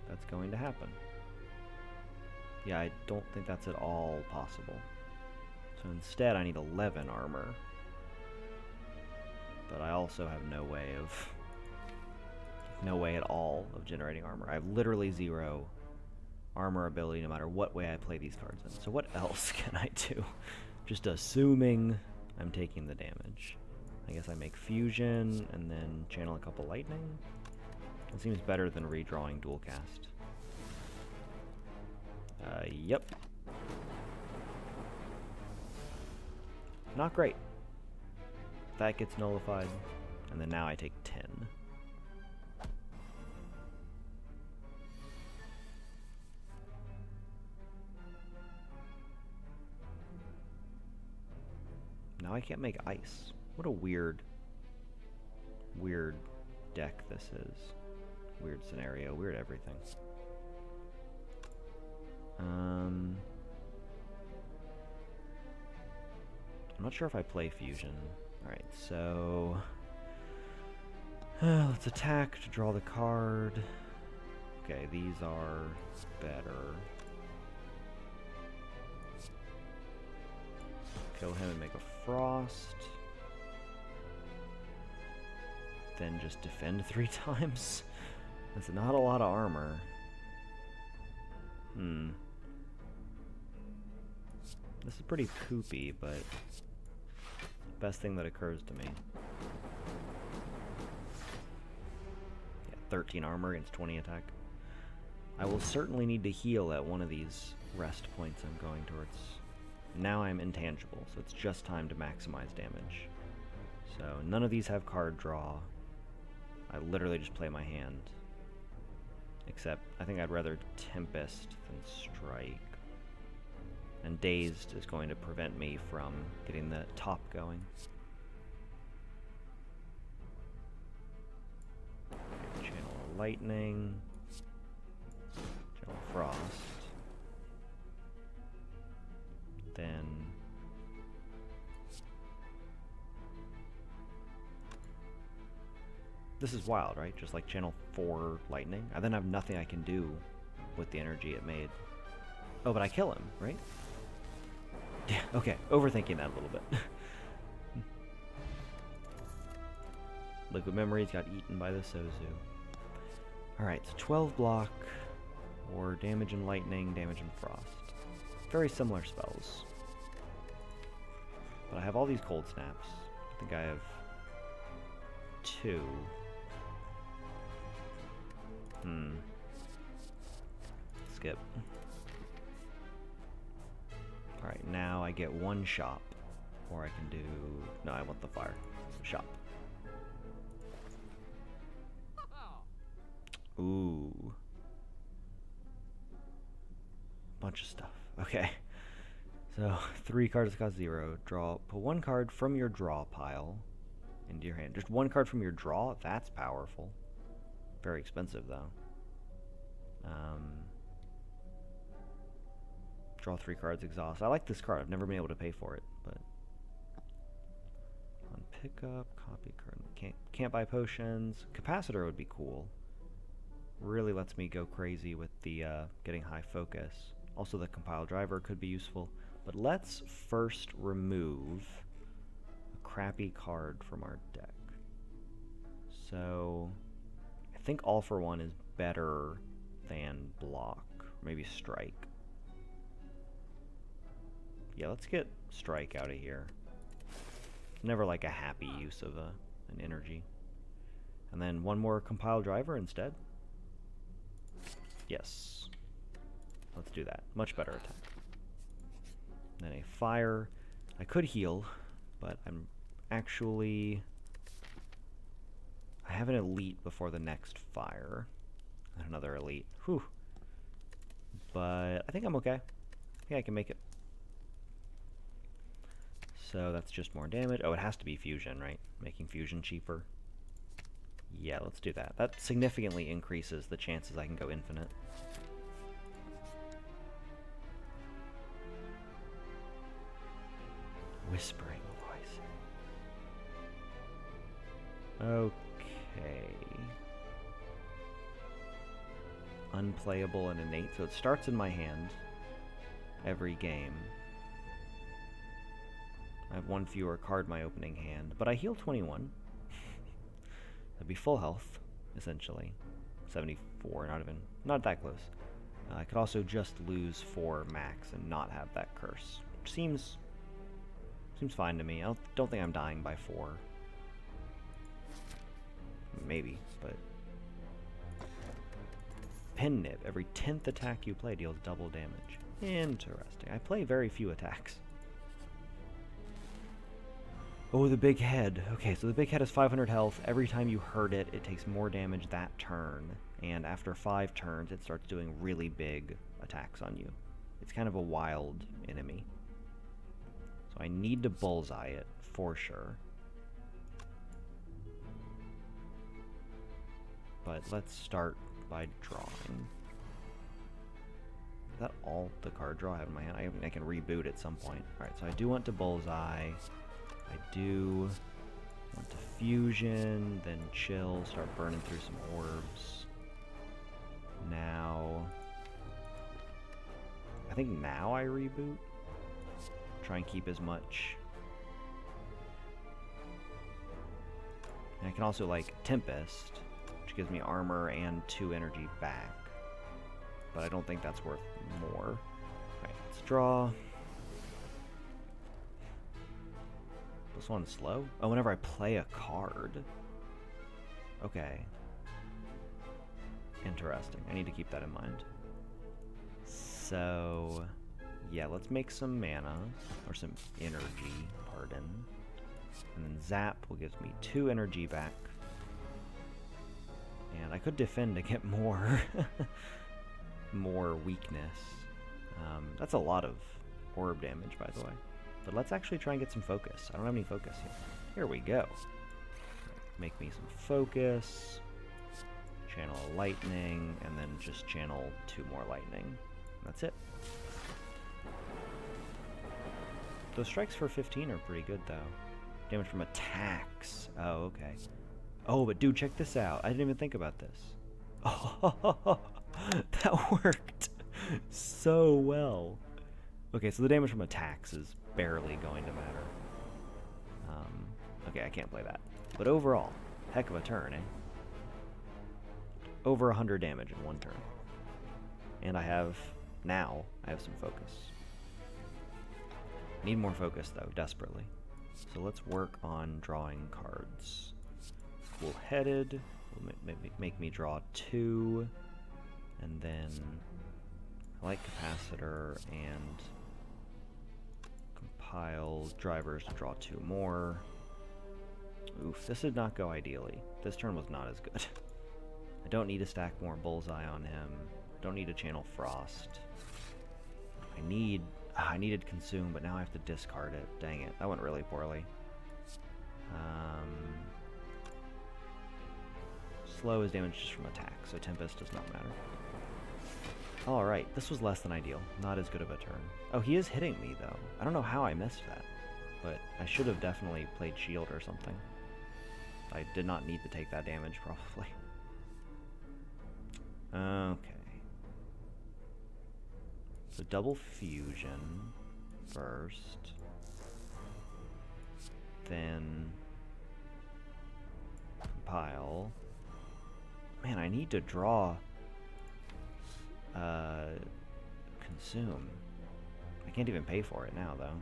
that's going to happen. Yeah, I don't think that's at all possible. So instead I need 11 armor. But I also have no way at all of generating armor. I have literally 0 armor ability no matter what way I play these cards in. So what else can I do? Just assuming I'm taking the damage. I guess I make fusion and then channel a couple lightning. It seems better than redrawing dual cast. Yep. Not great. That gets nullified, and then now I take 10. Now I can't make ice. What a weird deck this is. Weird scenario, weird everything. I'm not sure if I play fusion. Alright, so let's attack to draw the card. Okay, these are better. Kill him and make a frost. Then just defend 3 times. That's not a lot of armor. This is pretty poopy, but best thing that occurs to me. Yeah, 13 armor against 20 attack. I will certainly need to heal at one of these rest points I'm going towards. Now I'm intangible, so it's just time to maximize damage. So none of these have card draw. I literally just play my hand. Except, I think I'd rather Tempest than Strike. And Dazed is going to prevent me from getting the top going. Okay, Channel Lightning. Channel Frost. Then... This is wild, right? Just like Channel 4 Lightning. I then have nothing I can do with the energy it made. Oh, but I kill him, right? Yeah, okay. Overthinking that a little bit. Liquid Memories got eaten by the Sozu. Alright, so 12 block, or damage and lightning, damage and frost. Very similar spells. But I have all these cold snaps. I think I have 2. Skip. Alright, now I get 1 shop. Or I can do... No, I want the fire. So shop. Ooh. Bunch of stuff. Okay. So, 3 cards cost 0. Draw. Put 1 card from your draw pile into your hand. Just 1 card from your draw? That's powerful. Very expensive, though. Draw 3 cards, exhaust. I like this card. I've never been able to pay for it, but... On pickup, copy card. Can't buy potions. Capacitor would be cool. Really lets me go crazy with the getting high focus. Also, the compile driver could be useful. But let's first remove a crappy card from our deck. So, I think All for One is better than block. Or maybe strike. Yeah, let's get strike out of here. It's never like a happy use of an energy. And then 1 more compile driver instead. Yes. Let's do that. Much better attack. Then a fire. I could heal, but I'm actually... I have an elite before the next fire. And another elite. Whew. But I think I'm okay. I think I can make it. So that's just more damage. Oh, it has to be fusion, right? Making fusion cheaper. Yeah, let's do that. That significantly increases the chances I can go infinite. Whispering voice. Okay. Unplayable and innate. So it starts in my hand every game. I have 1 fewer card in my opening hand, but I heal 21. That'd be full health, essentially. 74, not that close. I could also just lose 4 max and not have that curse, which seems fine to me. I don't think I'm dying by 4. Maybe, but... Pin Nib. Every 10th attack you play deals double damage. Interesting. I play very few attacks. Oh, the big head. Okay, so the big head has 500 health. Every time you hurt it, it takes more damage that turn. And after 5 turns, it starts doing really big attacks on you. It's kind of a wild enemy. So I need to bullseye it, for sure. But let's start by drawing. Is that all the card draw I have in my hand? I can reboot at some point. Alright, so I do want to bullseye. I do want to fusion, then chill, start burning through some orbs. Now... I think now I reboot. Try and keep as much. And I can also, like, Tempest, which gives me armor and 2 energy back. But I don't think that's worth more. Alright, let's draw. This one's slow? Oh, whenever I play a card. Okay. Interesting. I need to keep that in mind. So, yeah, let's make some mana, or some energy, pardon. And then Zap will give me 2 energy back. And I could defend to get more, more weakness. That's a lot of orb damage, by the way. But let's actually try and get some focus. I don't have any focus here. Here we go. Make me some focus. Channel a lightning, and then just channel 2 more lightning. That's it. Those strikes for 15 are pretty good, though. Damage from attacks. Oh, okay. Oh, but dude, check this out. I didn't even think about this. Oh, that worked so well. Okay, so the damage from attacks is barely going to matter. Okay, I can't play that. But overall, heck of a turn, eh? Over 100 damage in 1 turn. And I have some focus. Need more focus, though, desperately. So let's work on drawing cards. Cool-headed will make me draw 2. And then I like capacitor and compile drivers to draw 2 more. Oof, this did not go ideally. This turn was not as good. I don't need to stack more bullseye on him. I don't need to channel frost. I needed consume, but now I have to discard it. Dang it, that went really poorly. Slow is damage just from attack, so Tempest does not matter. Alright, this was less than ideal. Not as good of a turn. Oh, he is hitting me, though. I don't know how I missed that, but I should have definitely played shield or something. I did not need to take that damage, probably. Okay. So double fusion first. Then compile. Man, I need to draw consume. I can't even pay for it now, though.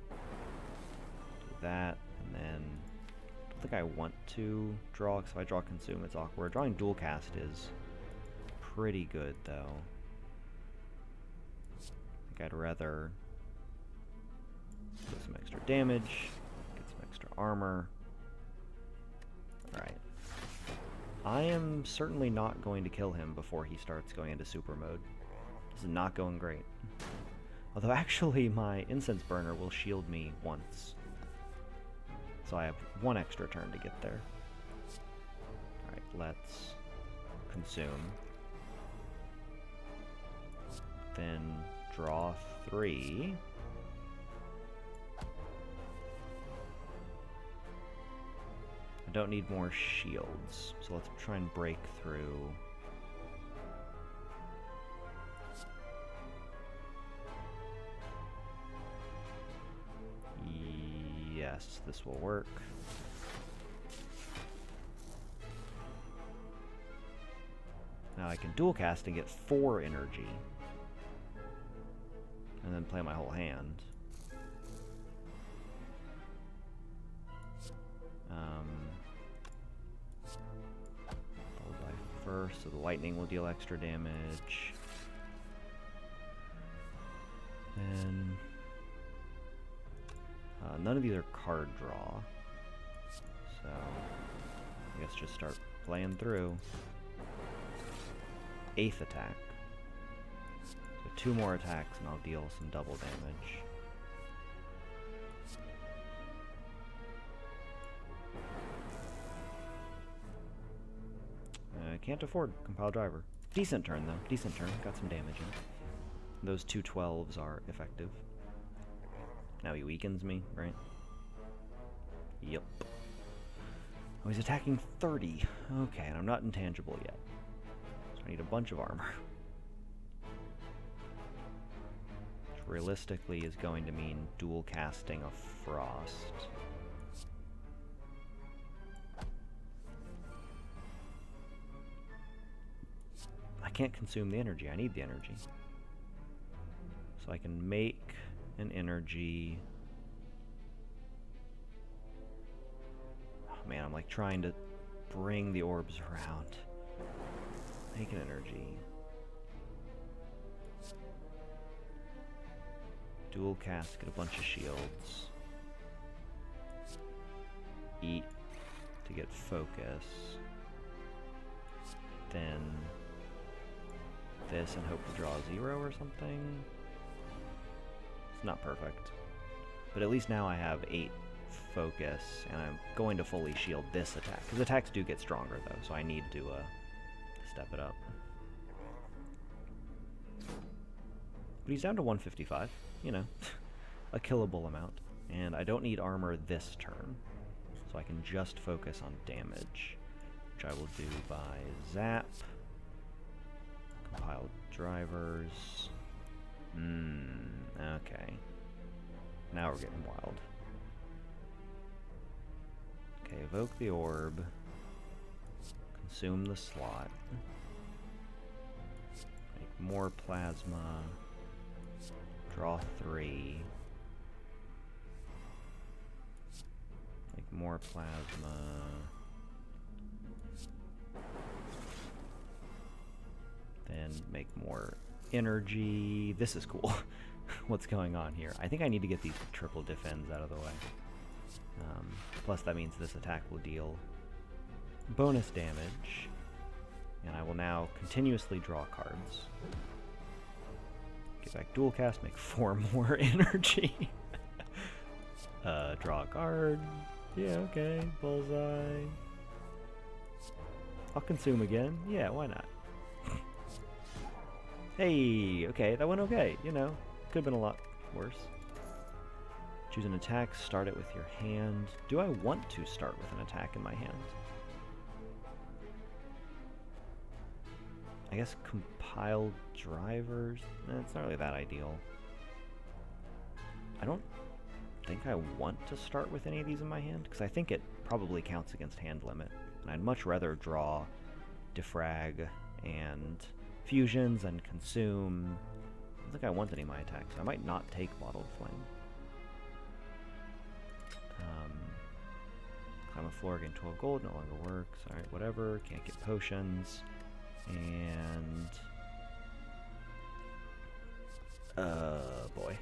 Do that, and then I don't think I want to draw, because if I draw consume, it's awkward. Drawing dual cast is pretty good, though. I think I'd rather get some extra damage, get some extra armor. Alright. I am certainly not going to kill him before he starts going into super mode. This is not going great. Although actually my incense burner will shield me once. So I have 1 extra turn to get there. Alright, let's consume. Then draw 3. I don't need more shields, so let's try and break through. Yes, this will work. Now I can dual cast and get 4 energy. And then play my whole hand. Followed by first, so the lightning will deal extra damage. Then none of these are card draw, so I guess just start playing through. 8th attack. So 2 more attacks and I'll deal some double damage. I can't afford compile driver. Decent turn though, decent turn. Got some damage in. Those 2 12s are effective. Now he weakens me, right? Yep. Oh, he's attacking 30. Okay, and I'm not intangible yet. So I need a bunch of armor. Which realistically is going to mean dual casting of frost. I can't consume the energy. I need the energy. So I can make and energy. Oh man, I'm like trying to bring the orbs around. Make an energy. Dual cast, get a bunch of shields. Eat to get focus. Then this and hope to draw a 0 or something. It's not perfect. But at least now I have 8 focus, and I'm going to fully shield this attack. Because attacks do get stronger though, so I need to step it up. But he's down to 155, you know, a killable amount. And I don't need armor this turn, so I can just focus on damage, which I will do by zap, compile drivers. Okay. Now we're getting wild. Okay, evoke the orb, consume the slot, make more plasma, draw 3, make more plasma, then make more energy. This is cool. What's going on here? I think I need to get these triple defends out of the way. Plus that means this attack will deal bonus damage, and I will now continuously draw cards. Get back dual cast, make 4 more energy. Draw a card. Yeah, okay. Bullseye. I'll consume again. Yeah, why not? Hey, okay, that went okay. You know, could have been a lot worse. Choose an attack, start it with your hand. Do I want to start with an attack in my hand? I guess compile drivers? It's not really that ideal. I don't think I want to start with any of these in my hand, because I think it probably counts against hand limit. And I'd much rather draw defrag and fusions and consume. I don't think I want any of my attacks. I might not take Bottled Flame. Climb a floor, gain 12 gold, no longer works. Alright, whatever. Can't get potions. And boy.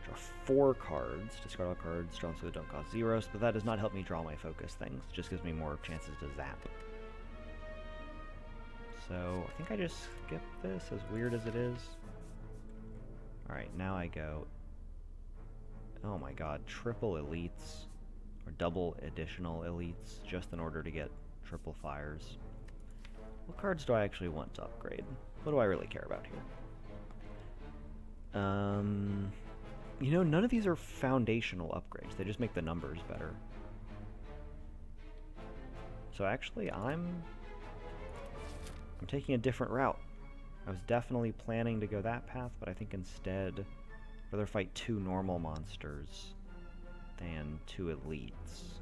Draw 4 cards. Discard all cards drawn so they don't cost zeros, but that does not help me draw my focus things. It just gives me more chances to zap. So I think I just skip this, as weird as it is. Alright, now I go. Oh my god, triple elites. Or double additional elites, just in order to get triple fires. What cards do I actually want to upgrade? What do I really care about here? You know, none of these are foundational upgrades. They just make the numbers better. So actually, I'm taking a different route. I was definitely planning to go that path, but I think instead I'd rather fight 2 normal monsters than 2 elites,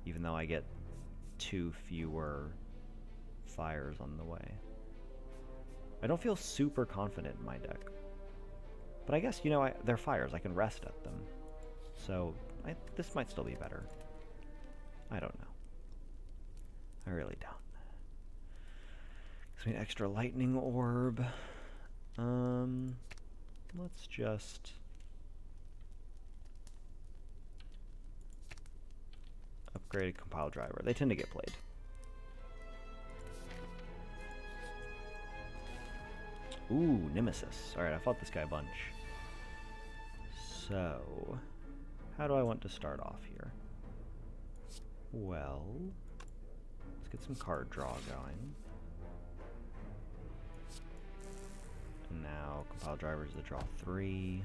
even though I get 2 fewer fires on the way. I don't feel super confident in my deck, but I guess, you know, they're fires. I can rest at them, so this might still be better. I don't know. I really don't. Gives me an extra lightning orb. Let's just upgrade a compile driver. They tend to get played. Ooh, Nemesis. Alright, I fought this guy a bunch. So, how do I want to start off here? Well, let's get some card draw going. And now, compile drivers to draw 3.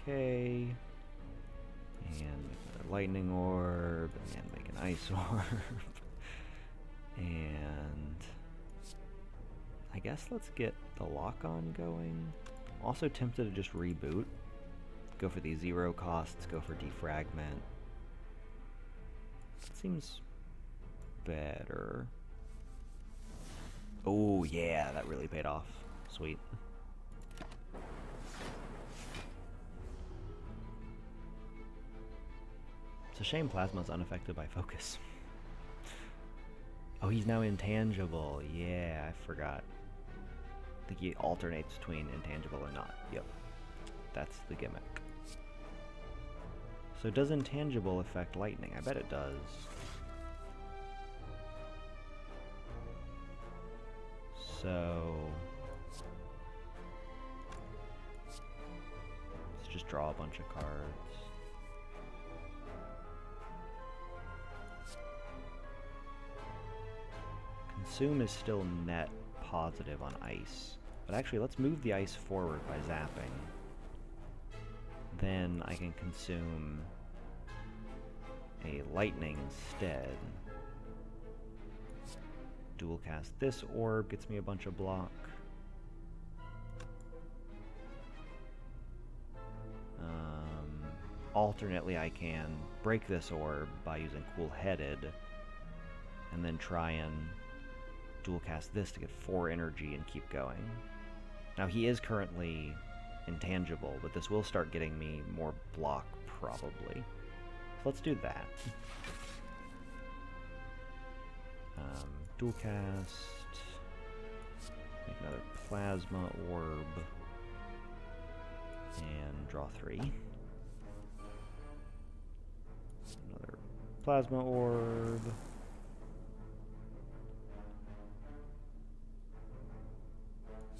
Okay. And make another lightning orb, and make an ice orb. And I guess let's get the lock-on going. Also tempted to just reboot. Go for these 0 costs, go for defragment. That seems better. Oh yeah, that really paid off. Sweet. It's a shame Plasma's unaffected by focus. Oh, he's now intangible. Yeah, I forgot. I think he alternates between intangible and not. Yep. That's the gimmick. So does intangible affect lightning? I bet it does. So let's just draw a bunch of cards. Consume is still net positive on ice. But actually, let's move the ice forward by zapping. Then I can consume a lightning instead. Dual cast this orb, gets me a bunch of block. Alternately, I can break this orb by using Cool-Headed, and then try and dual cast this to get 4 energy and keep going. Now he is currently intangible, but this will start getting me more block probably. So let's do that. Dual cast, make another plasma orb, and draw 3. Another plasma orb.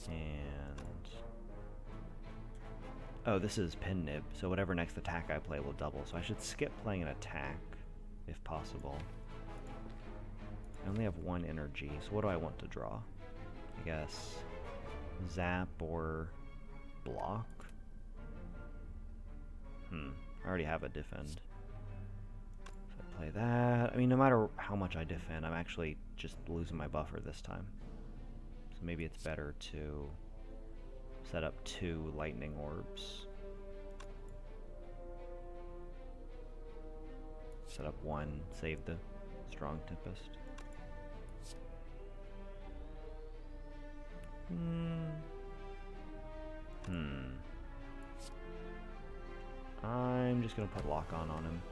And oh, this is pin nib, so whatever next attack I play will double, so I should skip playing an attack if possible. I only have 1 energy, so what do I want to draw? I guess zap or block? I already have a defend. So I play that. I mean, no matter how much I defend, I'm actually just losing my buffer this time. So maybe it's better to set up 2 lightning orbs. Set up 1, save the strong tempest. I'm just gonna put lock on him.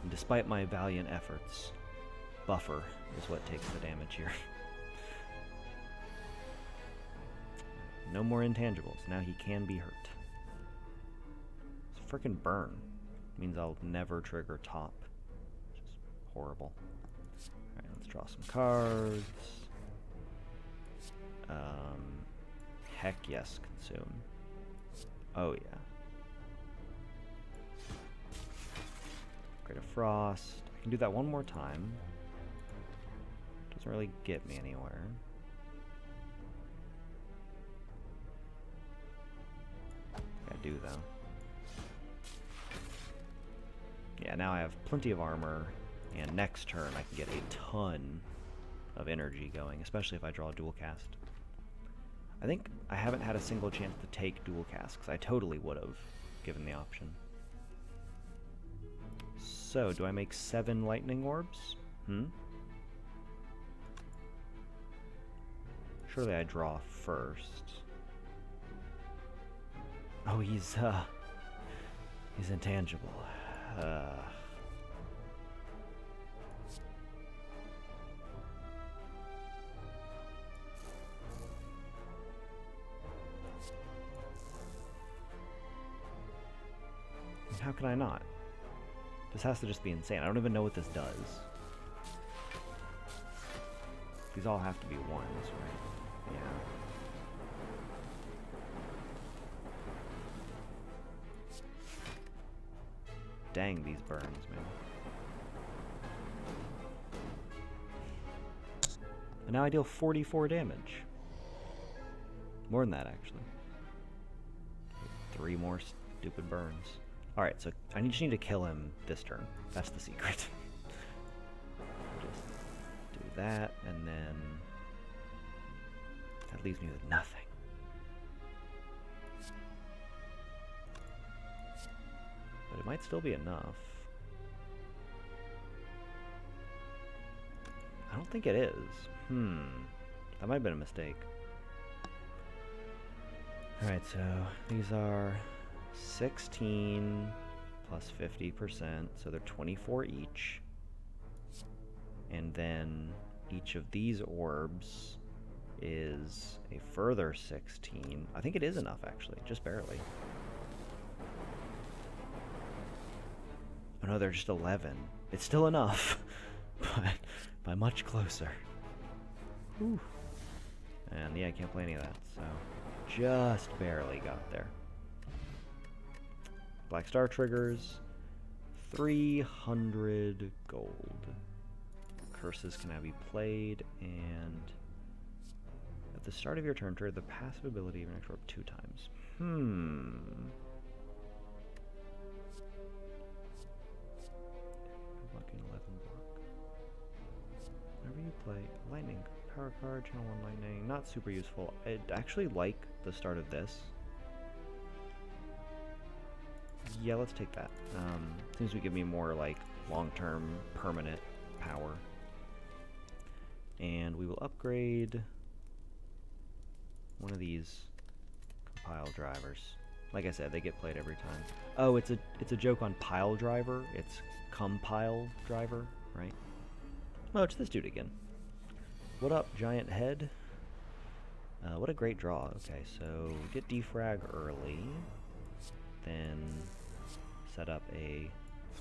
And despite my valiant efforts, buffer is what takes the damage here. No more intangibles. Now he can be hurt. It's a frickin' burn. Means I'll never trigger top. Which is horrible. Alright, let's draw some cards. Heck yes, consume. Oh yeah. Great of Frost. I can do that one more time. Doesn't really get me anywhere. I do though. Yeah, now I have plenty of armor, and next turn I can get a ton of energy going, especially if I draw a dual cast. I think I haven't had a single chance to take dual cast, because I totally would have, given the option. So, do I make 7 lightning orbs? Surely I draw first. Oh, he's intangible. How can I not? This has to just be insane. I don't even know what this does. These all have to be 1s, right? Yeah. Dang, these burns, man. And now I deal 44 damage. More than that, actually. 3 more stupid burns. Alright, so I just need to kill him this turn. That's the secret. Just do that, and then that leaves me with nothing. But it might still be enough. I don't think it is. That might have been a mistake. Alright, so these are 16 plus 50%, so they're 24 each. And then each of these orbs is a further 16. I think it is enough, actually, just barely. Oh no, they're just 11. It's still enough, but much closer. Whew. And yeah, I can't play any of that, so just barely got there. Black Star triggers, 300 gold. Curses can now be played, and at the start of your turn, trigger the passive ability of your next orb 2 times. Blocking 11 block. Whenever you play lightning, power card, channel 1 lightning, not super useful. I actually like the start of this. Yeah, let's take that. Seems to give me more like long-term permanent power. And we will upgrade one of these compile drivers. Like I said, they get played every time. Oh, it's a joke on pile driver. It's compile driver, right? Oh, it's this dude again. What up, giant head? What a great draw. Okay, so get defrag early, then set up a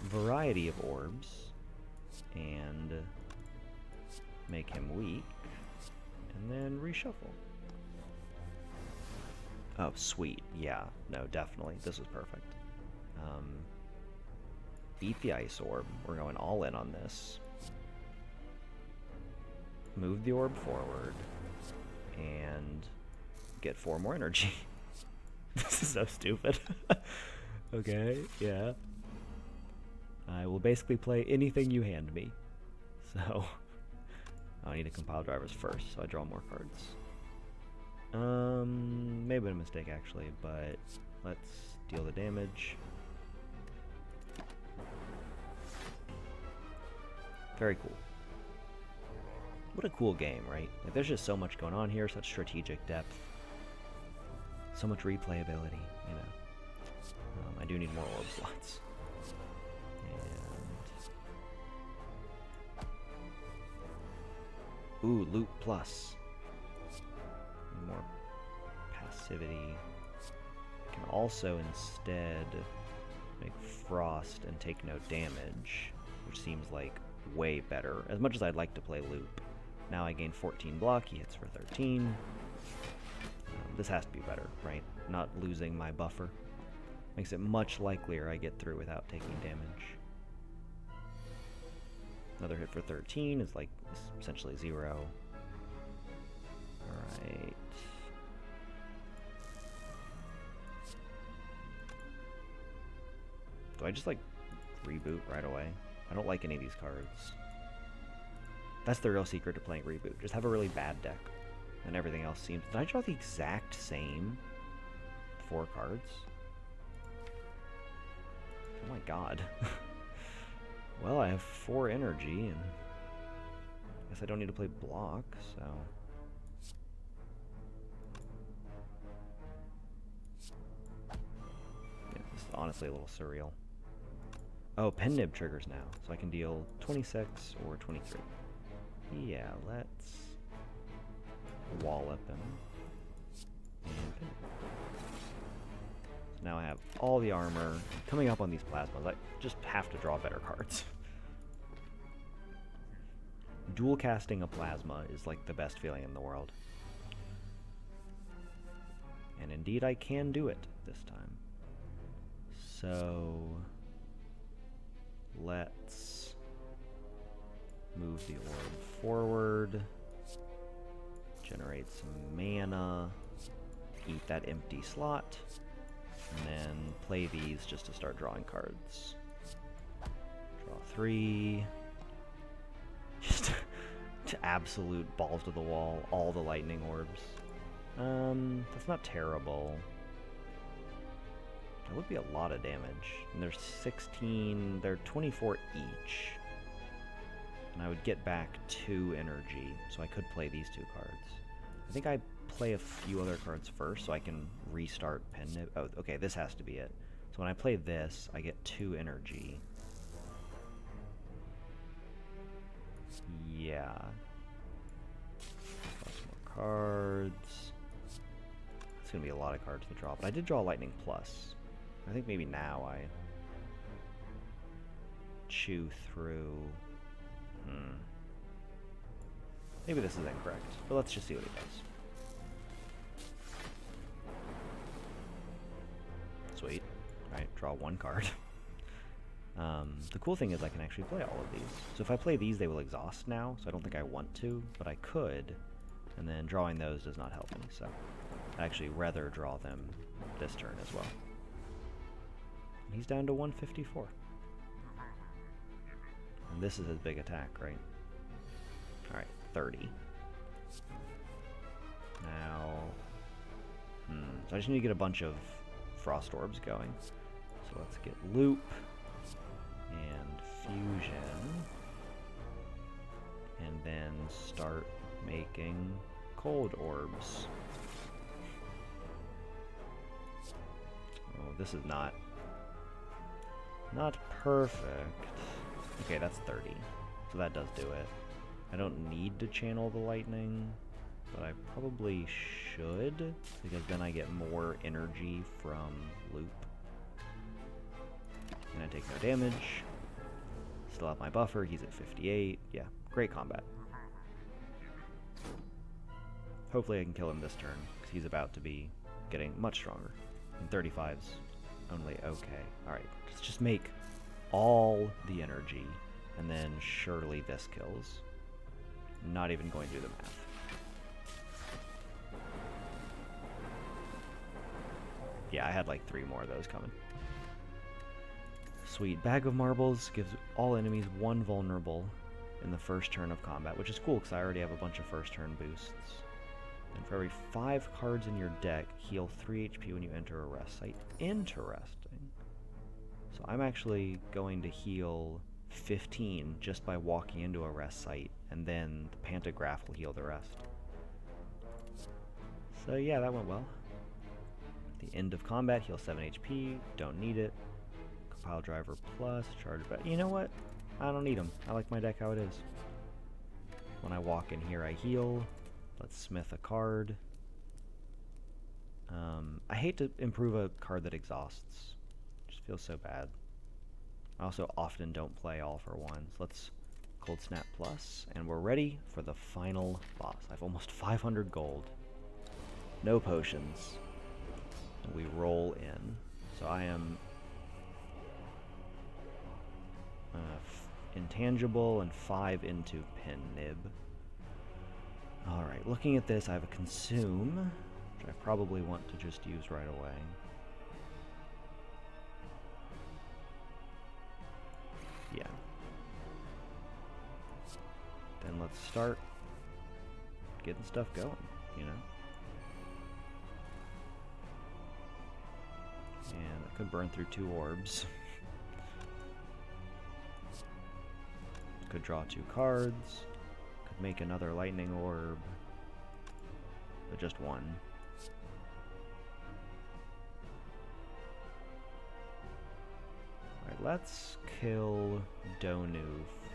variety of orbs and make him weak, and then reshuffle. Oh, sweet. Yeah, no, definitely. This was perfect. Beat the ice orb. We're going all in on this. Move the orb forward and get 4 more energy. This is so stupid. Okay, yeah. I will basically play anything you hand me. So I need to compile drivers first, so I draw more cards. Maybe a mistake actually, but let's deal the damage. Very cool. What a cool game, right? Like, there's just so much going on here, such strategic depth, so much replayability, you know. I do need more orb slots. And ooh, loot plus. More passivity. I can also instead make frost and take no damage, which seems like way better. As much as I'd like to play loop. Now I gain 14 block, he hits for 13. This has to be better, right? Not losing my buffer. Makes it much likelier I get through without taking damage. Another hit for 13 is like essentially 0. Alright. Do I just like reboot right away? I don't like any of these cards. That's the real secret to playing reboot. Just have a really bad deck. And everything else seems... Did I draw the exact same 4 cards? Oh my god. Well, I have 4 energy, and I guess I don't need to play block, so... Yeah, this is honestly a little surreal. Oh, pen nib triggers now, so I can deal 26 or 23. Yeah, let's wallop him. And pen nib. So now I have all the armor. Coming up on these plasmas, I just have to draw better cards. Dual casting a plasma is like the best feeling in the world. And indeed I can do it this time. So let's move the orb forward, generate some mana, eat that empty slot, and then play these just to start drawing cards. Draw 3. Just absolute balls to the wall, all the lightning orbs. That's not terrible. That would be a lot of damage. And there's 16, they're 24 each. And I would get back 2 energy, so I could play these 2 cards. I think I play a few other cards first so I can restart Pen Nib. Oh, okay, this has to be it. So when I play this, I get 2 energy. Yeah. Plus more cards. It's going to be a lot of cards to draw, but I did draw Lightning Plus. I think maybe now I chew through... Maybe this is incorrect, but let's just see what he does. Sweet. Alright, draw 1 card. The cool thing is I can actually play all of these. So if I play these, they will exhaust now, so I don't think I want to, but I could. And then drawing those does not help me, so I'd actually rather draw them this turn as well. And he's down to 154. And this is his big attack, right? Alright, 30. Now... so I just need to get a bunch of Frost Orbs going. So let's get Loop and Fusion. And then start making Cold Orbs. Oh, this is not perfect. Okay, that's 30. So that does do it. I don't need to channel the lightning, but I probably should, because then I get more energy from Loop. And I take no damage. Still have my buffer, he's at 58. Yeah, great combat. Hopefully I can kill him this turn, because he's about to be getting much stronger. And 35's only okay. Alright, let's just make all the energy, and then surely this kills. Not even going to do the math. Yeah, I had like 3 more of those coming. Sweet. Bag of Marbles gives all enemies 1 vulnerable in the first turn of combat, which is cool because I already have a bunch of first turn boosts. And for every 5 cards in your deck, heal 3 HP when you enter a rest site. Interesting. So I'm actually going to heal 15 just by walking into a rest site, and then the Pantograph will heal the rest. So yeah, that went well. The end of combat, heal 7 HP, don't need it. Compile Driver Plus, charge back. You know what? I don't need them. I like my deck how it is. When I walk in here, I heal. Let's smith a card. I hate to improve a card that exhausts. Just feels so bad. I also often don't play all for ones. Let's Cold Snap Plus, and we're ready for the final boss. I have almost 500 gold. No potions. And we roll in. So I am intangible and 5 into Pen Nib. Alright, looking at this, I have a Consume, which I probably want to just use right away. Yeah. Then let's start getting stuff going, you know? And I could burn through 2 orbs. Could draw 2 cards. Could make another lightning orb. But just 1. Alright, let's kill Donu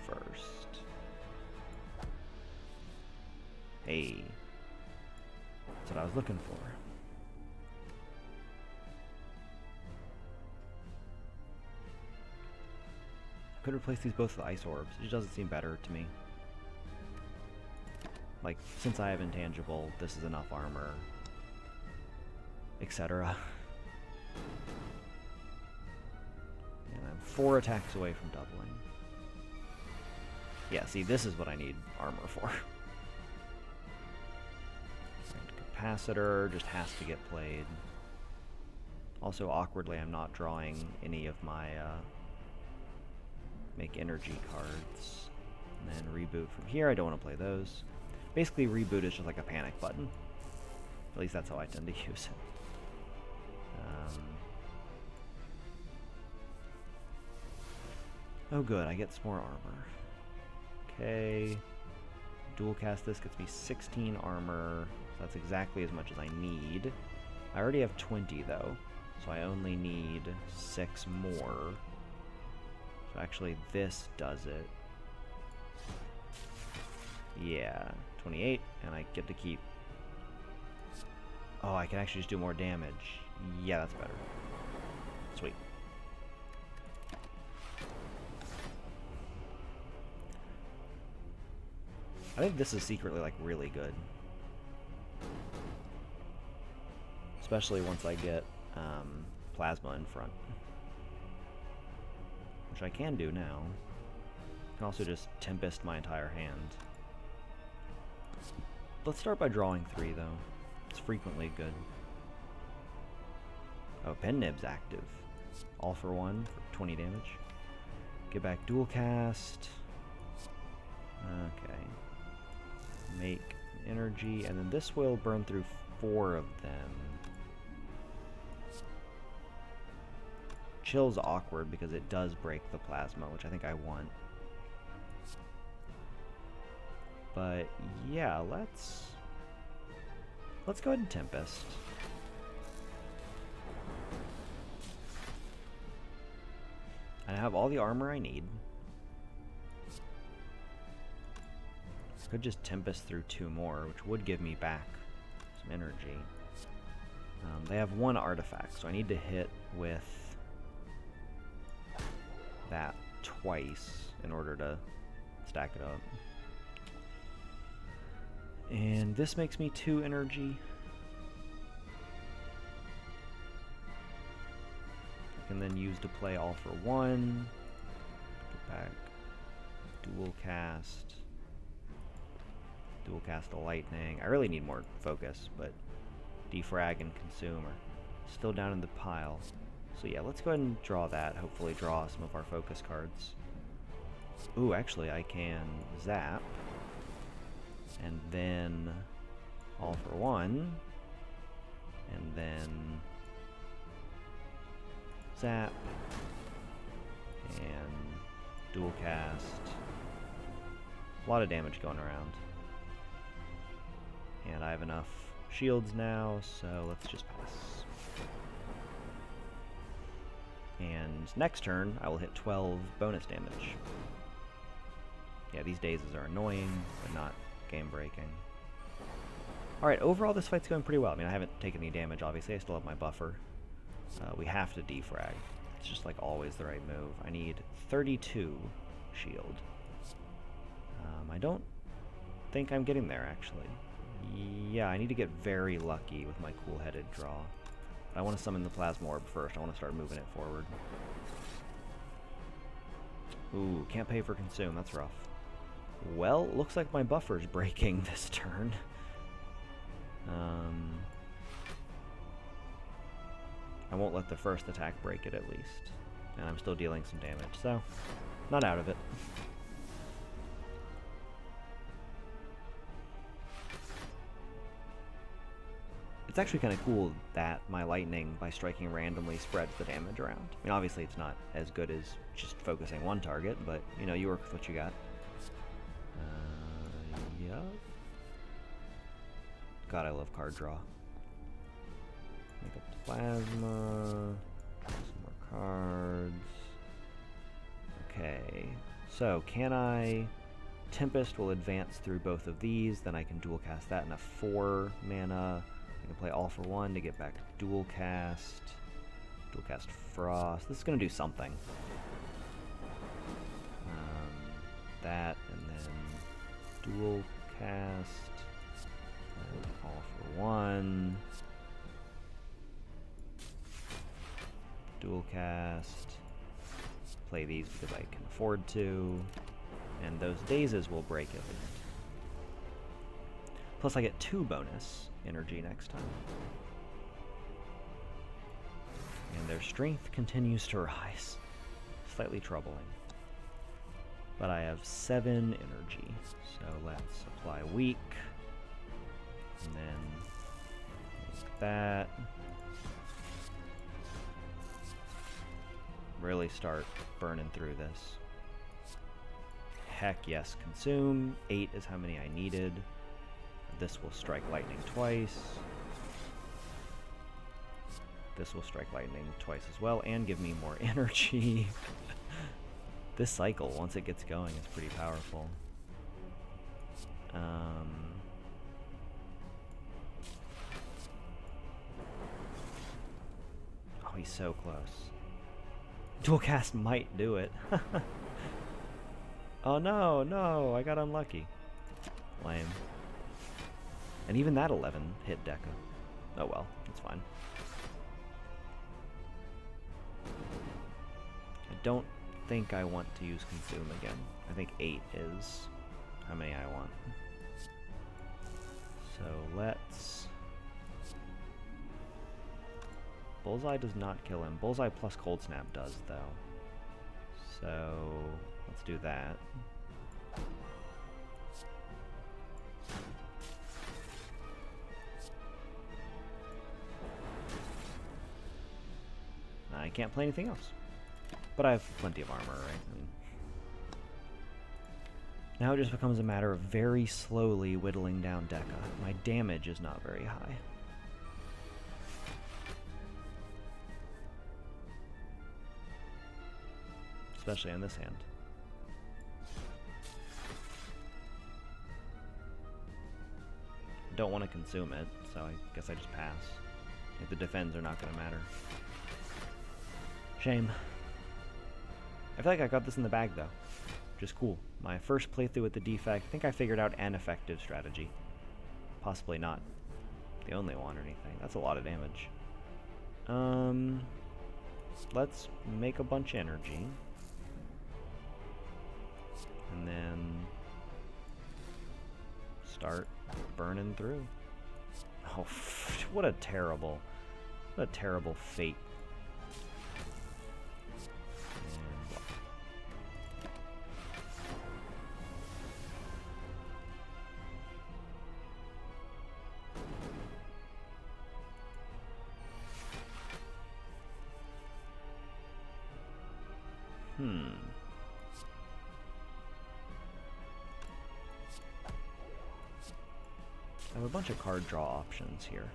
first. Hey. That's what I was looking for. I could replace these both with ice orbs. It just doesn't seem better to me. Like, since I have intangible, this is enough armor, etc. And I'm 4 attacks away from doubling. Yeah, see, this is what I need armor for. And Capacitor just has to get played. Also, awkwardly, I'm not drawing any of my make energy cards. And then reboot from here. I don't want to play those. Basically, reboot is just like a panic button. At least that's how I tend to use it. Oh good, I get some more armor. Okay. Dual cast this gets me 16 armor. So that's exactly as much as I need. I already have 20 though, so I only need 6 more. So actually this does it. Yeah, 28, and I get to keep... Oh, I can actually just do more damage. Yeah, that's better. Sweet. I think this is secretly, like, really good. Especially once I get plasma in front. Which I can do now. I can also just Tempest my entire hand. Let's start by drawing 3, though. It's frequently good. Oh, Pen Nib's active. All for 1 for 20 damage. Get back dual cast. Okay. Make energy, and then this will burn through 4 of them. Chill's awkward because it does break the plasma, which I think I want. But yeah, let's go ahead and Tempest. I have all the armor I need. Could just Tempest through 2 more, which would give me back some energy. They have 1 artifact, so I need to hit with that twice in order to stack it up. And this makes me 2 energy. I can then use to play all for 1. Get back. Dual cast. Dual cast a lightning. I really need more focus, but defrag and consume are still down in the pile. So yeah, let's go ahead and draw that. Hopefully draw some of our focus cards. Ooh, actually I can zap. And then all for 1. And then zap. And dual cast. A lot of damage going around. And I have enough shields now, so let's just pass. And next turn, I will hit 12 bonus damage. Yeah, these dazes are annoying, but not game-breaking. Alright, overall this fight's going pretty well. I mean, I haven't taken any damage, obviously. I still have my buffer. We have to defrag. It's just like always the right move. I need 32 shield. I don't think I'm getting there, actually. Yeah, I need to get very lucky with my cool-headed draw. But I want to summon the Plasma Orb first. I want to start moving it forward. Ooh, can't pay for consume. That's rough. Well, looks like my buffer's breaking this turn. I won't let the first attack break it, at least. And I'm still dealing some damage, so not out of it. It's actually kind of cool that my lightning, by striking randomly, spreads the damage around. I mean, obviously it's not as good as just focusing one target, but, you know, you work with what you got. Yeah. God, I love card draw. Make up plasma. Some more cards. Okay. So, can I... Tempest will advance through both of these, then I can dual cast that in a 4 mana. I can play all for 1 to get back dual cast Frost. This is going to do something. That, and then dual cast, and all for 1, dual cast, play these because I can afford to, and those dazes will break at least. Plus I get 2 bonus energy next time. And their strength continues to rise. Slightly troubling. But I have 7 energy, so let's apply weak. And then like that. Really start burning through this. Heck yes, consume. 8 is how many I needed. This will strike lightning twice. This will strike lightning twice as well and give me more energy. This cycle, once it gets going, is pretty powerful. Oh, he's so close. Dual cast might do it. Oh no, no, I got unlucky. Lame. And even that 11 hit Deca. Oh well, it's fine. I don't think I want to use Consume again. I think 8 is how many I want. So let's... Bullseye does not kill him. Bullseye plus Cold Snap does, though. So let's do that. I can't play anything else. But I have plenty of armor, right? I mean, now it just becomes a matter of very slowly whittling down Deca. My damage is not very high. Especially on this hand. I don't want to consume it, so I guess I just pass. If the defends are not going to matter. Shame. I feel like I got this in the bag, though. Which is cool. My first playthrough with the Defect, I think I figured out an effective strategy. Possibly not the only one or anything. That's a lot of damage. Let's make a bunch of energy. And then start burning through. Oh, what a terrible fate. I have a bunch of card draw options here.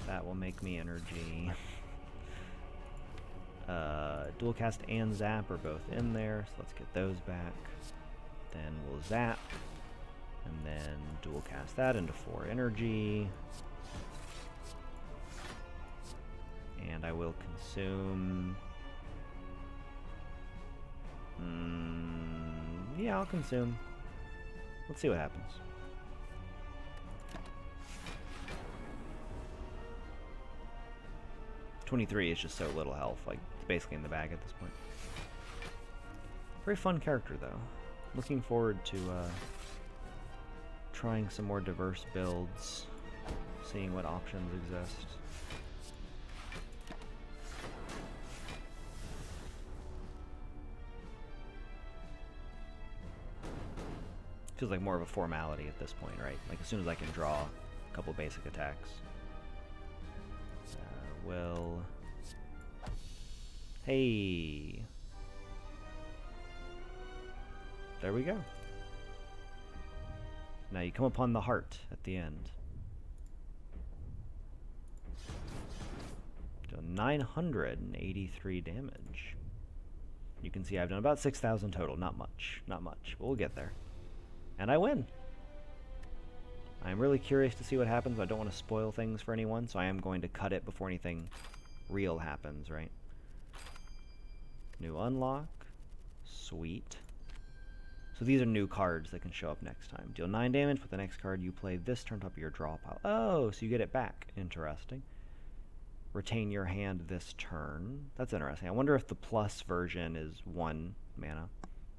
That will make me energy. Dual cast and zap are both in there, so let's get those back. Then we'll zap, and then dual cast that into 4 energy. And I will consume... yeah, I'll consume. Let's see what happens. $23 is just so little health, like, it's basically in the bag at this point. Very fun character, though. Looking forward to trying some more diverse builds, seeing what options exist. Feels like more of a formality at this point, right? Like, as soon as I can draw a couple basic attacks. Well... Hey! There we go. Now you come upon the heart at the end. So 983 damage. You can see I've done about 6,000 total. Not much. Not much. But we'll get there. And I win. I'm really curious to see what happens. I don't want to spoil things for anyone, so I am going to cut it before anything real happens, right? New unlock. Sweet. So these are new cards that can show up next time. Deal 9 damage with the next card you play this turn top of your draw pile. Oh, so you get it back. Interesting. Retain your hand this turn. That's interesting. I wonder if the plus version is 1 mana,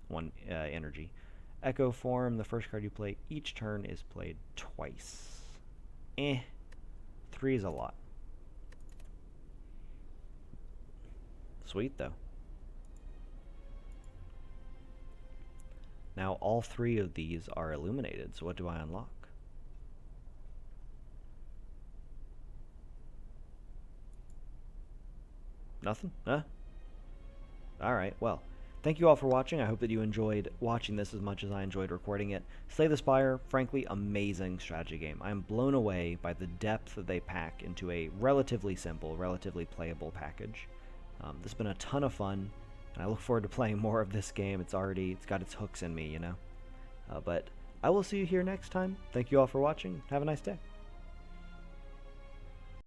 1 energy. Echo form, the first card you play each turn is played twice. 3 is a lot. Sweet, though. Now all 3 of these are illuminated, so what do I unlock? Nothing? Huh? Alright, well, thank you all for watching. I hope that you enjoyed watching this as much as I enjoyed recording it. Slay the Spire, frankly, amazing strategy game. I am blown away by the depth that they pack into a relatively simple, relatively playable package. This has been a ton of fun, and I look forward to playing more of this game. It's got its hooks in me, you know? But I will see you here next time. Thank you all for watching. Have a nice day.